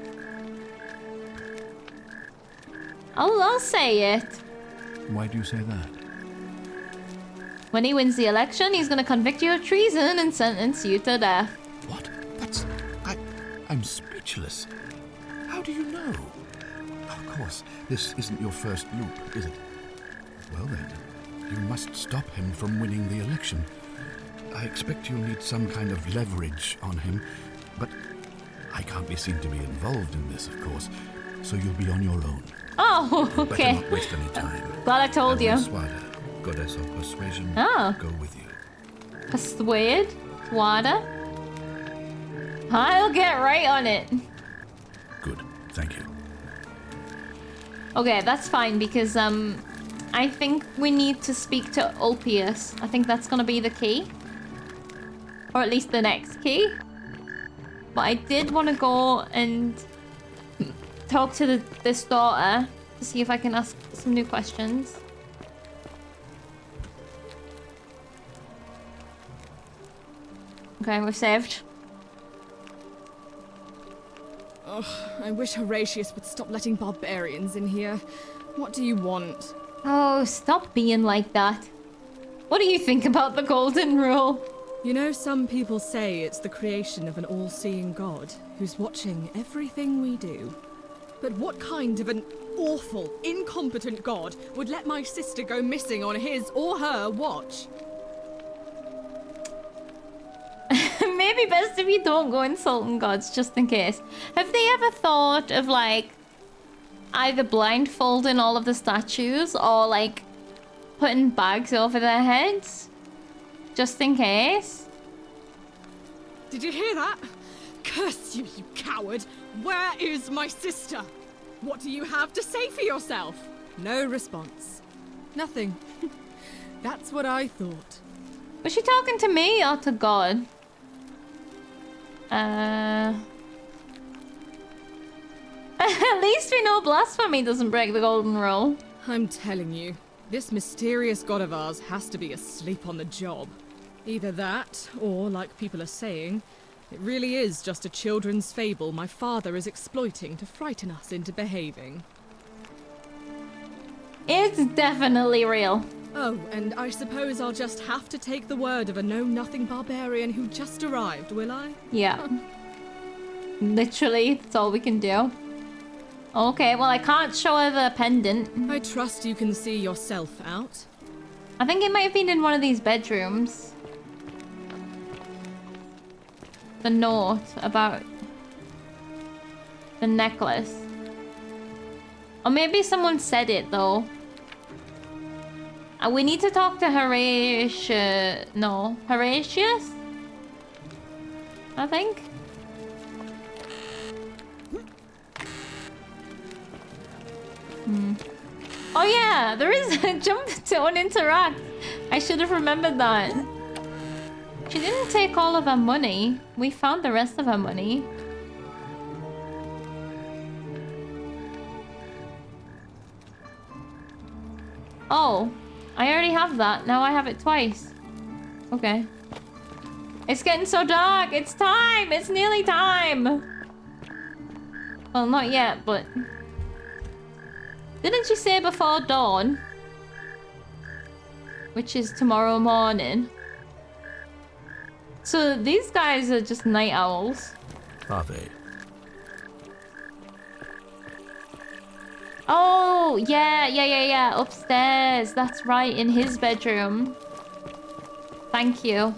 I'll say it. Why do you say that? When he wins the election, he's gonna convict you of treason and sentence you to death. What? That's... I'm speechless. How do you know? Of course, this isn't your first loop, is it? Well then, you must stop him from winning the election. I expect you'll need some kind of leverage on him, but I can't be seen to be involved in this, of course, so you'll be on your own. Oh, okay. Better not waste any time. Glad I told you. Swada, goddess of persuasion, go with you. Persuade? Wada? I'll get right on it. Good, thank you. Okay, that's fine because I think we need to speak to Ulpius. I think that's gonna be the key. Or at least the next key. But I did want to go and talk to this daughter to see if I can ask some new questions. Okay, we're saved. Ugh, I wish Horatius would stop letting barbarians in here. What do you want? Oh, stop being like that. What do you think about the Golden Rule? You know, some people say it's the creation of an all-seeing god who's watching everything we do. But what kind of an awful, incompetent god would let my sister go missing on his or her watch? Maybe best if you don't go insulting gods, just in case. Have they ever thought of, like, either blindfolding all of the statues or, like, putting bags over their heads? Just in case? Did you hear that? Curse you, you coward! Where is my sister? What do you have to say for yourself? No response. Nothing. That's what I thought. Was she talking to me or to God? At least we know blasphemy doesn't break the golden rule. I'm telling you, this mysterious god of ours has to be asleep on the job. Either that, or, like people are saying, it really is just a children's fable my father is exploiting to frighten us into behaving. It's definitely real. Oh, and I suppose I'll just have to take the word of a know-nothing barbarian who just arrived, will I? Yeah. Literally, that's all we can do. Okay, well I can't show her the pendant. I trust you can see yourself out. I think it might have been in one of these bedrooms. The note about the necklace. Or maybe someone said it though. We need to talk to Horatius. No, Horatius? I think. Oh yeah, there is a jump to uninteract. I should have remembered that. She didn't take all of her money. We found the rest of her money. Oh, I already have that. Now I have it twice. Okay. It's getting so dark. It's time. It's nearly time. Well, not yet, but... Didn't you say before dawn? Which is tomorrow morning. So these guys are just night owls. Are they? Oh, yeah. Upstairs. That's right, in his bedroom. Thank you.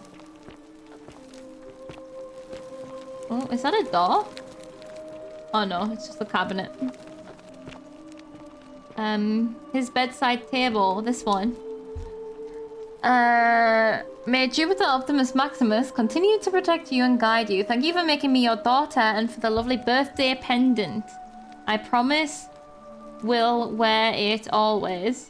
Oh, is that a door? Oh no, it's just a cabinet. His bedside table, this one. May Jupiter Optimus Maximus continue to protect you and guide you. Thank you for making me your daughter and for the lovely birthday pendant. I promise will wear it always.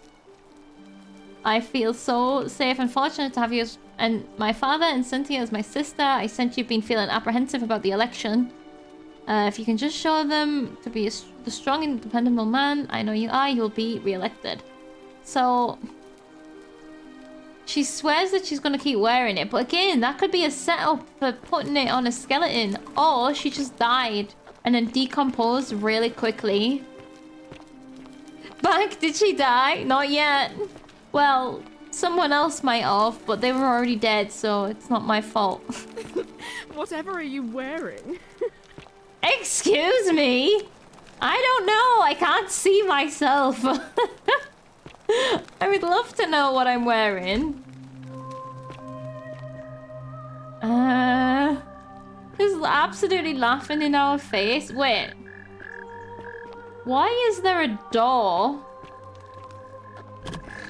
I feel so safe and fortunate to have you as, and my father and Cynthia as my sister. I sense you've been feeling apprehensive about the election. If you can just show them to be the strong and dependable man I know you are, you'll be re-elected. So... she swears that she's gonna keep wearing it, but again, that could be a setup for putting it on a skeleton. Or she just died and then decomposed really quickly. Bank, did she die? Not yet. Well, someone else might have, but they were already dead, so it's not my fault. Whatever are you wearing? Excuse me? I don't know. I can't see myself. I would love to know what I'm wearing. Just absolutely laughing in our face. Wait. Why is there a door?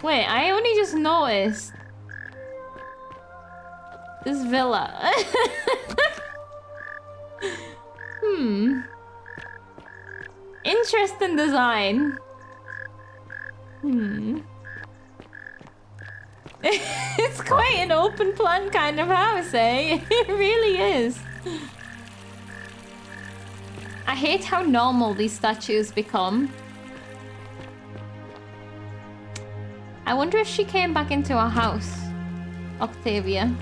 Wait, I only just noticed. This villa. Interesting design. It's quite an open plan kind of house, eh? It really is. I hate how normal these statues become. I wonder if she came back into our house, Octavia.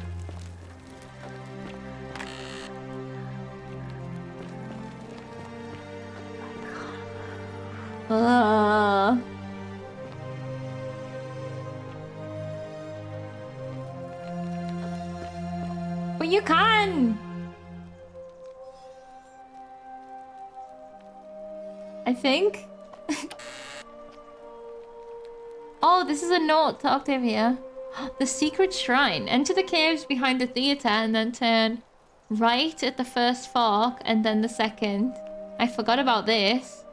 But you can! I think. Oh, this is a note to Octavia. The secret shrine. Enter the caves behind the theater and then turn right at the first fork and then the second. I forgot about this.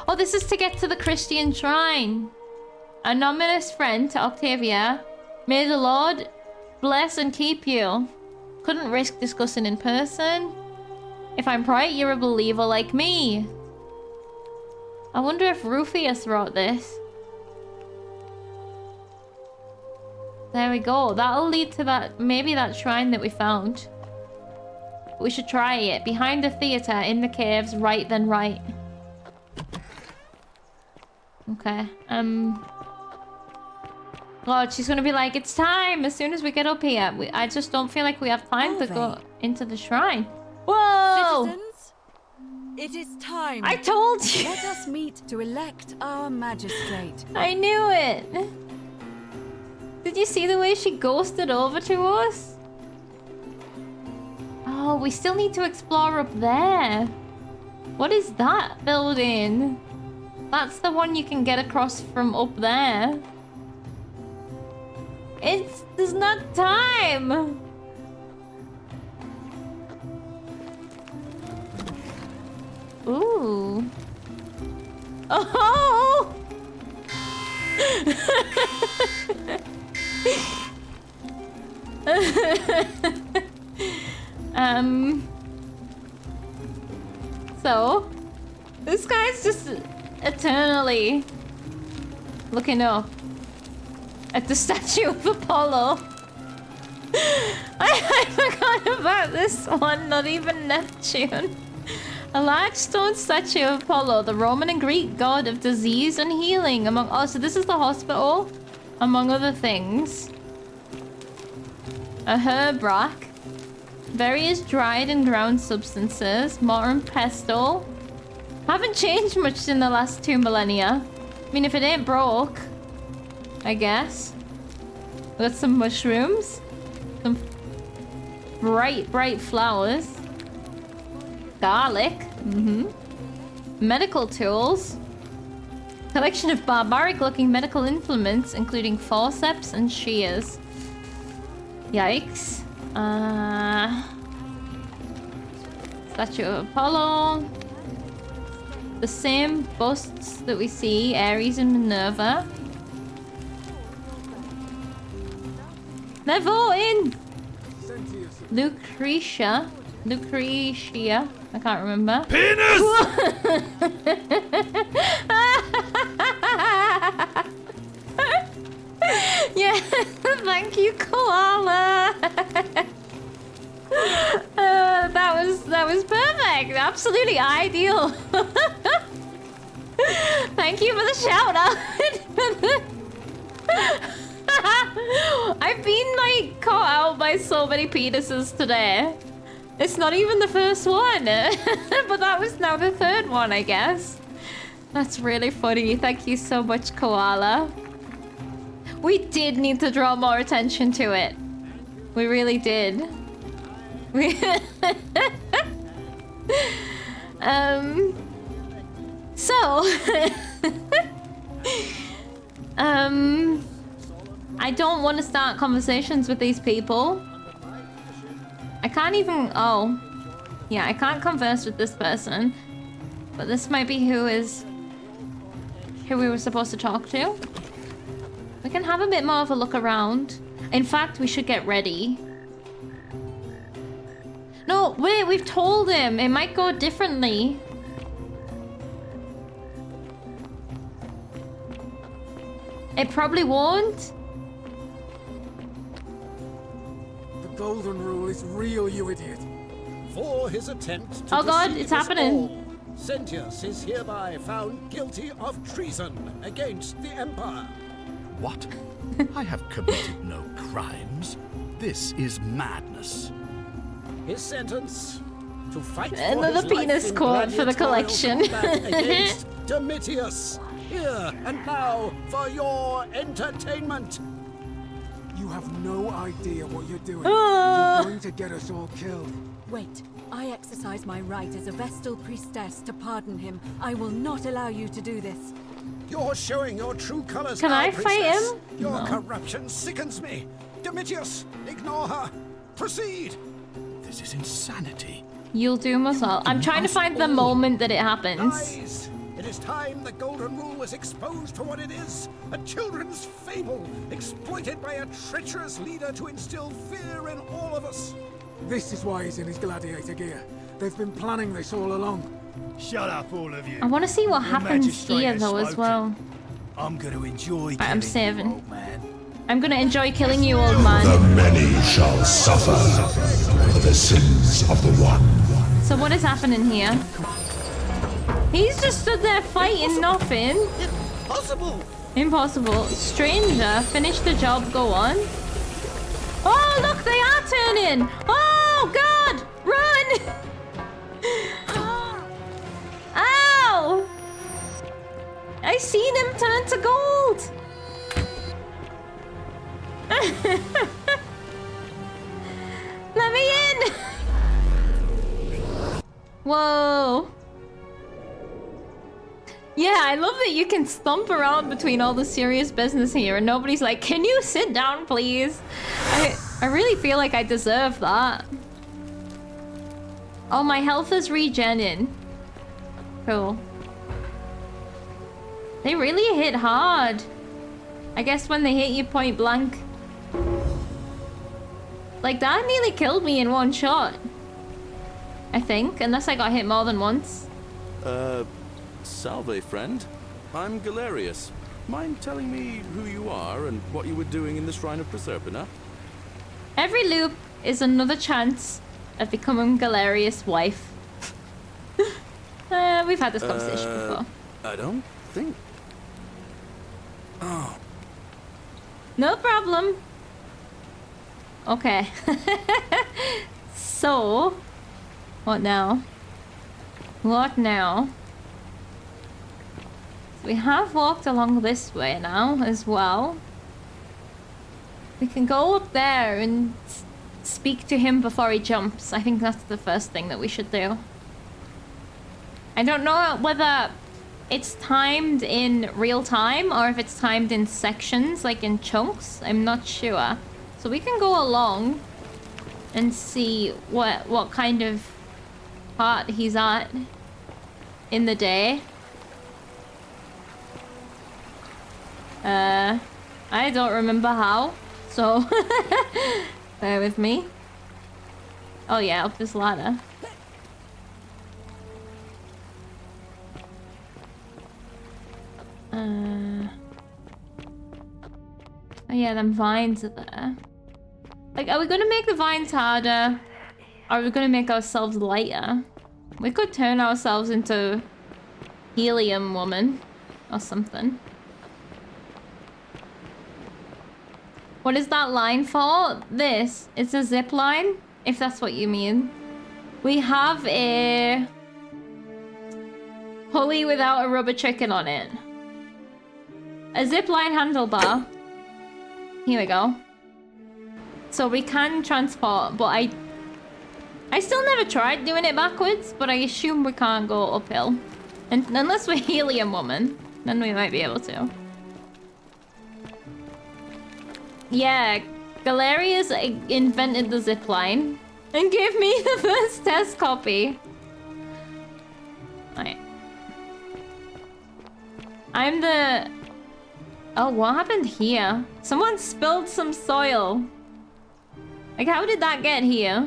Oh, this is to get to the Christian shrine. Anonymous friend to Octavia. May the Lord bless and keep you. Couldn't risk discussing in person. If I'm right, you're a believer like me. I wonder if Rufius wrote this. There we go. That'll lead to that, maybe that shrine that we found. We should try it. Behind the theater, in the caves, right then right. Okay. God, she's gonna be like, it's time as soon as we get up here. I just don't feel like we have time to go into the shrine. Whoa! Citizens, it is time. I told you. Let us meet to elect our magistrate. I knew it. Did you see the way she ghosted over to us? Oh, we still need to explore up there. What is that building? That's the one you can get across from up there. There's not time. Ooh. Oh! So, this guy's just eternally looking up at the statue of Apollo. I forgot about this one, not even Neptune. A large stone statue of Apollo, the Roman and Greek god of disease and healing, among... Oh, so this is the hospital, among other things. A herb rack. Various dried and ground substances. Mortar and pestle. Haven't changed much in the last 2 millennia. I mean, if it ain't broke, I guess. We got some mushrooms. Some bright flowers. Garlic. Medical tools. Collection of barbaric-looking medical implements, including forceps and shears. Yikes. Statue of Apollo. The same busts that we see, Ares and Minerva. They're voting! Lucretia. I can't remember. Penis! Yeah, thank you, Koala. That was perfect. Absolutely ideal. Thank you for the shout out. I've been like caught out by so many penises today. It's not even the first one, but that was now the third one, I guess. That's really funny. Thank you so much, Koala. We did need to draw more attention to it. We really did. I don't want to start conversations with these people. I can't even... Oh. Yeah, I can't converse with this person. But this might be who we were supposed to talk to. We can have a bit more of a look around. In fact, we should get ready. No, wait, we've told him. It might go differently. It probably won't. The golden rule is real, you idiot. For his attempt to Oh god, deceive it's us happening. all, Sentius is hereby found guilty of treason against the Empire. What? I have committed no crimes. This is madness. His sentence: to fight for Another his penis life in quote for the gladiatorial collection. combat against Domitius. Here and now for your entertainment. You have no idea what you're doing. Ah. You're going to get us all killed. Wait, I exercise my right as a Vestal priestess to pardon him. I will not allow you to do this. You're showing your true colors Can now, I fight princess. him? Your No. corruption sickens me. Domitius, ignore her. Proceed. This is insanity. You'll doom us all. I'm trying to find the moment that it happens. Lies. It is time the Golden Rule was exposed for what it is. A children's fable, exploited by a treacherous leader to instill fear in all of us. This is why he's in his gladiator gear. They've been planning this all along. Shut up, all of you. I want to see what The happens magistrate here has though as spoken. well. I'm going to enjoy Right, I'm killing you, saving. old man. I'm gonna enjoy killing you, old man. The many shall suffer for the sins of the one. So what is happening here? He's just stood there fighting nothing. Impossible. Impossible. Stranger, finish the job, go on. Oh, look, they are turning. Oh, God, run. Ow. I seen him turn to gold. Let me in. Whoa. Yeah, I love that you can stomp around between all the serious business here and nobody's like, can you sit down, please? I really feel like I deserve that. Oh, my health is regenning. Cool. They really hit hard. I guess when they hit you point blank. Like, that nearly killed me in one shot. I think, unless I got hit more than once. Salve, friend. I'm Galerius. Mind telling me who you are and what you were doing in the Shrine of Proserpina? Every loop is another chance of becoming Galerius' wife. We've had this conversation before. I don't think... Oh. No problem. Okay. So, what now? What now? We have walked along this way now as well. We can go up there and speak to him before he jumps. I think that's the first thing that we should do. I don't know whether it's timed in real time or if it's timed in sections, like in chunks. I'm not sure. So we can go along and see what kind of part he's at in the day. I don't remember how, so bear with me. Oh yeah, up this ladder. Oh yeah, them vines are there. Like, are we gonna make the vines harder? Or are we gonna make ourselves lighter? We could turn ourselves into Helium Woman or something. What is that line for? This. It's a zip line, if that's what you mean. We have a pulley without a rubber chicken on it. A zip line handlebar. Here we go. So we can transport, but I still never tried doing it backwards, but I assume we can't go uphill. And unless we're Helium Woman, then we might be able to. Yeah, Galerius invented the zipline and gave me the first test copy. Right. I'm the... Oh, what happened here? Someone spilled some soil. Like, how did that get here?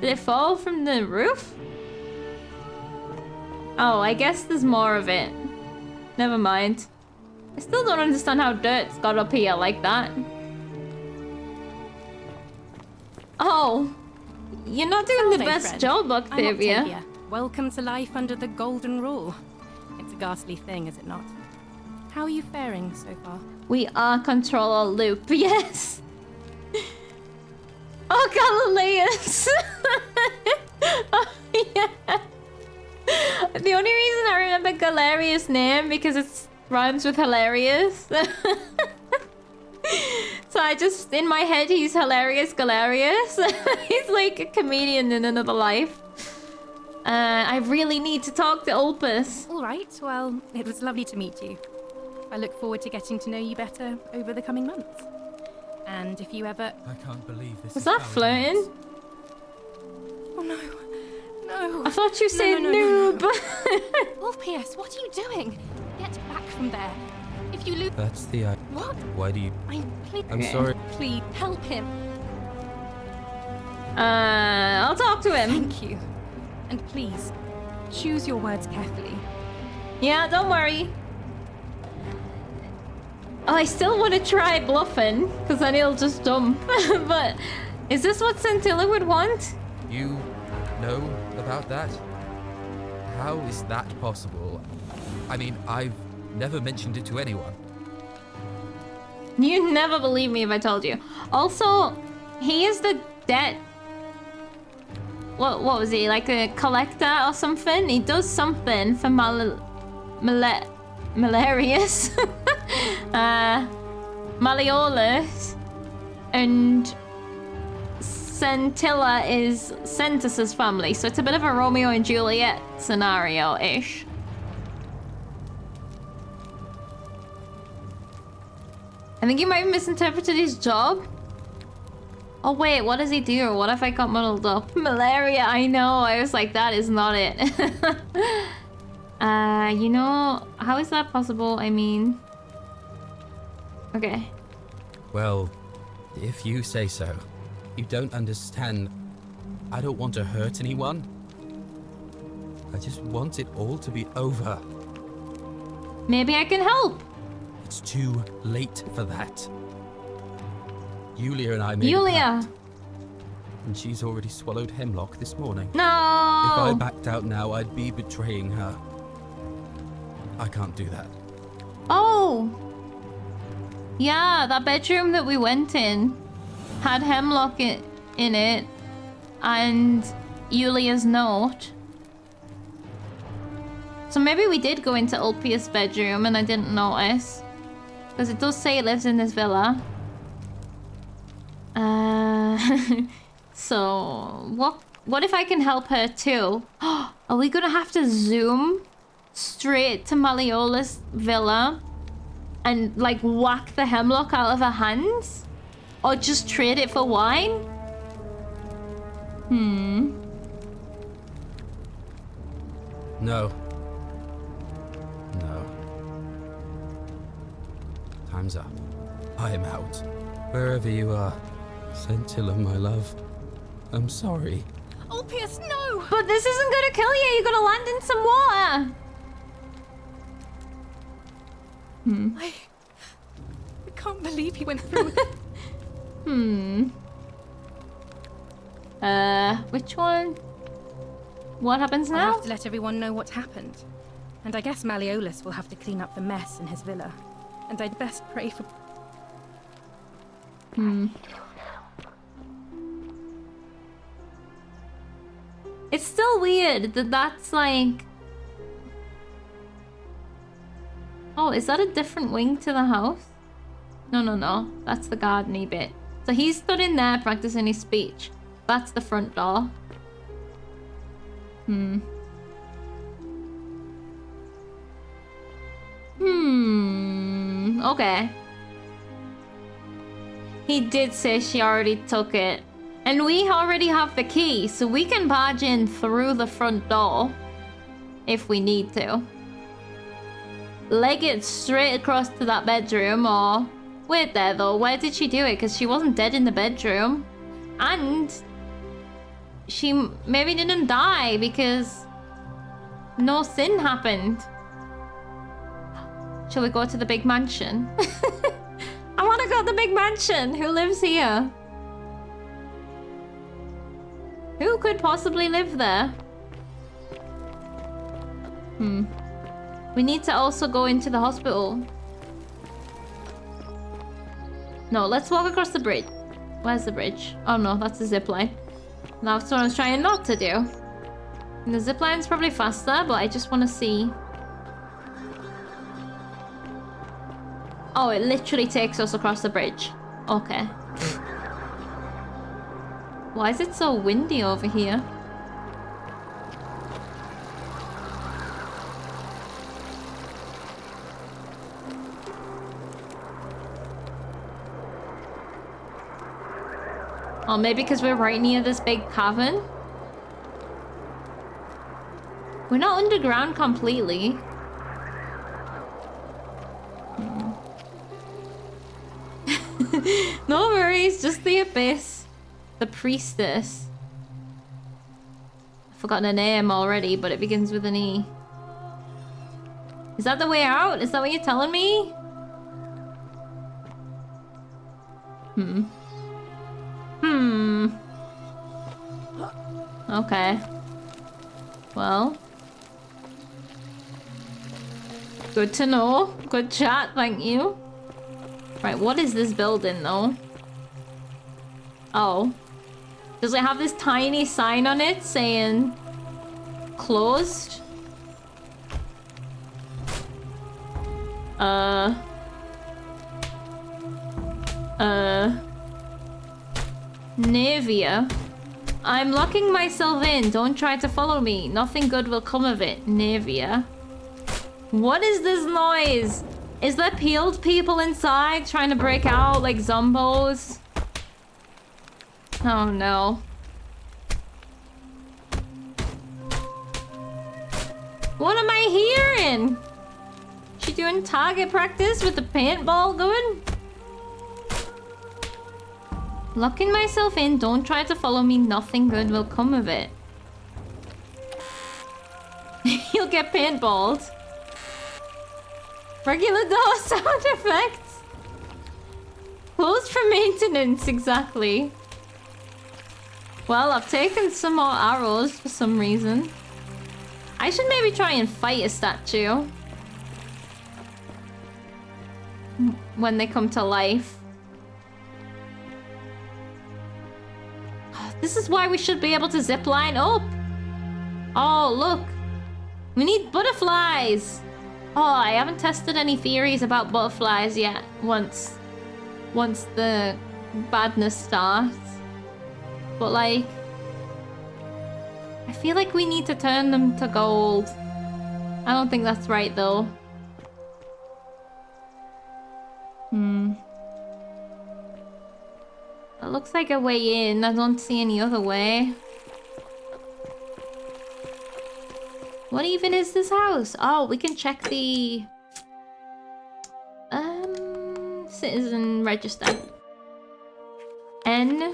Did it fall from the roof? Oh, I guess there's more of it. Never mind. I still don't understand how dirt's got up here like that. Oh, you're not doing the best job, Octavia. I'm Octavia. Welcome to life under the Golden Rule. It's a ghastly thing, is it not? How are you faring so far? We are Controller Loop, yes. Oh, Galileus. Oh, yeah. The only reason I remember Galerius' name because it rhymes with hilarious. So I just, in my head, he's Hilarious Galerius. He's like a comedian in another life. I really need to talk to Ulpus. All right, well, it was lovely to meet you. I look forward to getting to know you better over the coming months. And if you ever... I can't believe this. Was that flirting? Oh no. No. I thought you said noob. Ulpius, what are you doing? Get back from there. If you lose... That's the... What? Why do you... I'm Okay. sorry. Please, help him. I'll talk to him. Thank you. And please, choose your words carefully. Yeah, don't worry. Oh, I still want to try bluffing, because then he'll just dump. But is this what Scintilla would want? You know about that? How is that possible? I mean, I've never mentioned it to anyone. You'd never believe me if I told you. Also, he is the debt... What was he? Like a collector or something? He does something for Malarius. Malleolus. And Scintilla is Centus's family, so it's a bit of a Romeo and Juliet scenario-ish. I think you might have misinterpreted his job. Oh wait, what does he do? Or what if I got muddled up? Malaria, I know. I was like, that is not it. You know, how is that possible? I mean... Okay. Well, if you say so. You don't understand. I don't want to hurt anyone. I just want it all to be over. Maybe I can help. It's too late for that. Yulia and I made a Yulia! pact, and she's already swallowed hemlock this morning. No! If I backed out now, I'd be betraying her. I can't do that. Oh! Yeah, that bedroom that we went in had hemlock in it, and Yulia's note. So maybe we did go into Ulpia's bedroom and I didn't notice. Because it does say it lives in this villa. So, what if I can help her too? Are we gonna have to zoom straight to Malleola's villa and like whack the hemlock out of her hands? Or just trade it for wine? No. No. Time's up. I am out. Wherever you are. Scintilla, my love. I'm sorry. Ulpius, no! But this isn't gonna kill you. You're gonna land in some water. I can't believe he went through it. Which one? What happens now? I'll have to let everyone know what happened. And I guess Malleolus will have to clean up the mess in his villa. And I'd best pray for... It's still weird that that's like... Oh, is that a different wing to the house? No. That's the garden-y bit. So he's stood in there practicing his speech. That's the front door. Okay. He did say she already took it. And we already have the key, so we can barge in through the front door. If we need to. Leg it straight across to that bedroom, or... Wait there though, where did she do it? Because she wasn't dead in the bedroom. And... she maybe didn't die because... no sin happened. Shall we go to the big mansion? I want to go to the big mansion! Who lives here? Who could possibly live there? We need to also go into the hospital. No, let's walk across the bridge. Where's the bridge? Oh no, that's the zipline. That's what I was trying not to do. And the zipline's probably faster, but I just want to see. Oh, it literally takes us across the bridge. Okay. Why is it so windy over here? Oh, maybe because we're right near this big cavern? We're not underground completely. No worries, just the abyss. The priestess. I've forgotten her name already, but it begins with an E. Is that the way out? Is that what you're telling me? Okay. Well. Good to know. Good chat, thank you. Right, what is this building though? Oh. Does it have this tiny sign on it saying closed? Navia. I'm locking myself in. Don't try to follow me. Nothing good will come of it. Navia. What is this noise? Is there peeled people inside trying to break out like zombos? Oh no. What am I hearing? She doing target practice with the paintball gun? Locking myself in. Don't try to follow me. Nothing good will come of it. You'll get paintballed. Regular door sound effects. Closed for maintenance, exactly. Well, I've taken some more arrows for some reason. I should maybe try and fight a statue. When they come to life. This is why we should be able to zip line up. Oh, look. We need butterflies. Oh, I haven't tested any theories about butterflies yet. Once the badness starts. But like, I feel like we need to turn them to gold. I don't think that's right though. It looks like a way in. I don't see any other way. What even is this house? Oh, we can check the citizen register. N.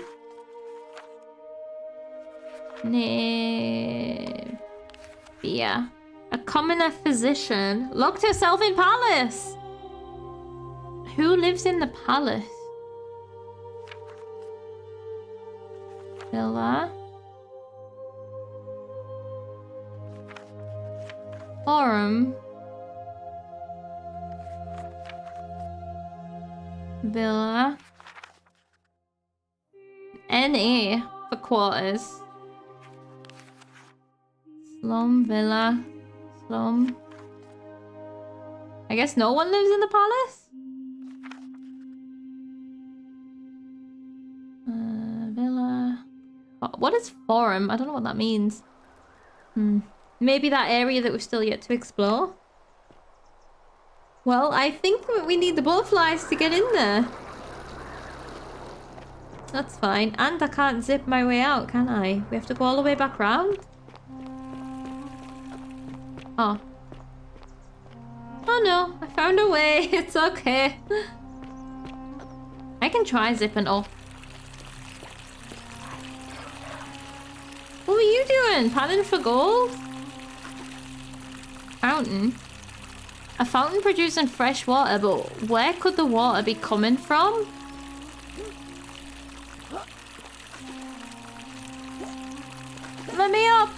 Yeah. A commoner physician locked herself in palace. Who lives in the palace? Villa. Forum. Villa. NA for quarters. Slum, villa, slum. I guess no one lives in the palace? Villa. What is forum? I don't know what that means. Maybe that area that we're still yet to explore? Well, I think we need the butterflies to get in there. That's fine. And I can't zip my way out, can I? We have to go all the way back round? Oh. Oh no, I found a way. It's okay. I can try zipping up. What were you doing? Panning for gold? Fountain. A fountain producing fresh water, but where could the water be coming from? Let me up!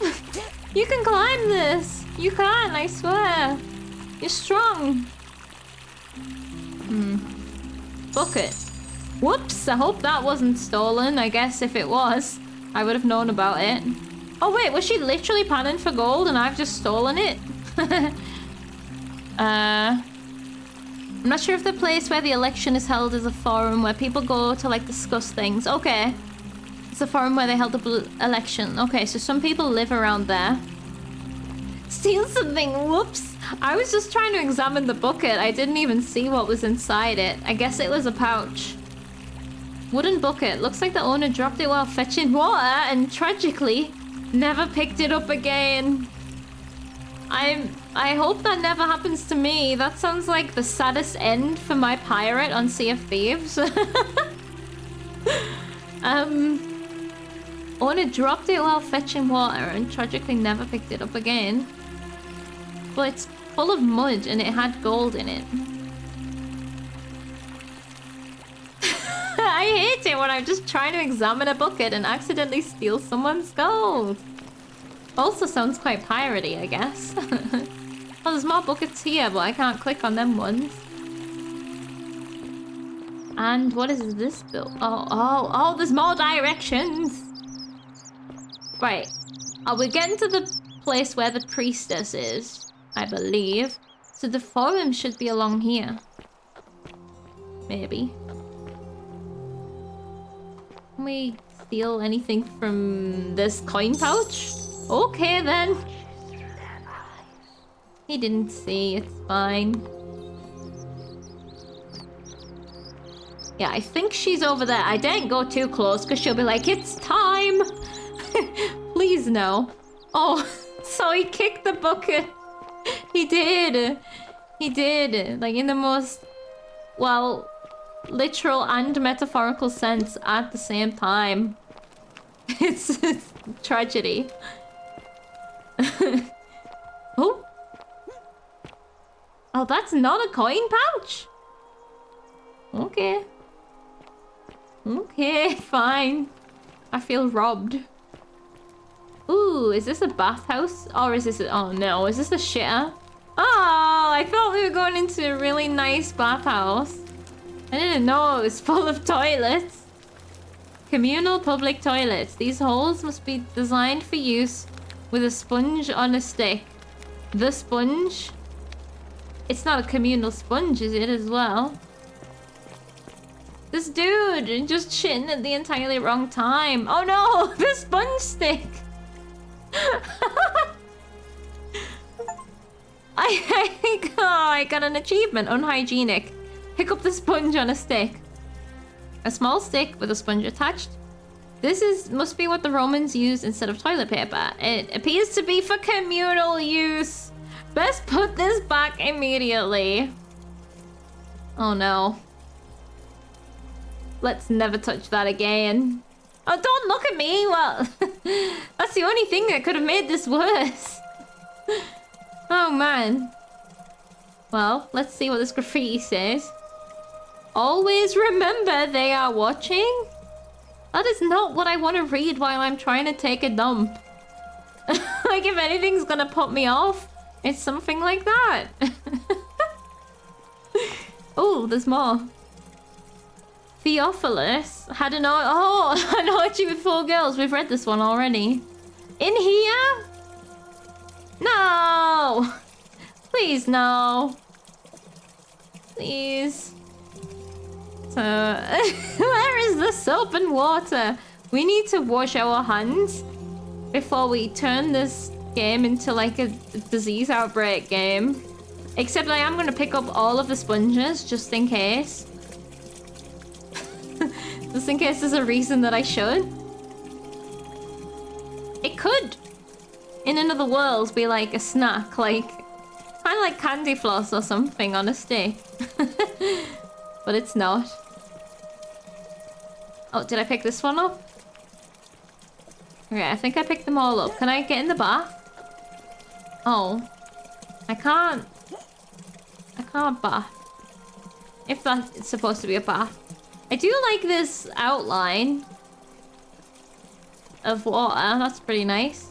You can climb this! You can, I swear! You're strong! Bucket. Whoops, I hope that wasn't stolen. I guess if it was, I would have known about it. Oh wait, was she literally panning for gold and I've just stolen it? I'm not sure if the place where the election is held is a forum where people go to like discuss things. Okay. It's a forum where they held the election. Okay, so some people live around there. Steal something, whoops. I was just trying to examine the bucket. I didn't even see what was inside it. I guess it was a pouch. Wooden bucket. Looks like the owner dropped it while fetching water and tragically never picked it up again. I hope that never happens to me. That sounds like the saddest end for my pirate on Sea of Thieves. Owner dropped it while fetching water and tragically never picked it up again. But it's full of mud and it had gold in it. I hate it when I'm just trying to examine a bucket and accidentally steal someone's gold. Also sounds quite piratey, I guess. Oh, there's more buckets here, but I can't click on them ones. And what is this build? Oh, there's more directions. Right. We're getting to the place where the priestess is, I believe. So the forum should be along here. Maybe. Can we steal anything from this coin pouch? Okay then. He didn't see, it's fine. Yeah, I think she's over there. I daren't go too close because she'll be like, it's time. Please no. Oh, so he kicked the bucket. He did. He did. Like in the most, well, literal and metaphorical sense at the same time. It's tragedy. Oh. Oh, that's not a coin pouch. Okay. Okay, fine. I feel robbed. Ooh, is this a bathhouse? Or is this a... Oh no, is this a shitter? Oh, I thought we were going into a really nice bathhouse. I didn't know it was full of toilets. Communal public toilets. These holes must be designed for use with a sponge on a stick. The sponge? It's not a communal sponge, is it, as well? This dude just shitting at the entirely wrong time. Oh no, the sponge stick! I got an achievement, unhygienic. Pick up the sponge on a stick. A small stick with a sponge attached. This must be what the Romans used instead of toilet paper. It appears to be for communal use. Best put this back immediately. Oh no. Let's never touch that again. Oh, don't look at me. Well, that's the only thing that could have made this worse. Oh man. Well, let's see what this graffiti says. Always remember they are watching? That is not what I want to read while I'm trying to take a dump. Like, if anything's gonna put me off, it's something like that. Oh, there's more. Theophilus had an... Oh, an orgy with 4 girls. We've read this one already. In here? No! Please, no. Please. So, where is the soap and water? We need to wash our hands before we turn this game into like a disease outbreak game. Except I am going to pick up all of the sponges just in case. Just in case there's a reason that I should. It could, in another world, be like a snack, like kind of like candy floss or something on a stick. But it's not. Oh, did I pick this one up? Okay, I think I picked them all up. Can I get in the bath? Oh, I can't bath. If that's supposed to be a bath. I do like this outline of water. That's pretty nice.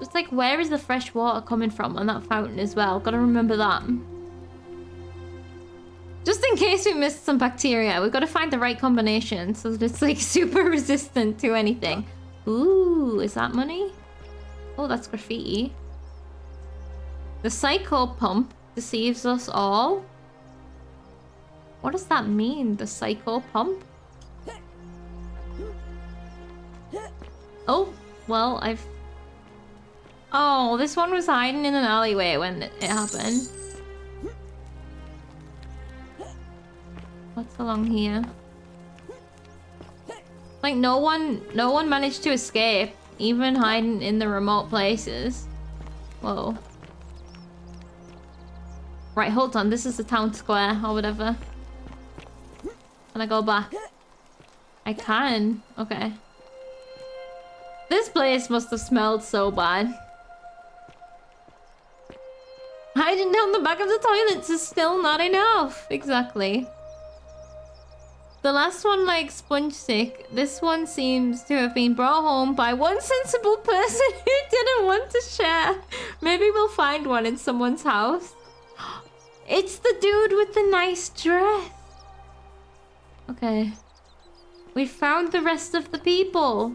It's like, where is the fresh water coming from on that fountain as well? Gotta remember that. Just in case we missed some bacteria, we've got to find the right combination so that it's like super resistant to anything. Ooh, is that money? Oh, that's graffiti. The psycho pump deceives us all. What does that mean, the psycho pump? Oh, well, Oh, this one was hiding in an alleyway when it happened. What's along here? Like, no one managed to escape, even hiding in the remote places. Whoa. Right, hold on. This is the town square or whatever. Can I go back? I can. Okay. This place must have smelled so bad. Hiding down the back of the toilets is still not enough. Exactly. The last one, like sponge stick. This one seems to have been brought home by one sensible person who didn't want to share. Maybe we'll find one in someone's house. It's the dude with the nice dress. Okay. We found the rest of the people.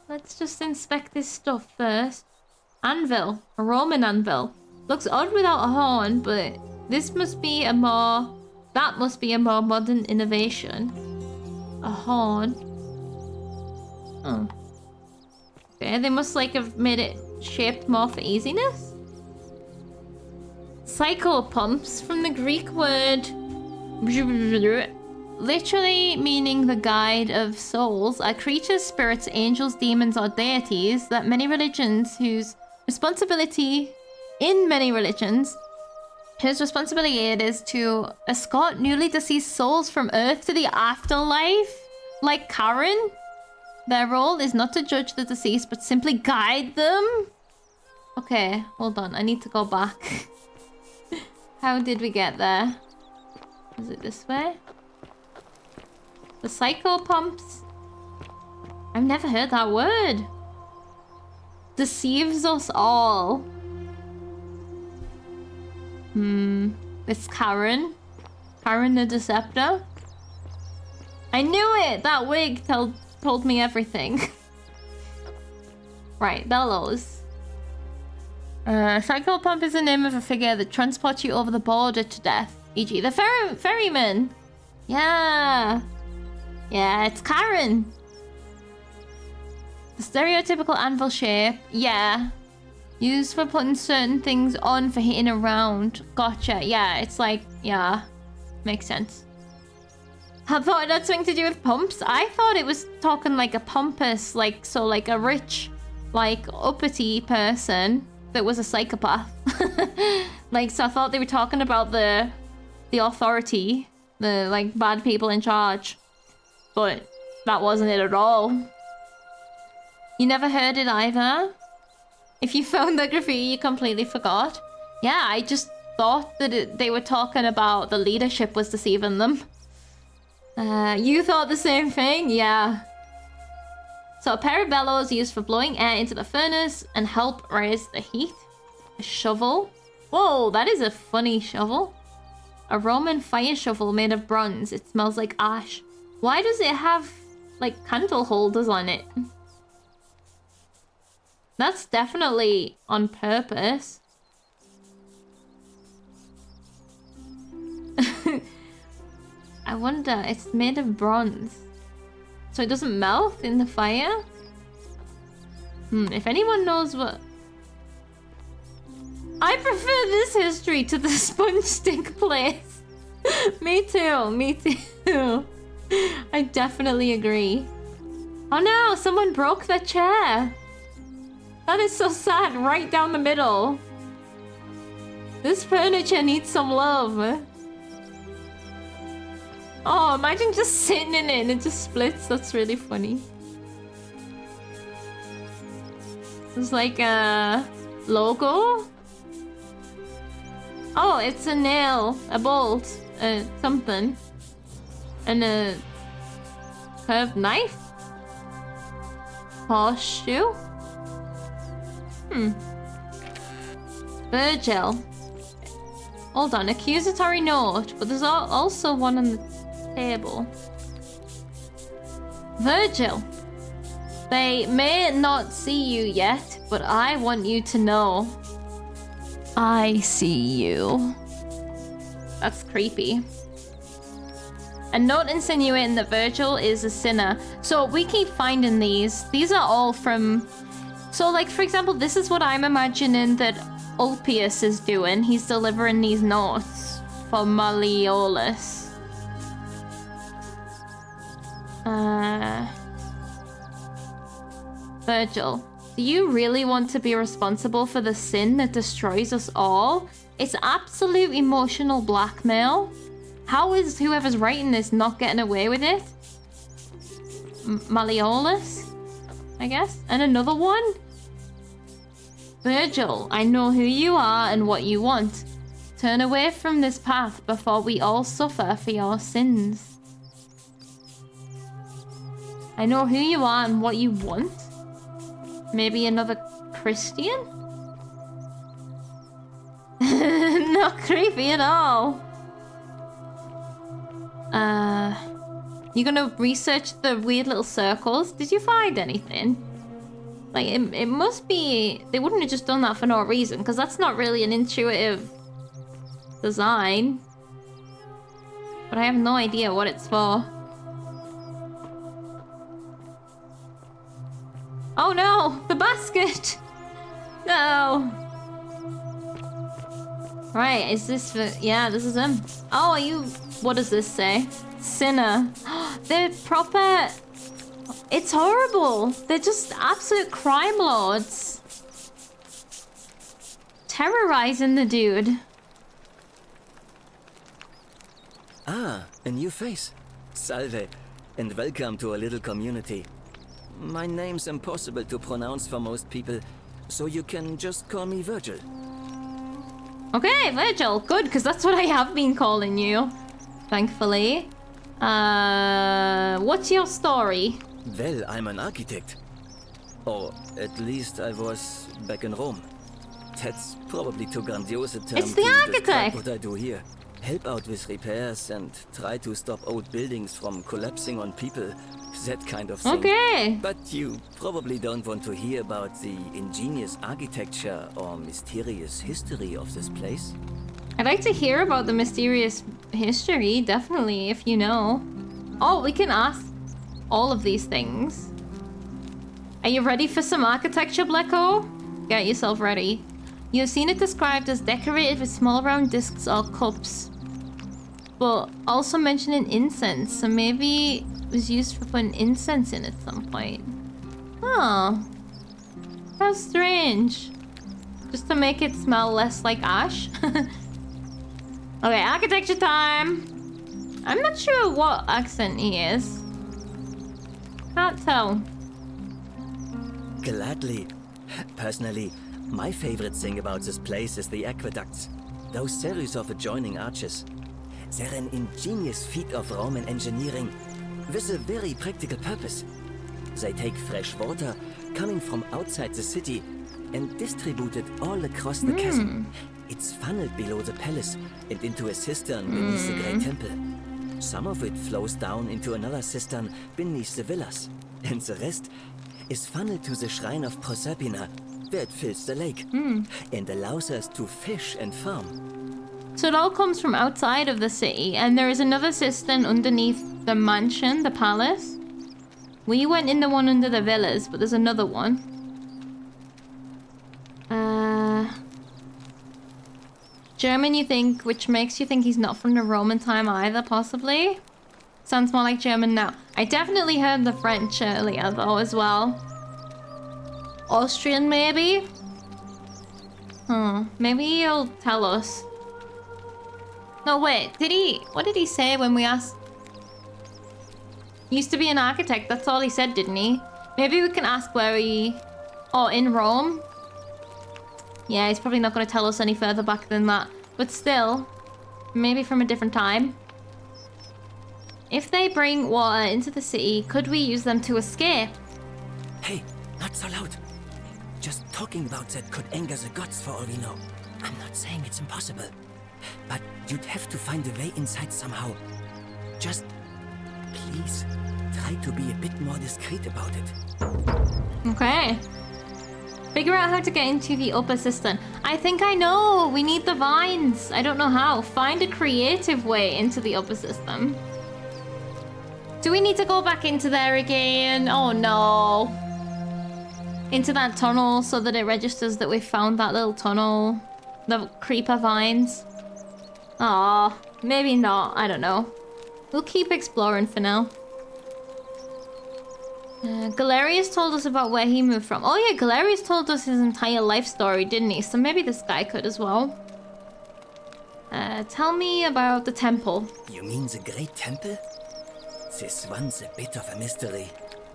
Let's just inspect this stuff first. Anvil. A Roman anvil. Looks odd without a horn, but this must be a more That must be a more modern innovation. A horn. Oh. Okay, they must like have made it shaped more for easiness. Psychopumps from the Greek word literally meaning the guide of souls are creatures, spirits, angels, demons, or deities that many religions whose responsibility it is to escort newly deceased souls from Earth to the afterlife. Like Karen, their role is not to judge the deceased, but simply guide them. Okay, hold on. I need to go back. How did we get there? Is it this way? The psychopumps. I've never heard that word. Deceives us all. It's Karen. Karen the Deceptor. I knew it! That wig told me everything. Right, bellows. Psychopump is the name of a figure that transports you over the border to death. E.g. the ferryman. Yeah. Yeah, it's Karen. The stereotypical anvil shape. Yeah. Used for putting certain things on for hitting around. Gotcha. Yeah, it's like, yeah. Makes sense. I thought it had something to do with pumps. I thought it was talking like a pompous, like, so like a rich, like uppity person that was a psychopath. Like, so I thought they were talking about the authority, the like bad people in charge. But that wasn't it at all. You never heard it either? If you found the graffiti, you completely forgot? Yeah, I just thought that they were talking about the leadership was deceiving them. You thought the same thing? Yeah. So a pair of bellows used for blowing air into the furnace and help raise the heat. A shovel. Whoa, that is a funny shovel. A Roman fire shovel made of bronze. It smells like ash. Why does it have, like, candle holders on it? That's definitely on purpose. I wonder, it's made of bronze. So it doesn't melt in the fire? If anyone knows what... I prefer this history to the sponge stick place. Me too. I definitely agree. Oh no, someone broke the chair. That is so sad, right down the middle. This furniture needs some love. Oh, imagine just sitting in it and it just splits. That's really funny. It's like a logo. Oh, it's a nail, a bolt, something. And a curved knife? Horseshoe? Virgil. Hold on, accusatory note, but there's also one on the table. Virgil. They may not see you yet, but I want you to know. I see you. That's creepy. A note insinuating that Virgil is a sinner. So we keep finding these. These are all from... So, like, for example, this is what I'm imagining that Ulpius is doing. He's delivering these notes for Malleolus. Virgil, do you really want to be responsible for the sin that destroys us all? It's absolute emotional blackmail. How is whoever's writing this not getting away with it? Malleolus, I guess? And another one? Virgil, I know who you are and what you want. Turn away from this path before we all suffer for your sins. I know who you are and what you want. Maybe another Christian? Not creepy at all. You gonna research the weird little circles? Did you find anything? Like, it must be... They wouldn't have just done that for no reason, because that's not really an intuitive design. but I have no idea what it's for. Oh no! The basket! No! Right, is this for... Yeah, this is him. Oh, are you... What does this say? Sinner. They're proper... It's horrible. They're just absolute crime lords. Terrorizing the dude. Ah, a new face. Salve, and welcome to a little community. My name's impossible to pronounce for most people, so you can just call me Virgil. Okay, Virgil. Good, because that's what I have been calling you. Thankfully. What's your story? Well, I'm an architect. Or at least I was back in Rome. That's probably too grandiose a term It's the to architect! describe what I do here. Help out with repairs and try to stop old buildings from collapsing on people. That kind of thing. Okay. But you probably don't want to hear about the ingenious architecture or mysterious history of this place. I'd like to hear about the mysterious history, definitely, if you know. Oh, we can ask all of these things. Are you ready for some architecture, Blecko? Get yourself ready. You have seen it described as decorated with small round discs or cups, but also mentioning incense, so maybe it was used for putting incense in at some point. Oh, how strange. Just to make it smell less like ash. Okay, architecture time. I'm not sure what accent he is. Can't tell. Gladly. Personally, my favorite thing about this place is the aqueducts. Those series of adjoining arches. They're an ingenious feat of Roman engineering with a very practical purpose. They take fresh water coming from outside the city and distribute it all across the chasm. It's funneled below the palace and into a cistern beneath the Great Temple. Some of it flows down into another cistern beneath the villas, and the rest is funneled to the shrine of Proserpina, where it fills the lake and allows us to fish and farm. So it all comes from outside of the city, and there is another cistern underneath the mansion, the palace. We went in the one under the villas, but there's another one. German, you think, which makes you think he's not from the Roman time either, possibly? Sounds more like German now. I definitely heard the French earlier, though, as well. Austrian, maybe? Maybe he'll tell us. No, wait, did he... What did he say when we asked? Used to be an architect, that's all he said, didn't he? Maybe we can ask where he... Oh, in Rome? Yeah, he's probably not going to tell us any further back than that. But still, maybe from a different time. If they bring water into the city, could we use them to escape? Hey, not so loud. Just talking about that could anger the gods for all we know. I'm not saying it's impossible. But you'd have to find a way inside somehow. Just, please, try to be a bit more discreet about it. Okay. Figure out how to get into the upper cistern. I think I know. We need the vines. I don't know how. Find a creative way into the upper cistern. Do we need to go back into there again? Oh no. Into that tunnel so that it registers that we found that little tunnel. The creeper vines. Aw, maybe not. I don't know. We'll keep exploring for now. Galerius told us about where he moved from. Oh yeah, Galerius told us his entire life story, didn't he? So maybe this guy could as well. Tell me about the temple. You mean the Great Temple? This one's a bit of a mystery.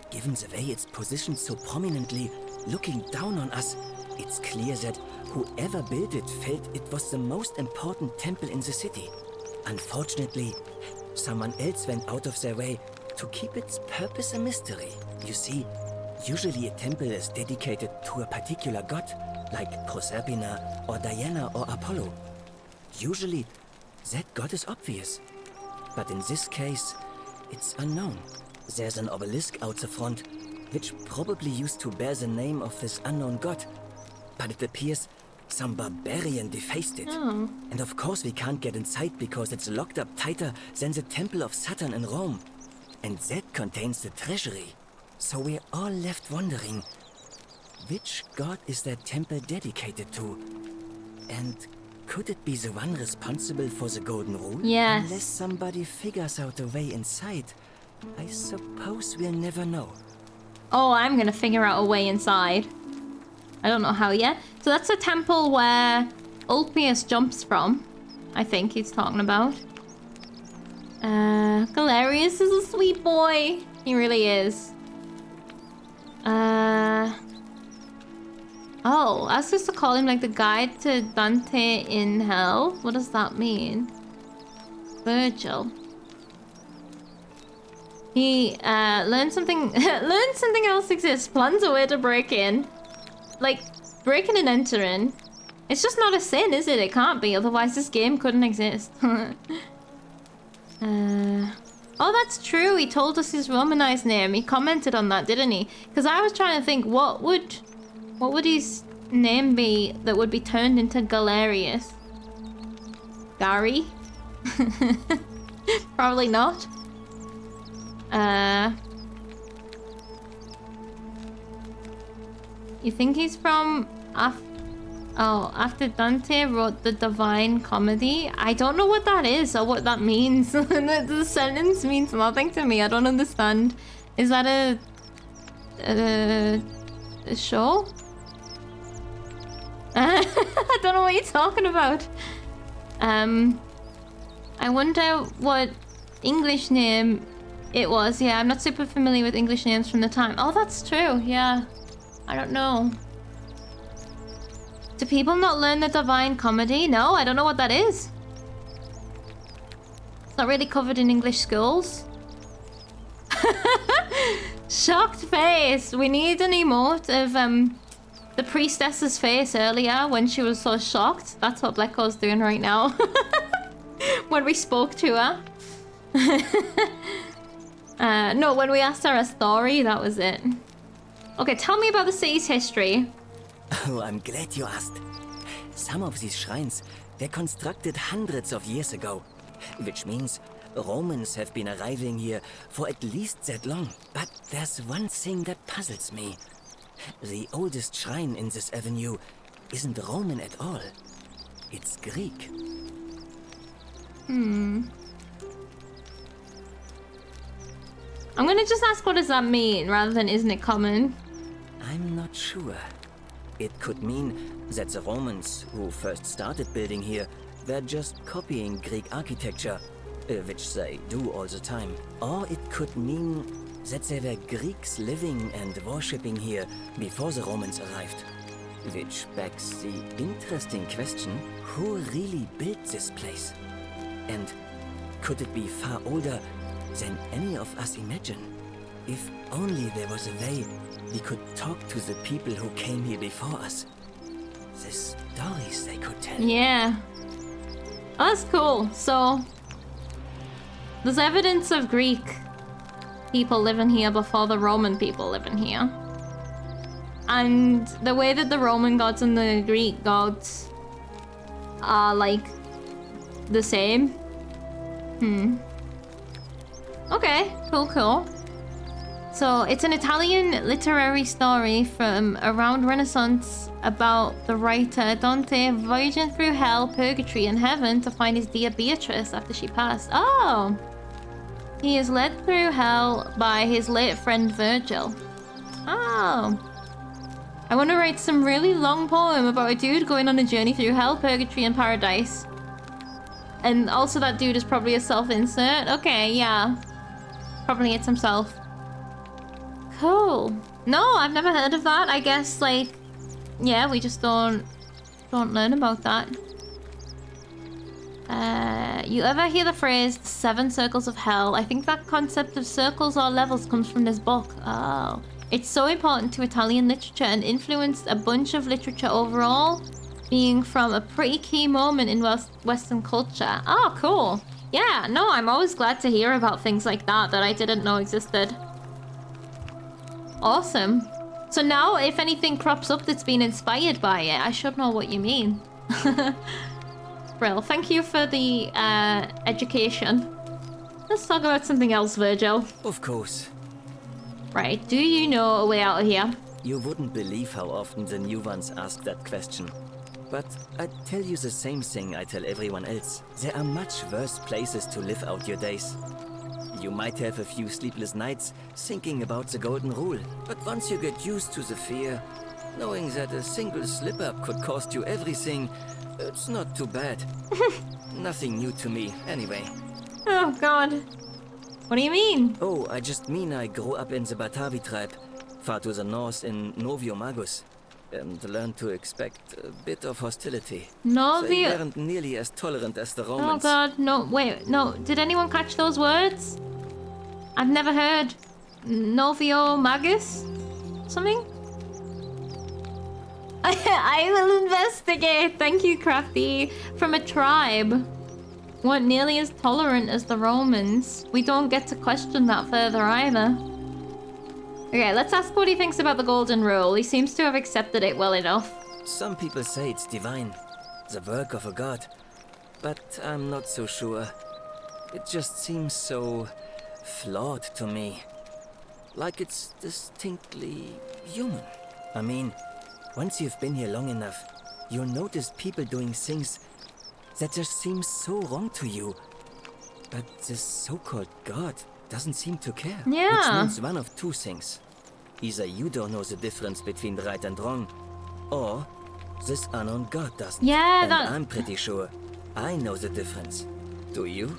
Given the way it's positioned so prominently, looking down on us, it's clear that whoever built it felt it was the most important temple in the city. Unfortunately, someone else went out of their way to keep its purpose a mystery. You see, usually a temple is dedicated to a particular god, like Proserpina or Diana or Apollo. Usually, that god is obvious. But in this case, it's unknown. There's an obelisk out the front, which probably used to bear the name of this unknown god. But it appears Some barbarian defaced it. Oh. And of course we can't get inside because it's locked up tighter than the Temple of Saturn in Rome. And that contains the treasury. So we're all left wondering, which god is that temple dedicated to? And could it be the one responsible for the Golden Rule? Yes. Unless somebody figures out a way inside, I suppose we'll never know. Oh, I'm gonna figure out a way inside. I don't know how yet. So that's a temple where Ulpius jumps from. I think he's talking about. Galerius is a sweet boy. He really is. Oh, I was supposed to call him like the guide to Dante in hell. What does that mean? Virgil. He learned something learned something else exists. Plans a way to break in. Like, breaking and entering. It's just not a sin, is it? It can't be, otherwise this game couldn't exist. Oh, that's true. He told us his Romanized name. He commented on that, didn't he? Because I was trying to think, what would his name be that would be turned into Galerius? Gary? Probably not. You think he's from after Dante wrote the Divine Comedy? I don't know what that is or what that means. The sentence means nothing to me. I don't understand. Is that a show? I don't know what you're talking about. I wonder what English name it was. Yeah, I'm not super familiar with English names from the time. Oh, that's true. Yeah. I don't know. Do people not learn the Divine Comedy? No, I don't know what that is. It's not really covered in English schools. Shocked face. We need an emote of the priestess's face earlier when she was so shocked. That's what Blacko's doing right now. When we spoke to her. No, when we asked her a story, that was it. Okay, tell me about the city's history. Oh, I'm glad you asked. Some of these shrines were constructed hundreds of years ago, which means Romans have been arriving here for at least that long. But there's one thing that puzzles me. The oldest shrine in this avenue isn't Roman at all. It's Greek. I'm gonna just ask, what does that mean, rather than isn't it common? I'm not sure. It could mean that the Romans, who first started building here, were just copying Greek architecture, which they do all the time. Or it could mean that there were Greeks living and worshipping here before the Romans arrived. Which begs the interesting question, who really built this place? And could it be far older than any of us imagine? If only there was a way we could talk to the people who came here before us. The stories they could tell. Yeah. Oh, that's cool. So, there's evidence of Greek people living here before the Roman people living here. And the way that the Roman gods and the Greek gods are, like, the same. Okay, cool. So, it's an Italian literary story from around Renaissance about the writer Dante voyaging through hell, purgatory, and heaven to find his dear Beatrice after she passed. Oh! He is led through hell by his late friend Virgil. Oh! I want to write some really long poem about a dude going on a journey through hell, purgatory, and paradise. And also that dude is probably a self-insert. Okay, yeah. Probably it's himself. Cool. No, I've never heard of that. I guess, like, yeah, we just don't learn about that. You ever hear the phrase, 7 circles of hell? I think that concept of circles or levels comes from this book. Oh. It's so important to Italian literature and influenced a bunch of literature overall, being from a pretty key moment in Western culture. Oh, cool. Yeah, no, I'm always glad to hear about things like that I didn't know existed. Awesome. So now, if anything crops up that's been inspired by it, I should know what you mean. Brill, thank you for the education. Let's talk about something else, Virgil. Of course. Right, do you know a way out of here? You wouldn't believe how often the new ones ask that question. But I tell you the same thing I tell everyone else. There are much worse places to live out your days. You might have a few sleepless nights thinking about the golden rule, but once you get used to the fear, knowing that a single slip-up could cost you everything, it's not too bad. Nothing new to me, anyway. Oh, God. What do you mean? Oh, I just mean I grew up in the Batavi tribe, far to the north in Novio Magus, and learned to expect a bit of hostility. They weren't nearly as tolerant as the Romans. Oh, God. No, wait. No. Did anyone catch those words? I've never heard. Novio Magus? Something? I will investigate. Thank you, Crafty. From a tribe. Weren't nearly as tolerant as the Romans. We don't get to question that further either. Okay, let's ask what he thinks about the golden rule. He seems to have accepted it well enough. Some people say it's divine, the work of a god. But I'm not so sure. It just seems so flawed to me. Like it's distinctly human. I mean, once you've been here long enough, you'll notice people doing things that just seem so wrong to you. But this so-called god doesn't seem to care. Yeah. Which means one of two things. Either you don't know the difference between right and wrong, or this unknown god doesn't. Yeah, and I'm pretty sure I know the difference. Do you?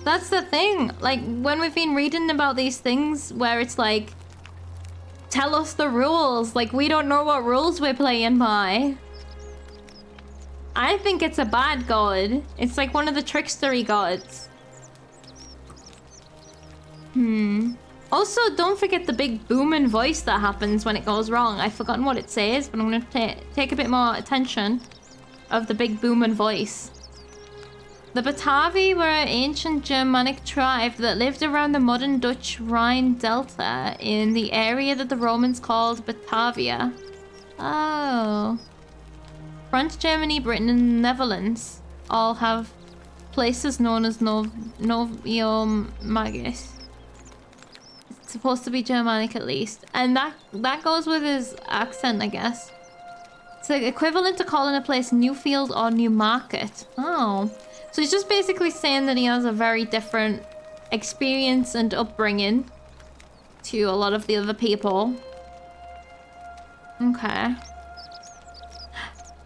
That's the thing. Like, when we've been reading about these things where it's like, tell us the rules. Like, we don't know what rules we're playing by. I think it's a bad god. It's like one of the trickstery gods. Also, don't forget the big booming voice that happens when it goes wrong. I've forgotten what it says, but I'm going to take a bit more attention of the big booming voice. The Batavi were an ancient Germanic tribe that lived around the modern Dutch Rhine Delta in the area that the Romans called Batavia. Oh. France, Germany, Britain, and the Netherlands all have places known as Novio Magus. It's supposed to be Germanic at least. And that goes with his accent, I guess. It's the equivalent to calling a place Newfield or Newmarket. Oh. So he's just basically saying that he has a very different experience and upbringing to a lot of the other people. Okay.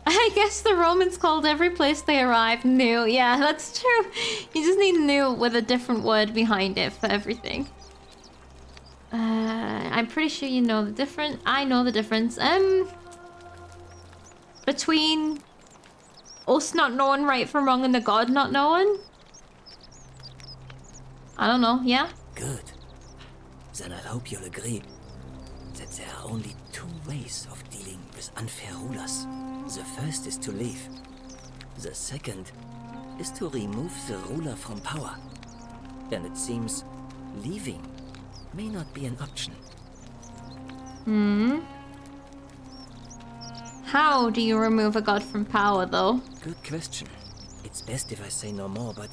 I guess the Romans called every place they arrived new. Yeah, that's true. You just need new with a different word behind it for everything. I'm pretty sure you know the difference. I know the difference. Between us not knowing right from wrong and the god not knowing? I don't know, yeah? Good. Then I hope you'll agree that there are only two ways of dealing with unfair rulers. The first is to leave. The second is to remove the ruler from power. And it seems leaving may not be an option. How do you remove a god from power, though? Good question. It's best if I say no more, but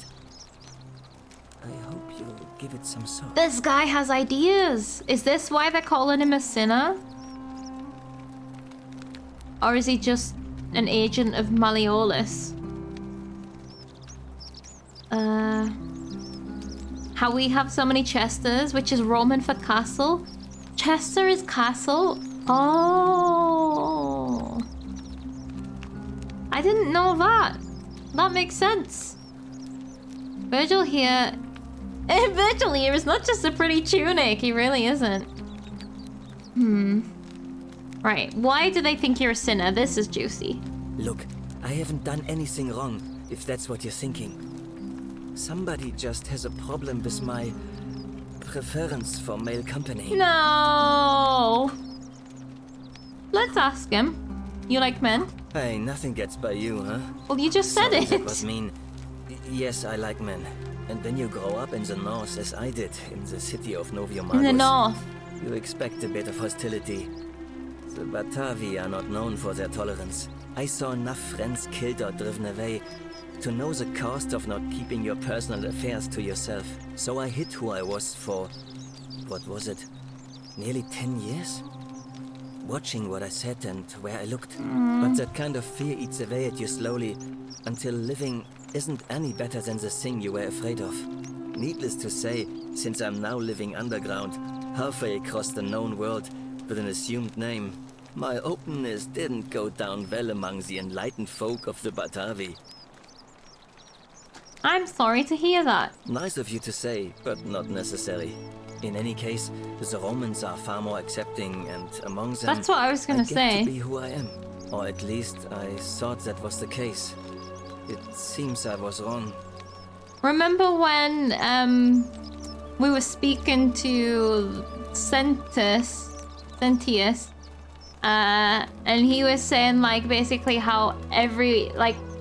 I hope you'll give it some thought. This guy has ideas. Is this why they're calling him a sinner? Or is he just an agent of Malleolus? How we have so many Chesters, which is Roman for castle. Chester is castle? Oh. I didn't know that. That makes sense. Virgil here... Virgil here is not just a pretty tunic. He really isn't. Right. Why do they think you're a sinner? This is juicy. Look, I haven't done anything wrong, if that's what you're thinking. Somebody just has a problem with my preference for male company. No. Let's ask him. You like men? Hey, nothing gets by you, huh? Well, you just said it. That was mean. Yes, I like men. And when you grow up in the north, as I did, in the city of Novio Magus, in the north, you expect a bit of hostility. The Batavi are not known for their tolerance. I saw enough friends killed or driven away to know the cost of not keeping your personal affairs to yourself. So I hid who I was for, what was it, nearly 10 years? Watching what I said and where I looked. But that kind of fear eats away at you slowly, until living isn't any better than the thing you were afraid of. Needless to say, since I'm now living underground, halfway across the known world, with an assumed name, my openness didn't go down well among the enlightened folk of the Batavi. I'm sorry to hear that. Nice of you to say, but not necessary. In any case, the Romans are far more accepting, and among them, that's what I was gonna say. To be who I am, or at least I thought that was the case. It seems I was wrong. Remember when we were speaking to Sentius, and he was saying like basically how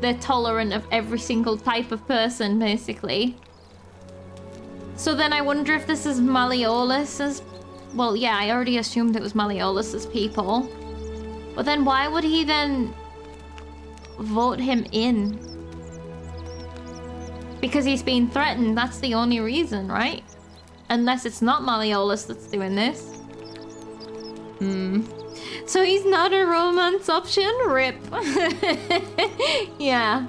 they're tolerant of every single type of person, basically. So then I wonder if this is Malleolus's... Well, yeah, I already assumed it was Malleolus's people. But then why would he then vote him in? Because he's been threatened, that's the only reason, right? Unless it's not Malleolus that's doing this. So he's not a romance option? Rip. Yeah.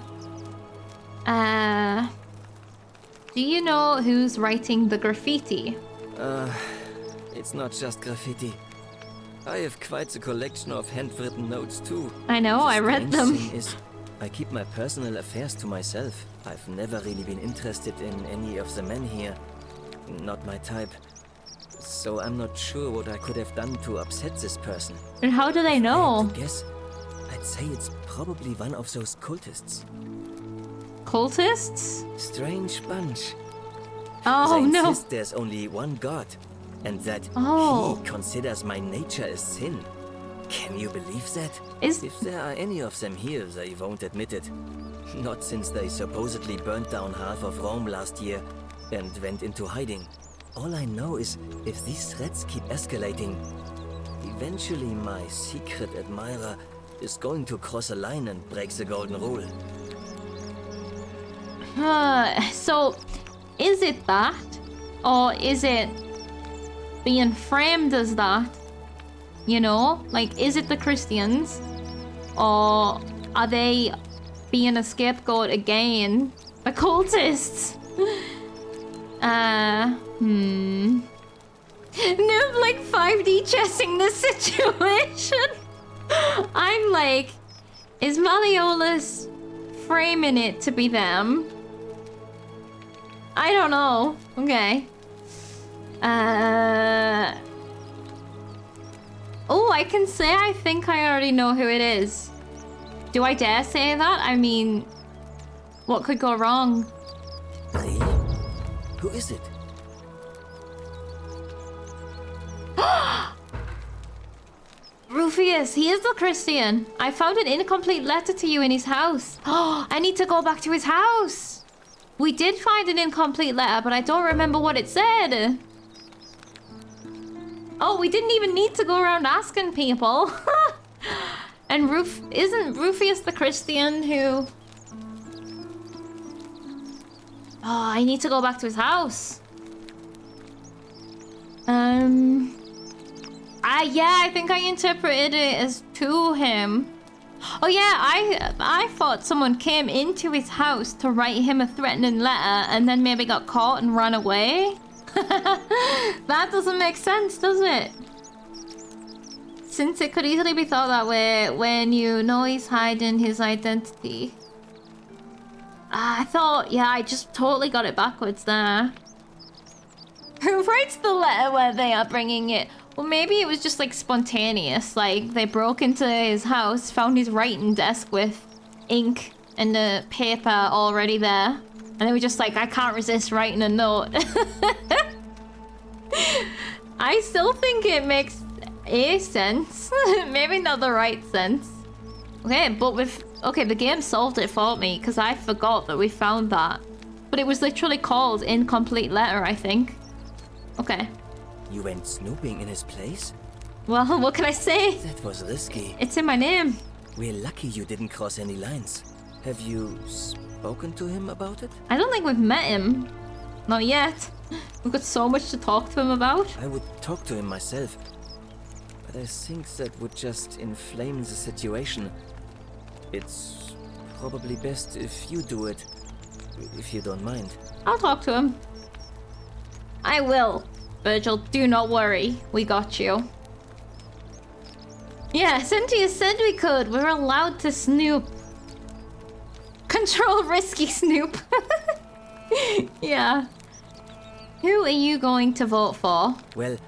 Do you know who's writing the graffiti? It's not just graffiti. I have quite a collection of handwritten notes too. I know, I read them. Thing is, I keep my personal affairs to myself. I've never really been interested in any of the men here. Not my type. So I'm not sure what I could have done to upset this person. And how do they know? I guess I'd say it's probably one of those cultists. Cultists? Strange bunch. Oh they no. insist there's only one god, and that he considers my nature a sin. Can you believe that? If there are any of them here, they won't admit it. Not since they supposedly burnt down half of Rome last year and went into hiding. All I know is, if these threats keep escalating, eventually my secret admirer is going to cross a line and break the golden rule. So, is it that? Or is it being framed as that? You know? Like, is it the Christians? Or are they being a scapegoat again? The cultists? Noob like 5D chessing the situation. I'm like, is Malleolus framing it to be them? I don't know. Okay. Oh, I can say I think I already know who it is. Do I dare say that? I mean, what could go wrong? Who is it? Rufius, he is the Christian. I found an incomplete letter to you in his house. Oh, I need to go back to his house. We did find an incomplete letter, but I don't remember what it said. Oh, we didn't even need to go around asking people. And isn't Rufius the Christian who... Oh, I need to go back to his house. Yeah, I think I interpreted it as to him. Oh yeah, I thought someone came into his house to write him a threatening letter and then maybe got caught and ran away. That doesn't make sense, does it? Since it could easily be thought that way when you know he's hiding his identity. I thought, yeah, I just totally got it backwards there. Who writes the letter where they are bringing it? Well, maybe it was just like spontaneous. Like they broke into his house, found his writing desk with ink and the paper already there. And they were just like, I can't resist writing a note. I still think it makes a sense. Maybe not the right sense. Okay, but the game solved it for me because I forgot that we found that. But it was literally called Incomplete Letter, I think. Okay. You went snooping in his place? Well, what can I say? That was risky. It's in my name. We're lucky you didn't cross any lines. Have you spoken to him about it? I don't think we've met him. Not yet. We've got so much to talk to him about. I would talk to him myself. But I think that would just inflame the situation. It's probably best if you do it. If you don't mind. I'll talk to him. I will. Virgil, do not worry. We got you. Yeah, Cynthia said we could. We're allowed to snoop. Control risky snoop. Yeah. Who are you going to vote for? Well,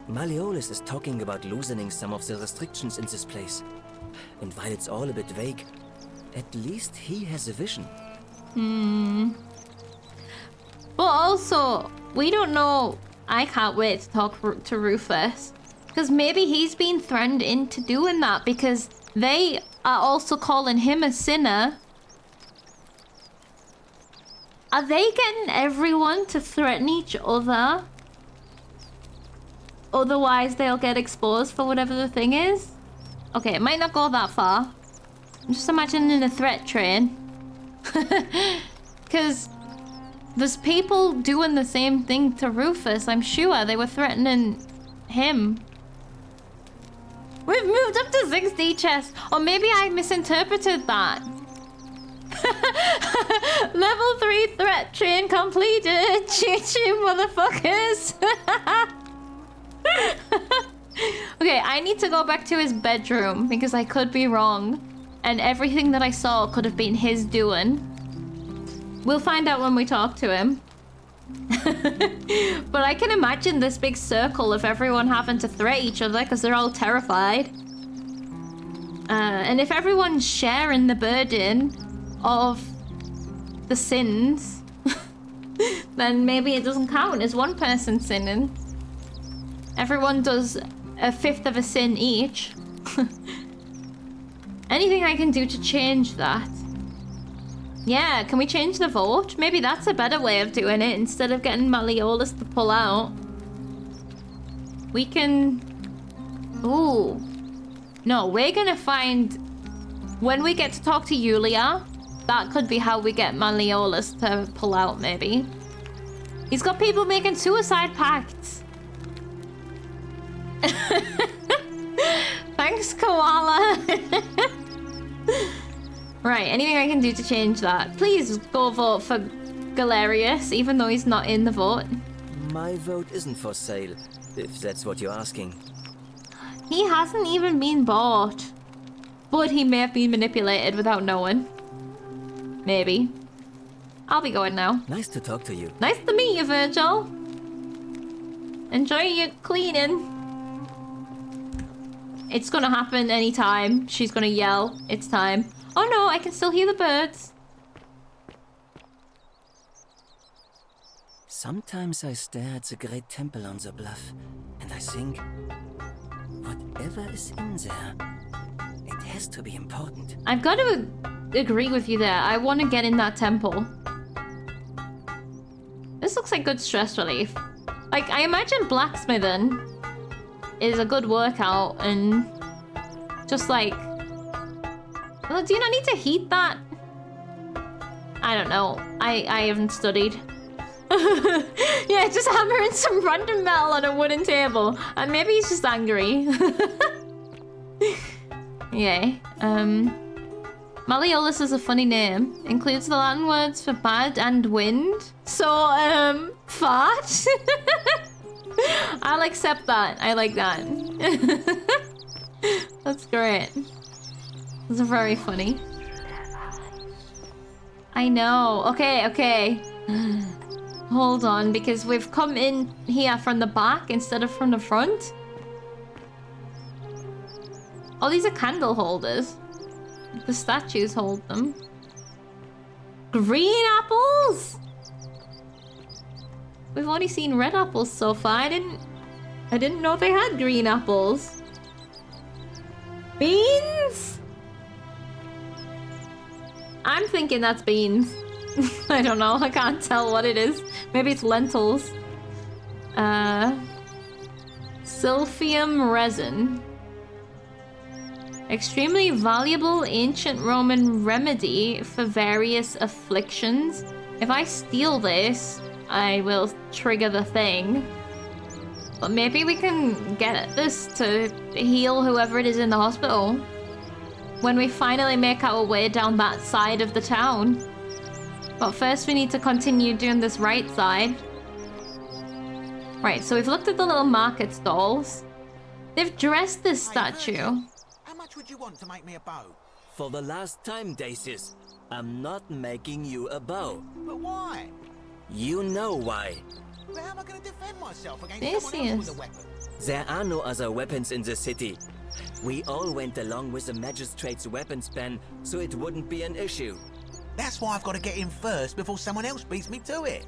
Malleolus is talking about loosening some of the restrictions in this place. And while it's all a bit vague, at least he has a vision. But also, we don't know. I can't wait to talk to Rufus. Because maybe he's been threatened into doing that because they are also calling him a sinner. Are they getting everyone to threaten each other? Otherwise, they'll get exposed for whatever the thing is? Okay, it might not go that far. I'm just imagining a threat train. Because there's people doing the same thing to Rufus. I'm sure they were threatening him. We've moved up to 60 chests. Or maybe I misinterpreted that. Level 3 threat train completed. Choo-choo, motherfuckers. Okay, I need to go back to his bedroom because I could be wrong. And everything that I saw could have been his doing. We'll find out when we talk to him. But I can imagine this big circle of everyone having to threat each other because they're all terrified. And if everyone's sharing the burden of the sins, then maybe it doesn't count as one person sinning. Everyone does a fifth of a sin each. Anything I can do to change that? Yeah, can we change the vote? Maybe that's a better way of doing it instead of getting Malleolus to pull out. We can... Ooh. No, we're gonna find... When we get to talk to Yulia, that could be how we get Malleolus to pull out, maybe. He's got people making suicide pacts. Thanks, Koala. Right, anything I can do to change that? Please go vote for Galerius, even though he's not in the vote. My vote isn't for sale, if that's what you're asking. He hasn't even been bought. But he may have been manipulated without knowing. Maybe. I'll be going now. Nice to talk to you. Nice to meet you, Virgil. Enjoy your cleaning. It's gonna happen anytime. She's gonna yell. It's time. Oh no, I can still hear the birds. Sometimes I stare at the great temple on the bluff, and I think, whatever is in there, it has to be important. I've got to agree with you there. I want to get in that temple. This looks like good stress relief. Like, I imagine blacksmithing is a good workout and just like... Well, do you not need to heat that? I don't know. I haven't studied. Yeah, just hammering some random metal on a wooden table. And maybe he's just angry. Yeah. Malleolus is a funny name. Includes the Latin words for bad and wind. So, fart? I'll accept that. I like that. That's great. It's very funny. I know. Okay, okay. Hold on, because we've come in here from the back instead of from the front. Oh, these are candle holders. The statues hold them. Green apples? We've only seen red apples so far. I didn't know they had green apples. Beans? I'm thinking that's beans. I don't know. I can't Silphium resin. Extremely valuable ancient Roman remedy for various afflictions. If I steal this, I will trigger the thing. But maybe we can get this to heal whoever it is in the hospital when we finally make our way down that side of the town. But first we need to continue doing this right side. Right, so we've looked at the little market stalls. They've dressed this statue. How much would you want to make me a bow? For the last time, Dacius, I'm not making you a bow. But why? You know why. But how am I going to defend myself against someone else with a weapon? There are no other weapons in the city. We all went along with the magistrate's weapons ban, so it wouldn't be an issue. That's why I've got to get in first before someone else beats me to it.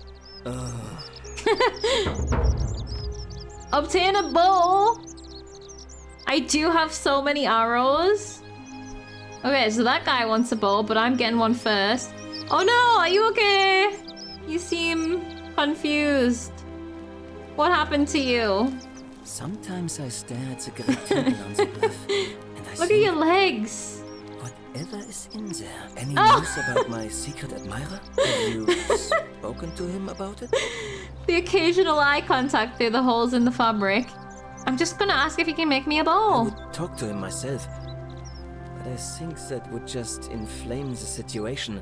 Obtain a bow. I do have so many arrows. Okay, so that guy wants a bow, but I'm getting one first. Oh no, are you okay? You seem confused. What happened to you? Sometimes I stare at the great temple on the bluff, and I Look at your legs. Whatever is in there. Any news about my secret admirer? Have you spoken to him about it? The occasional eye contact through the holes in the fabric. I'm just gonna ask if he can make me a bow. I would talk to him myself, but I think that would just inflame the situation.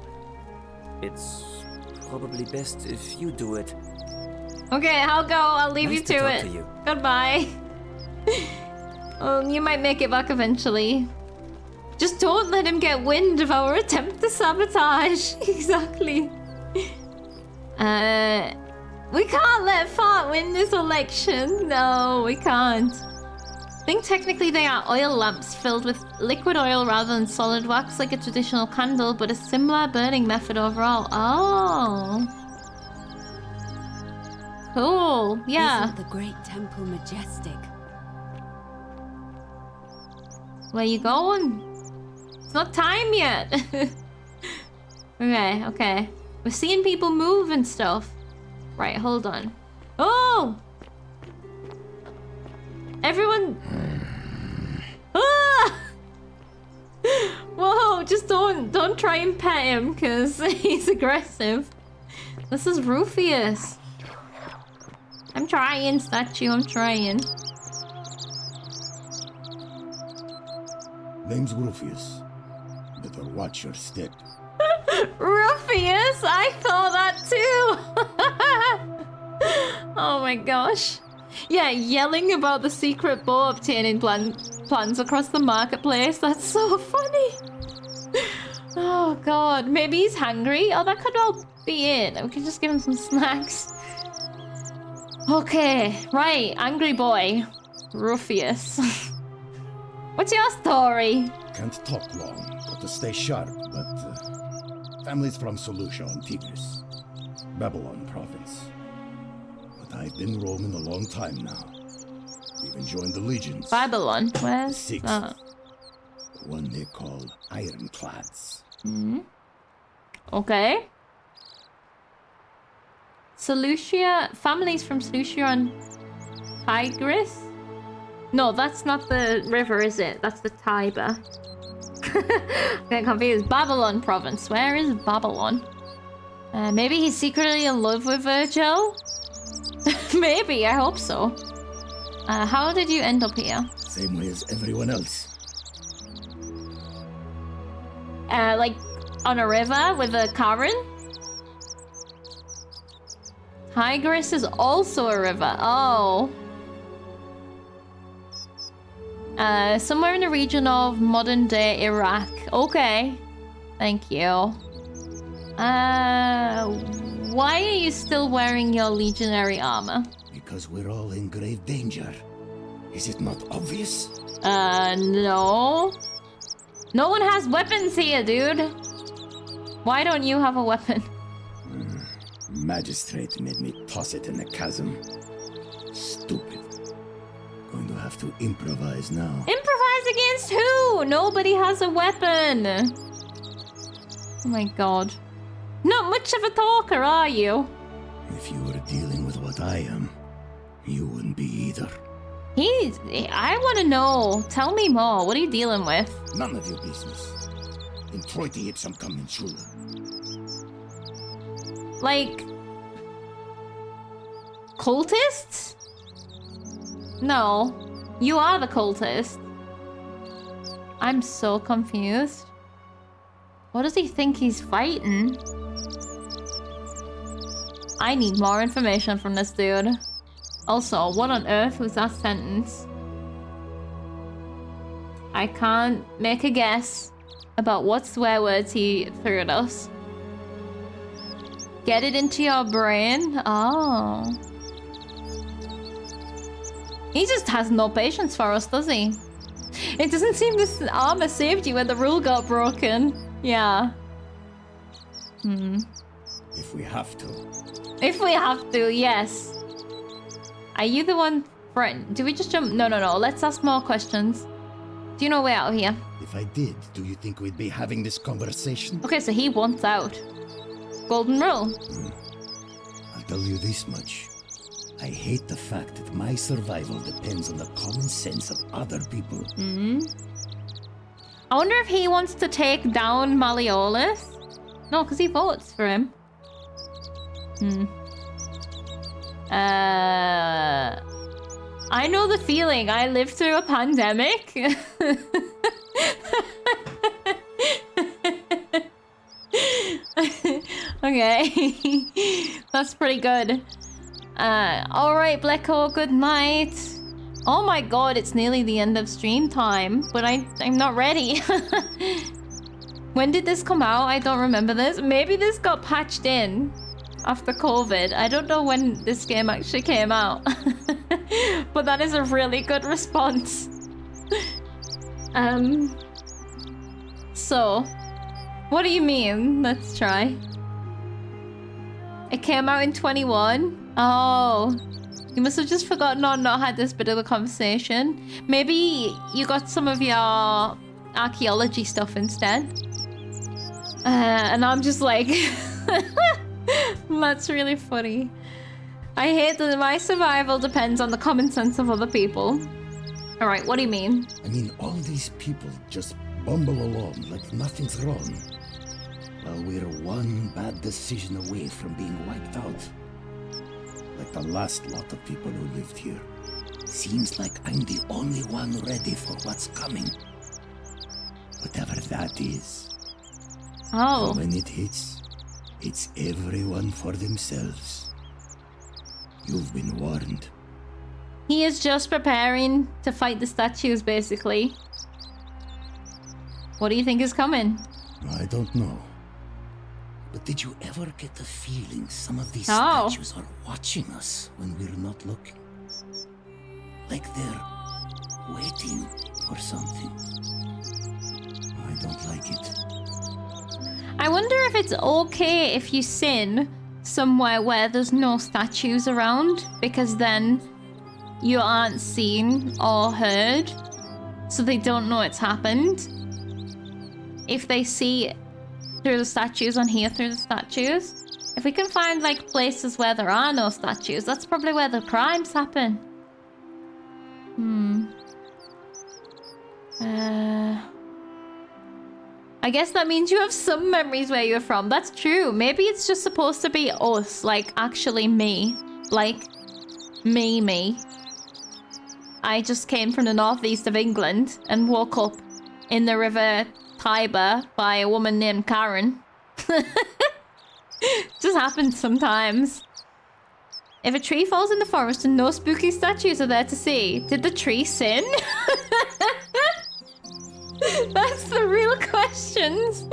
It's probably best if you do it. Okay, I'll go. I'll leave Nice you to to talk it. to you. Goodbye. You might make it back eventually. Just don't let him get wind of our attempt to sabotage. Exactly. We can't let Fart win this election. No, we can't. I think technically they are oil lamps filled with liquid oil rather than solid wax like a traditional candle, but a similar burning method overall. Oh. Cool, yeah. Isn't the great temple majestic? Where you going? It's not time yet. Okay. We're seeing people move and stuff. Right, hold on. Oh! Everyone... Ah! Whoa, just don't try and pet him, because he's aggressive. This is Rufius. I'm trying, statue, I'm trying. Name's Rufius. Better watch your step. Rufius! I thought that too! Oh my gosh. Yeah, yelling about the secret bow obtaining plans across the marketplace. That's so funny. Oh god. Maybe he's hungry? Oh, that could well be it. We could just give him some snacks. Okay, right. Angry boy. Rufius. What's your story? Can't talk long, got to stay sharp, but family's from Seleucia on Tigris, Babylon province. But I've been roaming a long time now. Even joined the legions. Babylon? Where's Sixth, that? the one they call Ironclads. Okay. Seleucia, families from Seleucia on Tigris? No, that's not the river, is it? That's the Tiber. Getting confused. Babylon province. Where is Babylon? Maybe he's secretly in love with Virgil? Maybe, I hope so. How did you end up here? Same way as everyone else. Like on a river with a Karen? Tigris is also a river. Oh. Somewhere in the region of modern-day Iraq. Okay. Thank you. Why are you still wearing your legionary armor? Because we're all in grave danger. Is it not obvious? No. No one has weapons here, dude. Why don't you have a weapon? Magistrate made me toss it in the chasm. Stupid. Going to have to improvise now. Improvise against who? Nobody has a weapon. Oh my god. Not much of a talker, are you? If you were dealing with what I am, you wouldn't be either. I want to know. Tell me more. What are you dealing with? None of your business. Entreute ipsum commensura. Like... cultists? No. You are the cultist. I'm so confused. What does he think he's fighting? I need more information from this dude. Also, what on earth was that sentence? I can't make a guess about what swear words he threw at us. Get it into your brain? Oh. He just has no patience for us, does he? It doesn't seem this armor saved you when the rule got broken. Yeah. If we have to. If we have to, yes. Are you the one... Do we just jump? No. Let's ask more questions. Do you know a way out of here? If I did, do you think we'd be having this conversation? Okay, so he wants out. Golden rule. I'll tell you this much. I hate the fact that my survival depends on the common sense of other people. I wonder if he wants to take down Malleolus? No, because he votes for him. I know the feeling. I lived through a pandemic. Okay. That's pretty good. Alright, Blecko, good night. Oh my god, it's nearly the end of stream time, but I'm not ready. When did this come out? I don't remember this. Maybe this got patched in after COVID. I don't know when this game actually came out. But that is a really good response. So, what do you mean? Let's try. It came out in 21. Oh, you must have just forgotten or not had this bit of the conversation. Maybe you got some of your archaeology stuff instead. And I'm just like, that's really funny. I hate that my survival depends on the common sense of other people. All right, what do you mean? I mean, all these people just bumble along like nothing's wrong, while we're one bad decision away from being wiped out. Like the last lot of people who lived here. Seems like I'm the only one ready for what's coming. Whatever that is. Oh. And when it hits, it's everyone for themselves. You've been warned. He is just preparing to fight the statues, basically. What do you think is coming? I don't know. But did you ever get the feeling some of these statues are watching us when we're not looking? Like they're waiting for something. I don't like it. I wonder if it's okay if you sin somewhere where there's no statues around, because then you aren't seen or heard, so they don't know it's happened. If they see through the statues and hear through the statues. If we can find like places where there are no statues, that's probably where the crimes happen. I guess that means you have some memories where you're from. That's true. Maybe it's just supposed to be us, like actually me. Like me. I just came from the northeast of England and woke up in the River Tiber by a woman named Karen. Just happens sometimes. If a tree falls in the forest and no spooky statues are there to see, did the tree sin? That's the real questions.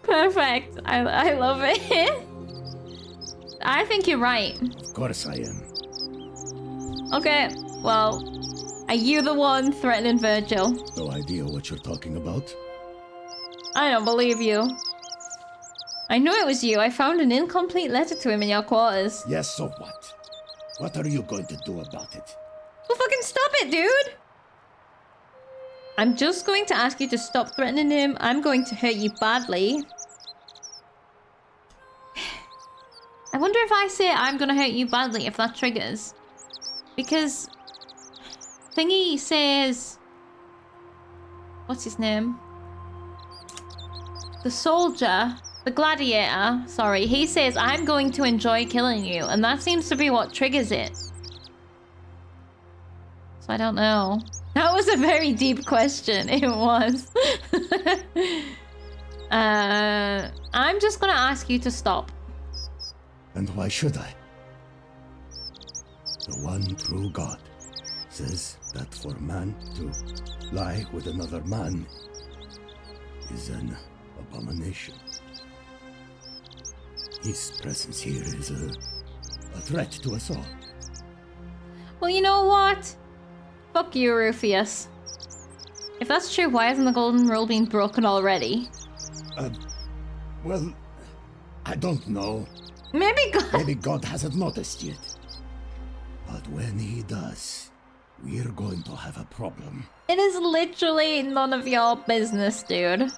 Perfect. I love it. I think you're right. Of course I am. Okay, well, are you the one threatening Virgil? No idea what you're talking about. I don't believe you. I knew it was you. I found an incomplete letter to him in your quarters. Yes, so what? What are you going to do about it? Well, fucking stop it, dude! I'm just going to ask you to stop threatening him. I'm going to hurt you badly. I wonder if I say I'm going to hurt you badly, if that triggers. Because Thingy says, what's his name? The soldier, the gladiator, sorry, he says, I'm going to enjoy killing you. And that seems to be what triggers it. So I don't know. That was a very deep question. It was. I'm just gonna ask you to stop. And why should I? The one true God says that for man to lie with another man is an abomination. His presence here is a threat to us all. Well, you know what? Fuck you, Rufus. If that's true, why hasn't the golden rule been broken already? Well, I don't know. Maybe God hasn't noticed yet. But when he does, we're going to have a problem. It is literally none of your business, dude.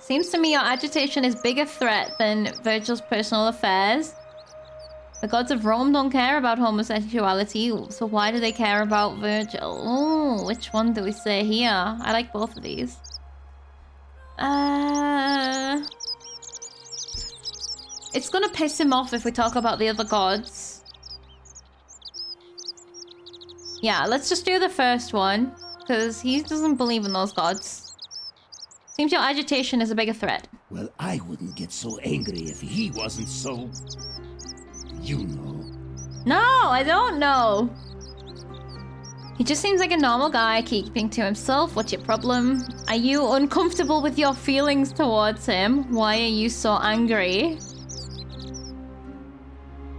Seems to me your agitation is bigger threat than Virgil's personal affairs. The gods of Rome don't care about homosexuality, so why do they care about Virgil? Oh, which one do we say here? I like both of these. It's gonna piss him off if we talk about the other gods. Yeah, let's just do the first one, because he doesn't believe in those gods. Seems your agitation is a bigger threat. Well, I wouldn't get so angry if he wasn't so... You know. No, I don't know. He just seems like a normal guy keeping to himself. What's your problem? Are you uncomfortable with your feelings towards him? Why are you so angry?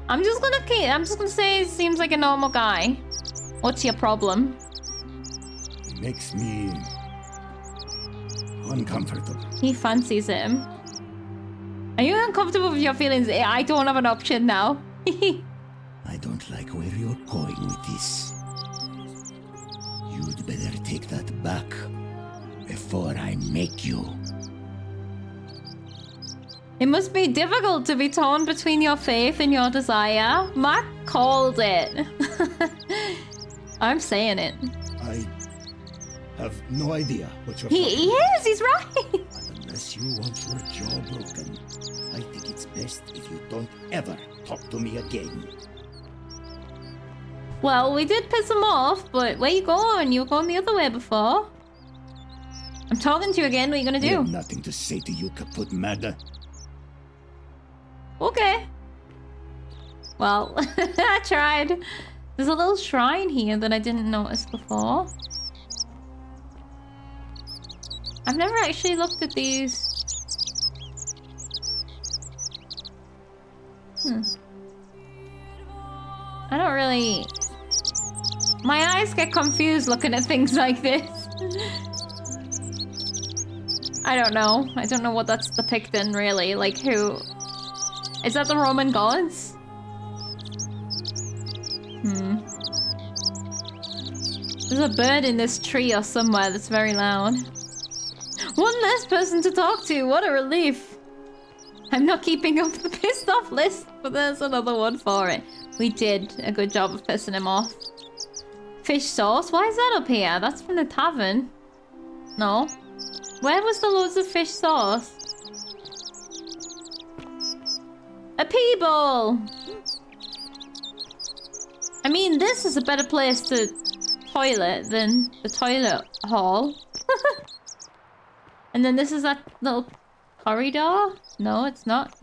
I'm just gonna say he seems like a normal guy. What's your problem? It makes me uncomfortable. He fancies him. Are you uncomfortable with your feelings? I don't have an option now. I don't like where you're going with this. You'd better take that back before I make you. It must be difficult to be torn between your faith and your desire. Matt called it. I'm saying it. I have no idea what you're He is, he's right. And unless you want your jaw broken, I think it's best if you don't ever talk to me again. Well, we did piss him off, but where you going? You were going the other way before. I'm talking to you again. What are you gonna I do? have nothing to say to you, kaput mada. Okay. Well, I tried. There's a little shrine here that I didn't notice before. I've never actually looked at these. I don't really... My eyes get confused looking at things like this. I don't know. I don't know what that's depicting, really. Like, who... Is that the Roman gods? There's a bird in this tree or somewhere that's very loud. One less person to talk to. What a relief. I'm not keeping up the pissed off list, but there's another one for it. We did a good job of pissing him off. Fish sauce? Why is that up here? That's from the tavern. No. Where was the loads of fish sauce? A pea bowl! I mean, this is a better place to toilet than the toilet hall. And then this is that little corridor? No, it's not.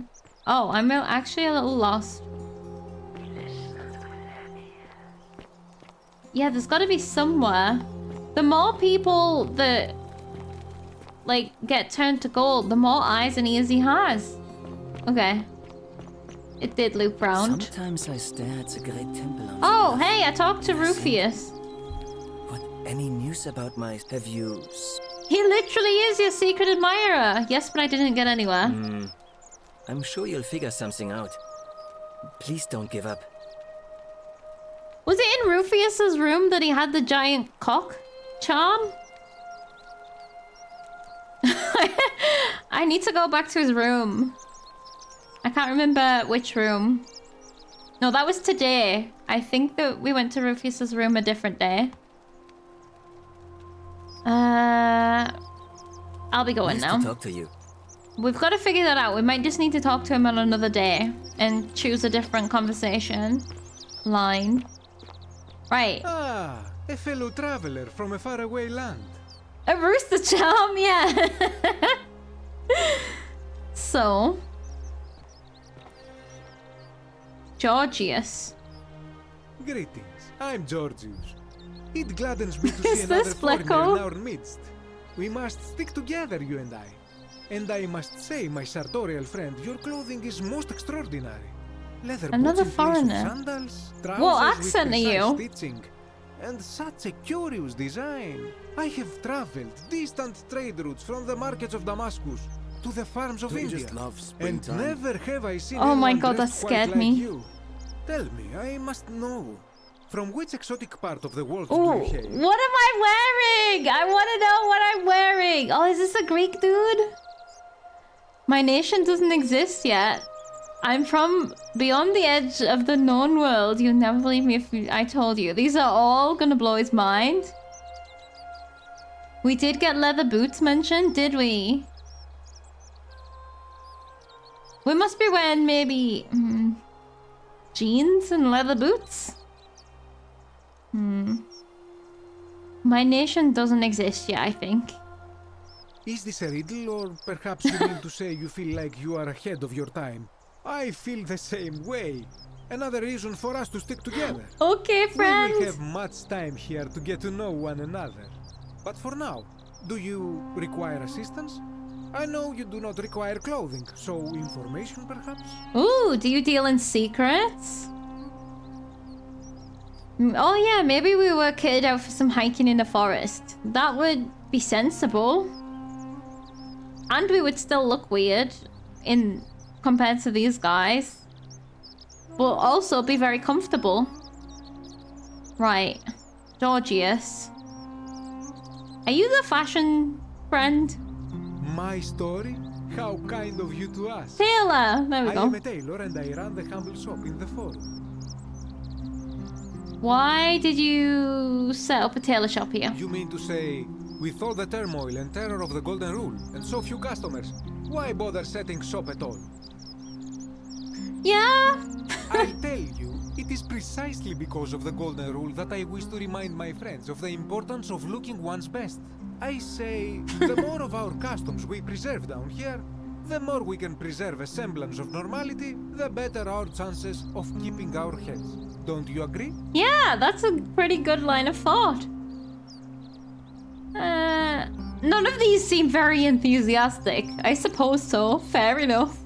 Oh, I'm actually a little lost. Yeah, there's gotta be somewhere. The more people that, like, get turned to gold, the more eyes and ears he has. Okay. It did loop round. Sometimes I stare at the great temple on Oh, hey, I talked to Rufus. What, any news about my... Have you... He literally is your secret admirer. Yes, but I didn't get anywhere. I'm sure you'll figure something out. Please don't give up. Was it in Rufus's room that he had the giant cock charm? I need to go back to his room. I can't remember which room. No, that was today. I think that we went to Rufus's room a different day. I'll be going now. Nice to talk to you. We've got to figure that out. We might just need to talk to him on another day and choose a different conversation line. Right. Ah, a fellow traveler from a faraway land. A rooster charm, yeah. So, Georgius. Greetings, I'm Georgius. It gladdens me to Is see another this foreigner Flecko? in our midst. We must stick together, you and I. And I must say, my sartorial friend, your clothing is most extraordinary. Leather Another boots in place of foreigner. sandals, What trousers accent with are precise you? stitching, and such a curious design. I have traveled distant trade routes from the markets of Damascus to the farms of Don't you India, just love and springtime? never have I seen Oh my anyone God, that dressed quite scared like me. you. Tell me, I must know. From which exotic part of the world do Oh, you hail? what am I wearing? I want to know what I'm wearing. Oh, is this a Greek dude? My nation doesn't exist yet. I'm from beyond the edge of the known world. You'll never believe me if I told you. These are all gonna blow his mind. We did get leather boots mentioned, did we? We must be wearing maybe jeans and leather boots. My nation doesn't exist yet, I think. Is this a riddle, or perhaps you mean to say you feel like you are ahead of your time? I feel the same way. Another reason for us to stick together. Okay, We friends. will have much time here to get to know one another. But for now, do you require assistance? I know you do not require clothing, so information perhaps? Ooh, do you deal in secrets? Oh yeah, maybe we were kitted out for some hiking in the forest. That would be sensible. And we would still look weird in compared to these guys. But also be very comfortable. Right. Georgius. Are you the fashion friend? My story? How kind of you to ask. Tailor! There we I go. am a tailor and I run the humble shop in the forum. Why did you set up a tailor shop here? You mean to say, with all the turmoil and terror of the Golden Rule, and so few customers, why bother setting shop at all? Yeah? I'll tell you, it is precisely because of the Golden Rule that I wish to remind my friends of the importance of looking one's best. I say, the more of our customs we preserve down here, the more we can preserve a semblance of normality, the better our chances of keeping our heads. Don't you agree? Yeah, that's a pretty good line of thought. None of these seem very enthusiastic. I suppose so. Fair enough.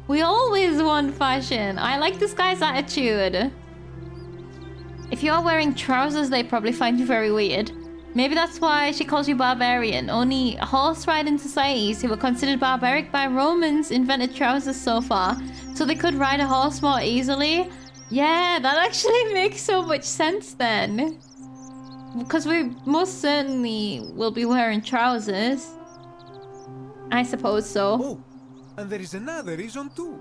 We always want fashion. I like this guy's attitude. If you're wearing trousers, they probably find you very weird. Maybe that's why she calls you barbarian. Only horse-riding societies who were considered barbaric by Romans invented trousers so far, so they could ride a horse more easily. Yeah, that actually makes so much sense then. Because we most certainly will be wearing trousers. I suppose so. Oh, and there is another reason too.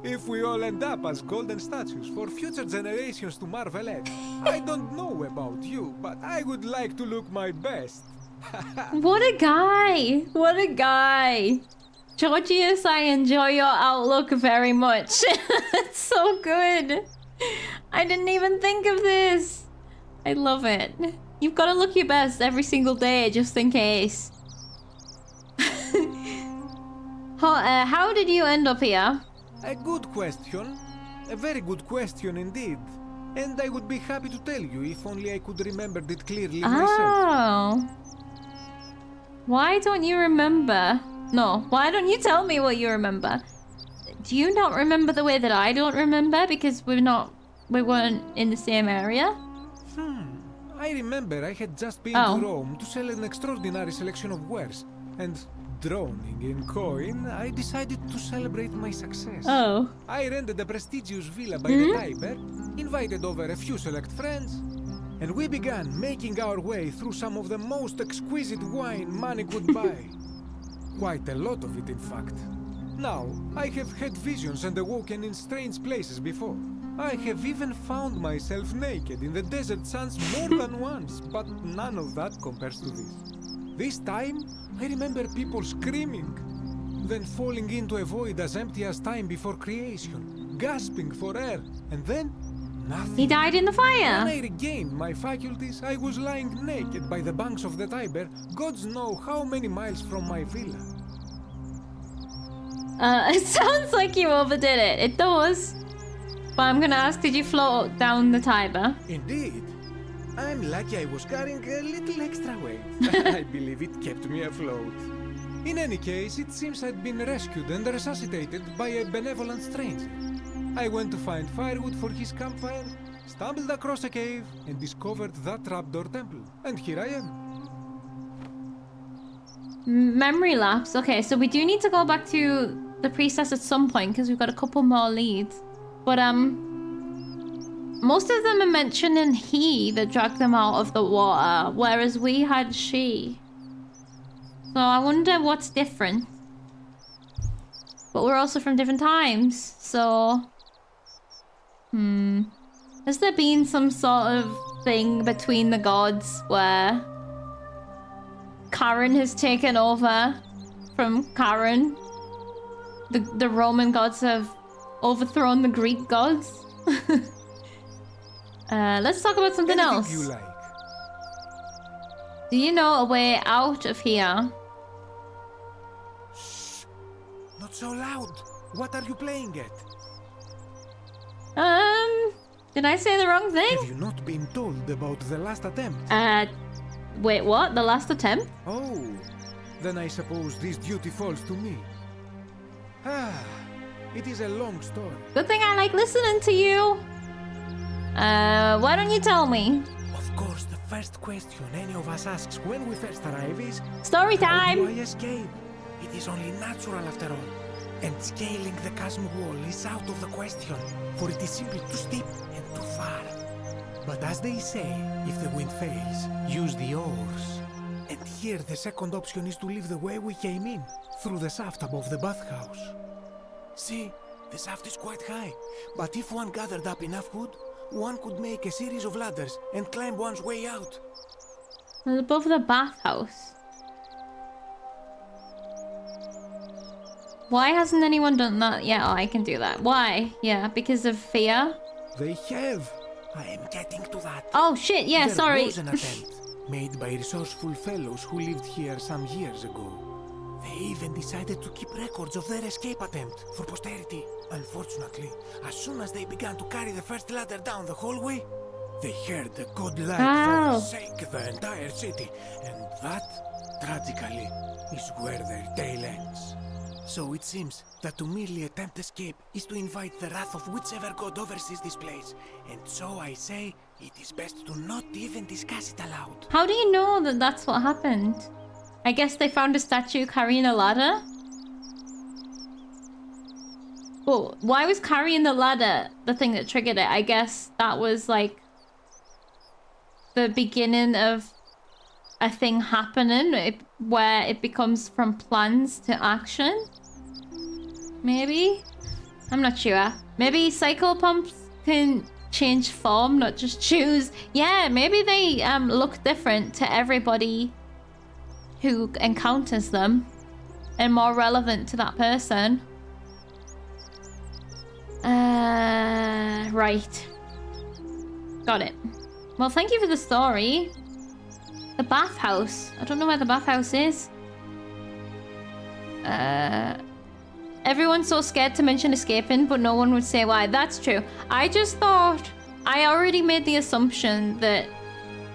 If we all end up as golden statues for future generations to marvel at. I don't know about you, but I would like to look my best. What a guy! What a guy! Georgius, I enjoy your outlook very much. It's so good. I didn't even think of this. I love it. You've got to look your best every single day, just in case. How did you end up here? A good question. A very good question indeed. And I would be happy to tell you if only I could remember it clearly myself. Oh. Why don't you remember? No, why don't you tell me what you remember? Do you not remember the way that I don't remember because we weren't in the same area? I remember I had just been Oh. to Rome to sell an extraordinary selection of wares, and drowning in coin, I decided to celebrate my success. Oh. I rented a prestigious villa by the Tiber, invited over a few select friends, and we began making our way through some of the most exquisite wine money could buy. Quite a lot of it, in fact. Now, I have had visions and awoken in strange places before. I have even found myself naked in the desert sands more than once, but none of that compares to this. This time, I remember people screaming, then falling into a void as empty as time before creation, gasping for air, and then nothing. He died in the fire. When I regained my faculties, I was lying naked by the banks of the Tiber, gods know how many miles from my villa. It sounds like you overdid it. It does. But I'm gonna ask, did you float down the Tiber? Indeed. I'm lucky I was carrying a little extra weight. I believe it kept me afloat. In any case, it seems I'd been rescued and resuscitated by a benevolent stranger. I went to find firewood for his campfire, stumbled across a cave, and discovered that trapdoor temple. And here I am. Memory lapse. Okay, so we do need to go back to the priestess at some point because we've got a couple more leads. But most of them are mentioning he that dragged them out of the water, whereas we had she. So I wonder what's different. But we're also from different times, so... Has there been some sort of thing between the gods where Karen has taken over from Karen? The Roman gods have overthrown the Greek gods? Let's talk about something else. You like. Do you know a way out of here? Shh! Not so loud. What are you playing at? Did I say the wrong thing? Have you not been told about the last attempt? Wait, what? The last attempt? Oh, then I suppose this duty falls to me. It is a long story. Good thing I like listening to you. Why don't you tell me? Of course, the first question any of us asks when we first arrive is... Story time! How do I escape? It is only natural after all. And scaling the chasm wall is out of the question, for it is simply too steep and too far. But as they say, if the wind fails, use the oars. And here the second option is to leave the way we came in, through the shaft above the bathhouse. See, the shaft is quite high, but if one gathered up enough wood, one could make a series of ladders and climb one's way out. Above the bathhouse. Why hasn't anyone done that yet? Oh, I can do that. Why? Yeah, because of fear? They have. I am getting to that. Oh shit, yeah, sorry. There was an attempt made by resourceful fellows who lived here some years ago. They even decided to keep records of their escape attempt for posterity. Unfortunately, as soon as they began to carry the first ladder down the hallway, they heard the godlike voice shake the entire city, and that, tragically, is where their tale ends. So it seems that to merely attempt escape is to invite the wrath of whichever god oversees this place. And so I say, it is best to not even discuss it aloud. How do you know that that's what happened? I guess they found a statue carrying a ladder? Well, why was carrying the ladder the thing that triggered it? I guess that was like the beginning of a thing happening where it becomes from plans to action. Maybe? I'm not sure. Maybe cycle pumps can change form, not just choose. Yeah, maybe they look different to everybody who encounters them and more relevant to that person. Right. Got it. Well, thank you for the story. The bathhouse. I don't know where the bathhouse is. Everyone's so scared to mention escaping, but no one would say why. That's true. I just thought... I already made the assumption that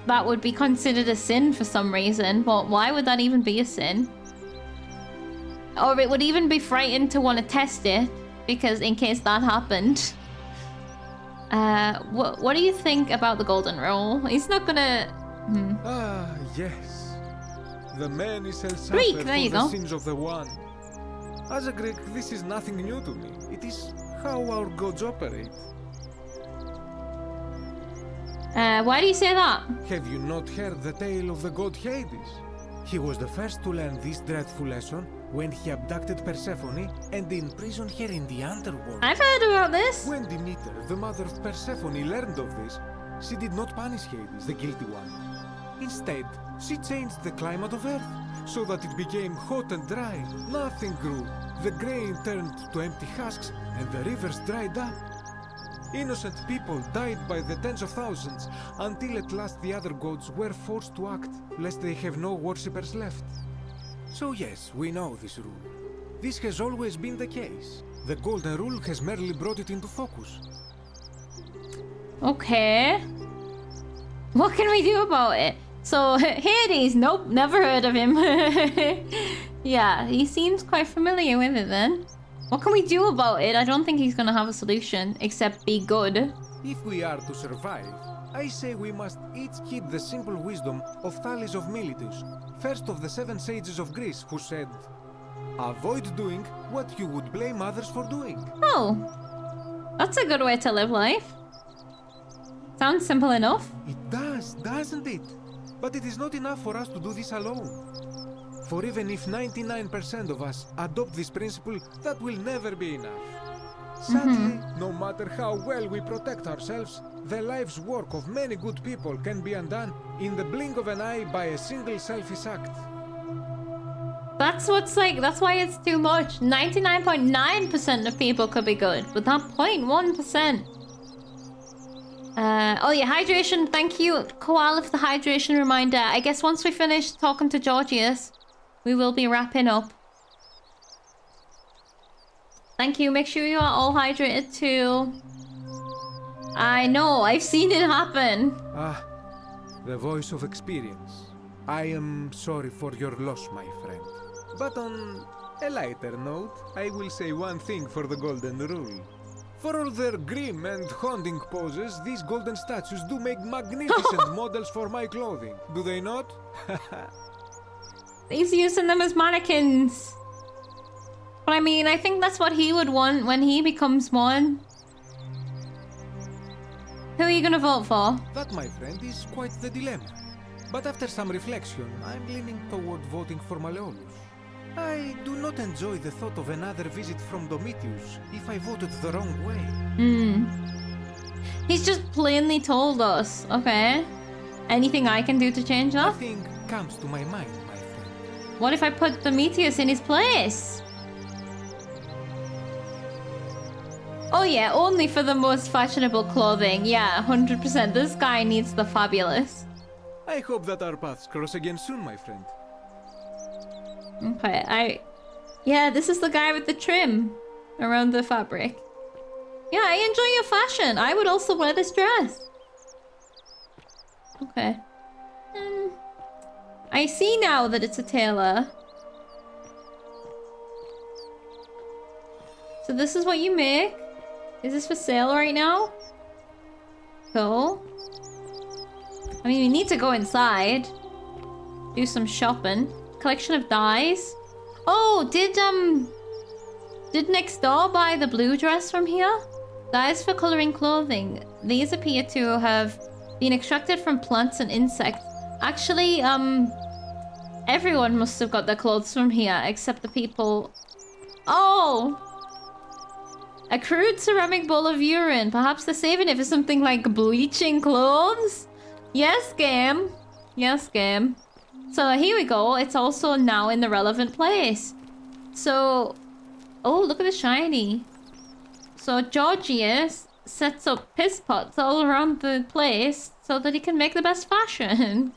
that would be considered a sin for some reason, but why would that even be a sin? Or it would even be frightened to want to test it, because in case that happened. What do you think about the golden rule? He's not gonna... Ah, yes. The man is suffered Greek, for there you the go. sins of the one. As a Greek, this is nothing new to me. It is how our gods operate. Why do you say that? Have you not heard the tale of the god Hades? He was the first to learn this dreadful lesson when he abducted Persephone and imprisoned her in the underworld. I've heard about this. When Demeter, the mother of Persephone, learned of this, she did not punish Hades, the guilty one. Instead, she changed the climate of Earth so that it became hot and dry. Nothing grew. The grain turned to empty husks and the rivers dried up. Innocent people died by the tens of thousands until at last the other gods were forced to act, lest they have no worshippers left. So yes, we know this rule. This has always been the case. The Golden Rule has merely brought it into focus. Okay. What can we do about it? So, Hades, nope, never heard of him. Yeah, he seems quite familiar with it then. What can we do about it? I don't think he's gonna have a solution, except be good. If we are to survive, I say we must each keep the simple wisdom of Thales of Miletus, first of the 7 sages of Greece, who said, avoid doing what you would blame others for doing. Oh, that's a good way to live life. Sounds simple enough. It does, doesn't it? But it is not enough for us to do this alone. For even if 99% of us adopt this principle, that will never be enough. Sadly, no matter how well we protect ourselves, the life's work of many good people can be undone in the blink of an eye by a single selfish act. That's why it's too much. 99.9% of people could be good, but that 0.1%. Oh yeah, hydration. Thank you, Koala, for the hydration reminder. I guess once we finish talking to Georgius, we will be wrapping up. Thank you. Make sure you are all hydrated too. I know, I've seen it happen. Ah, the voice of experience. I am sorry for your loss, my friend. But on a lighter note, I will say one thing for the Golden Rule. For all their grim and haunting poses, these golden statues do make magnificent models for my clothing. Do they not? He's using them as mannequins. But I mean, I think that's what he would want when he becomes one. Who are you gonna vote for? That, my friend, is quite the dilemma. But after some reflection, I'm leaning toward voting for Malleolus. I do not enjoy the thought of another visit from Domitius if I voted the wrong way. He's just plainly told us. Okay. Anything I can do to change that? Nothing comes to my mind, my friend. What if I put Domitius in his place? Oh yeah, only for the most fashionable clothing. Yeah, 100%. This guy needs the fabulous. I hope that our paths cross again soon, my friend. Okay, yeah, this is the guy with the trim around the fabric. Yeah, I enjoy your fashion. I would also wear this dress. Okay. I see now that it's a tailor. So this is what you make. Is this for sale right now? Cool. I mean, we need to go inside. Do some shopping. Collection of dyes. Oh, did next door buy the blue dress from here? Dyes for coloring clothing. These appear to have been extracted from plants and insects. Actually, everyone must have got their clothes from here, except the people... Oh! A crude ceramic bowl of urine. Perhaps they're saving it for something like bleaching clothes? Yes, game. Yes, game. So here we go. It's also now in the relevant place. So... Oh, look at the shiny. So Georgius sets up piss pots all around the place so that he can make the best fashion.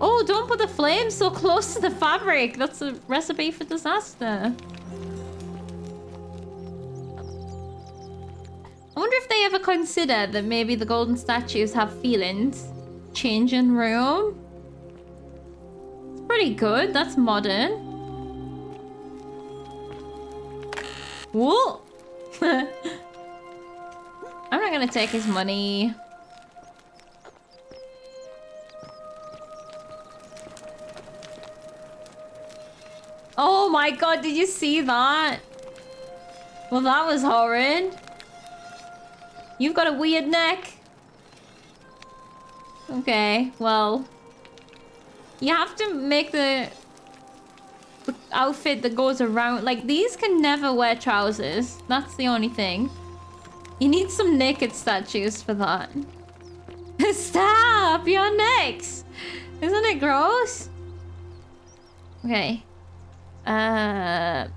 Oh, don't put the flames so close to the fabric. That's a recipe for disaster. I wonder if they ever consider that maybe the golden statues have feelings. Changing room. It's pretty good. That's modern. Whoa! I'm not gonna take his money. Oh my god, did you see that? Well, that was horrid. You've got a weird neck. Okay, well. You have to make the outfit that goes around. Like, these can never wear trousers. That's the only thing. You need some naked statues for that. Stop! You're next! Isn't it gross? Okay. The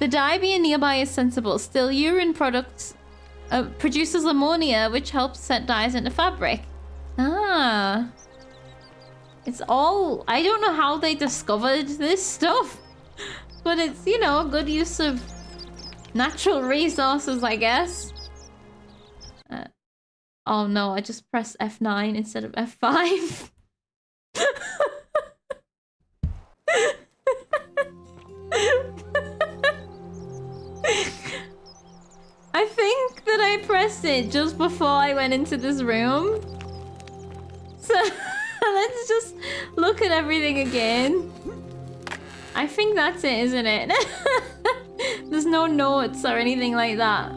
dye being nearby is sensible. Still, urine products produces ammonia, which helps set dyes into fabric. Ah. It's all... I don't know how they discovered this stuff. But it's, you know, good use of natural resources, I guess. Oh no, I just pressed F9 instead of F5. I think that I pressed it just before I went into this room. So let's just look at everything again. I think that's it, isn't it? There's no notes or anything like that.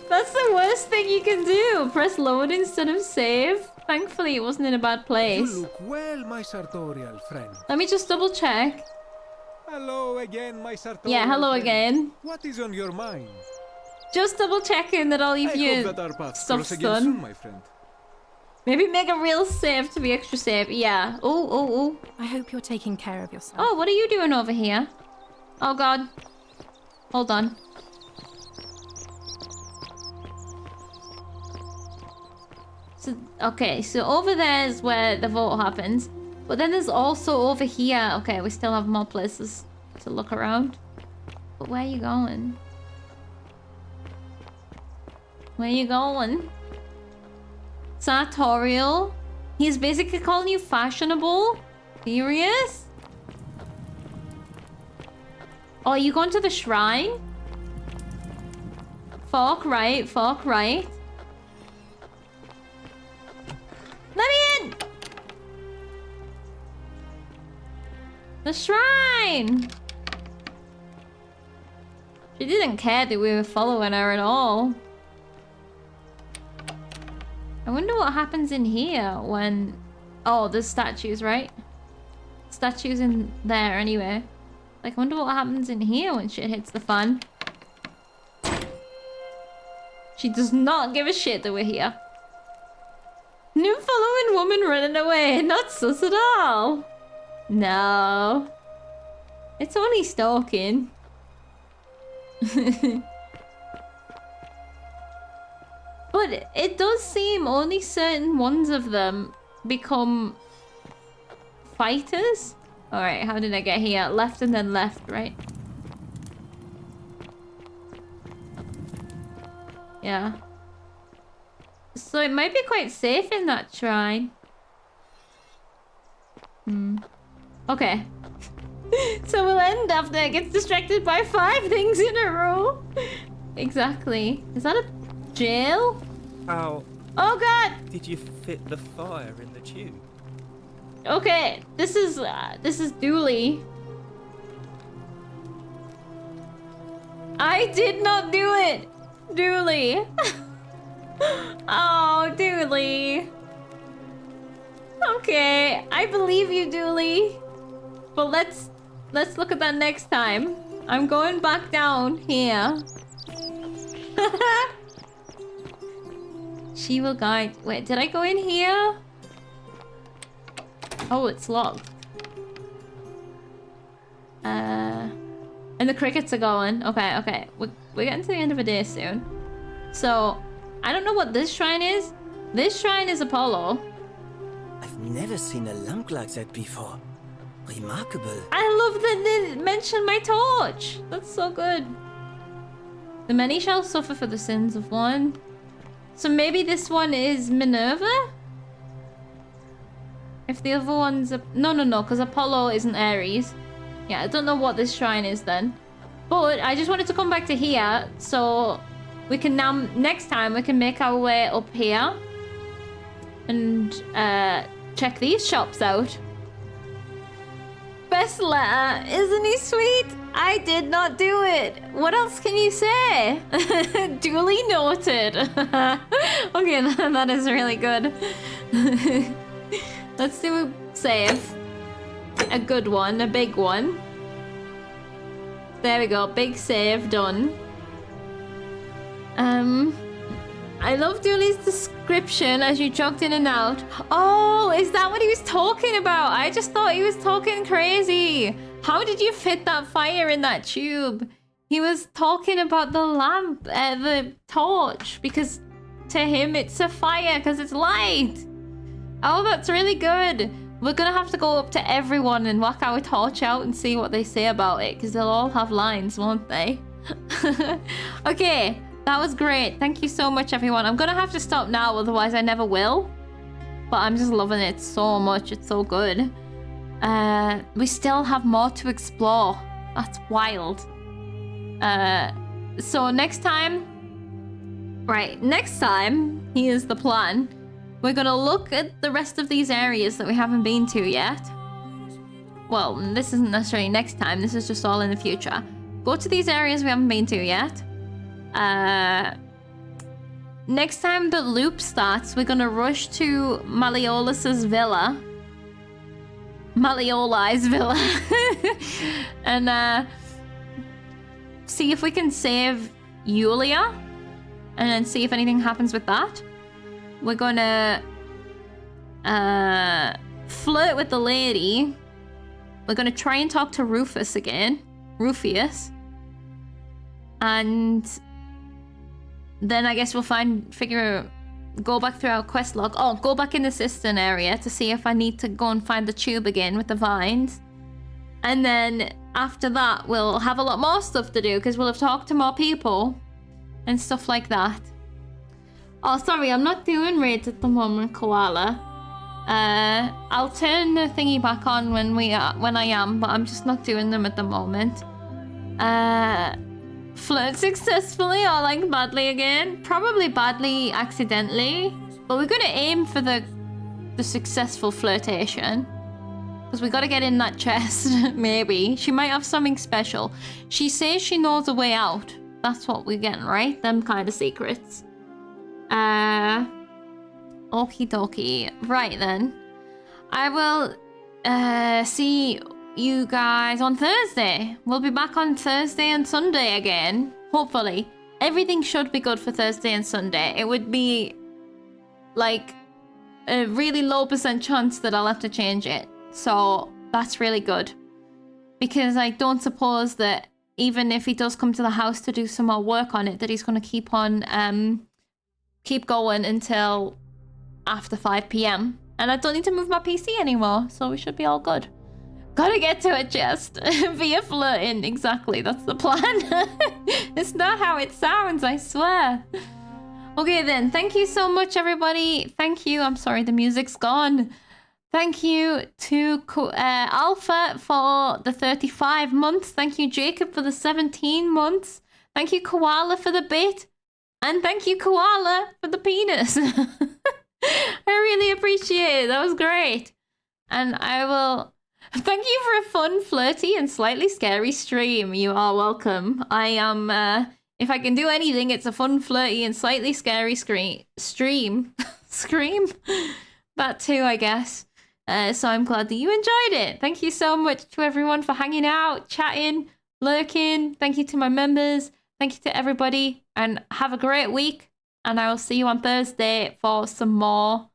That's the worst thing you can do. Press load instead of save. Thankfully, it wasn't in a bad place. You look well, my sartorial friend. Let me just double check. Hello again, my sartorial Yeah, hello friend. again. What is on your mind? Just double checking that all of I your hope that our paths stuff's cross again done. soon, my friend. Maybe make a real save to be extra safe. Yeah. Oh. I hope you're taking care of yourself. Oh, what are you doing over here? Oh god. Hold on. So, okay, so over there is where the vote happens. But then there's also over here. Okay, we still have more places to look around. But where are you going? Where are you going? Sartorial? He's basically calling you fashionable? Serious? Oh, are you going to the shrine? Fork right, fork right. Let me in! The shrine! She didn't care that we were following her at all. I wonder what happens in here when... Oh, there's statues, right? Statues in there anyway. Like, I wonder what happens in here when shit hits the fan. She does not give a shit that we're here. New following woman running away. Not sus at all. No. It's only stalking. But it does seem only certain ones of them become fighters. Alright, how did I get here? Left and then left, right? Yeah. So it might be quite safe in that shrine. Okay. So we'll end after it gets distracted by 5 things in a row. Exactly. Is that a jail? How? Oh god! Did you fit the fire in the tube? Okay, this is Dooley. I did not do it! Dooley. Oh, Dooley. Okay, I believe you, Dooley. But let's look at that next time. I'm going back down here. She will guide. Wait, did I go in here? Oh, it's locked. And the crickets are going. Okay. We're getting to the end of the day soon. So, I don't know what this shrine is. This shrine is Apollo. I've never seen a lamp like that before. Remarkable. I love that they mentioned my torch. That's so good. The many shall suffer for the sins of one. So maybe this one is Minerva? If the other one's... No, because Apollo isn't Ares. Yeah, I don't know what this shrine is then. But I just wanted to come back to here, so we can now... Next time, we can make our way up here. And check these shops out. quest letter. Isn't he sweet? I did not do it. What else can you say? Duly noted. Okay, that is really good. Let's do a save. A good one, a big one. There we go, big save, done. I love Dooley's description as you jogged in and out. Oh, is that what he was talking about? I just thought he was talking crazy. How did you fit that fire in that tube? He was talking about the lamp, the torch, because to him it's a fire because it's light. Oh, that's really good. We're gonna have to go up to everyone and whack our torch out and see what they say about it, because they'll all have lines, won't they? Okay, that was great. Thank you so much, everyone. I'm gonna have to stop now, otherwise I never will. But I'm just loving it so much. It's so good. We still have more to explore. That's wild. So next time... Right, next time, here's the plan. We're gonna look at the rest of these areas that we haven't been to yet. Well, this isn't necessarily next time. This is just all in the future. Go to these areas we haven't been to yet. Next time the loop starts, we're gonna rush to Malleolus's villa. Malleoli's villa. And see if we can save Yulia. And then see if anything happens with that. We're gonna flirt with the lady. We're gonna try and talk to Rufus again. Rufius. And then I guess we'll go back through our quest log. Oh, go back in the cistern area to see if I need to go and find the tube again with the vines. And then after that, we'll have a lot more stuff to do because we'll have talked to more people and stuff like that. Oh, sorry, I'm not doing raids at the moment, Koala. I'll turn the thingy back on when I am, but I'm just not doing them at the moment. Flirt successfully or like badly again? Probably badly accidentally, but we're gonna aim for the successful flirtation. Because we gotta get in that chest, maybe. She might have something special. She says she knows a way out. That's what we're getting, right? Them kind of secrets. Okie dokie. Right then. I will see you guys on Thursday. We'll be back on Thursday and Sunday again. Hopefully. Everything should be good for Thursday and Sunday. It would be like a really low % chance that I'll have to change it. So that's really good. Because I don't suppose that even if he does come to the house to do some more work on it, that he's going to keep going until after 5 p.m. And I don't need to move my PC anymore, so we should be all good. Gotta get to it, just via flirting. Exactly, that's the plan. It's not how it sounds, I swear. Okay then, thank you so much, everybody. Thank you. I'm sorry, the music's gone. Thank you to Alpha for the 35 months. Thank you, Jacob, for the 17 months. Thank you, Koala, for the bit. And thank you, Koala, for the penis. I really appreciate it. That was great. And I will... Thank you for a fun, flirty, and slightly scary stream. You are welcome. I am... if I can do anything, it's a fun, flirty, and slightly scary stream. Scream? That too, I guess. So I'm glad that you enjoyed it. Thank you so much to everyone for hanging out, chatting, lurking. Thank you to my members. Thank you to everybody. And have a great week. And I will see you on Thursday for some more...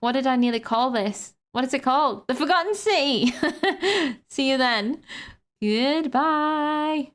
What did I nearly call this? What is it called? The Forgotten City. See you then. Goodbye.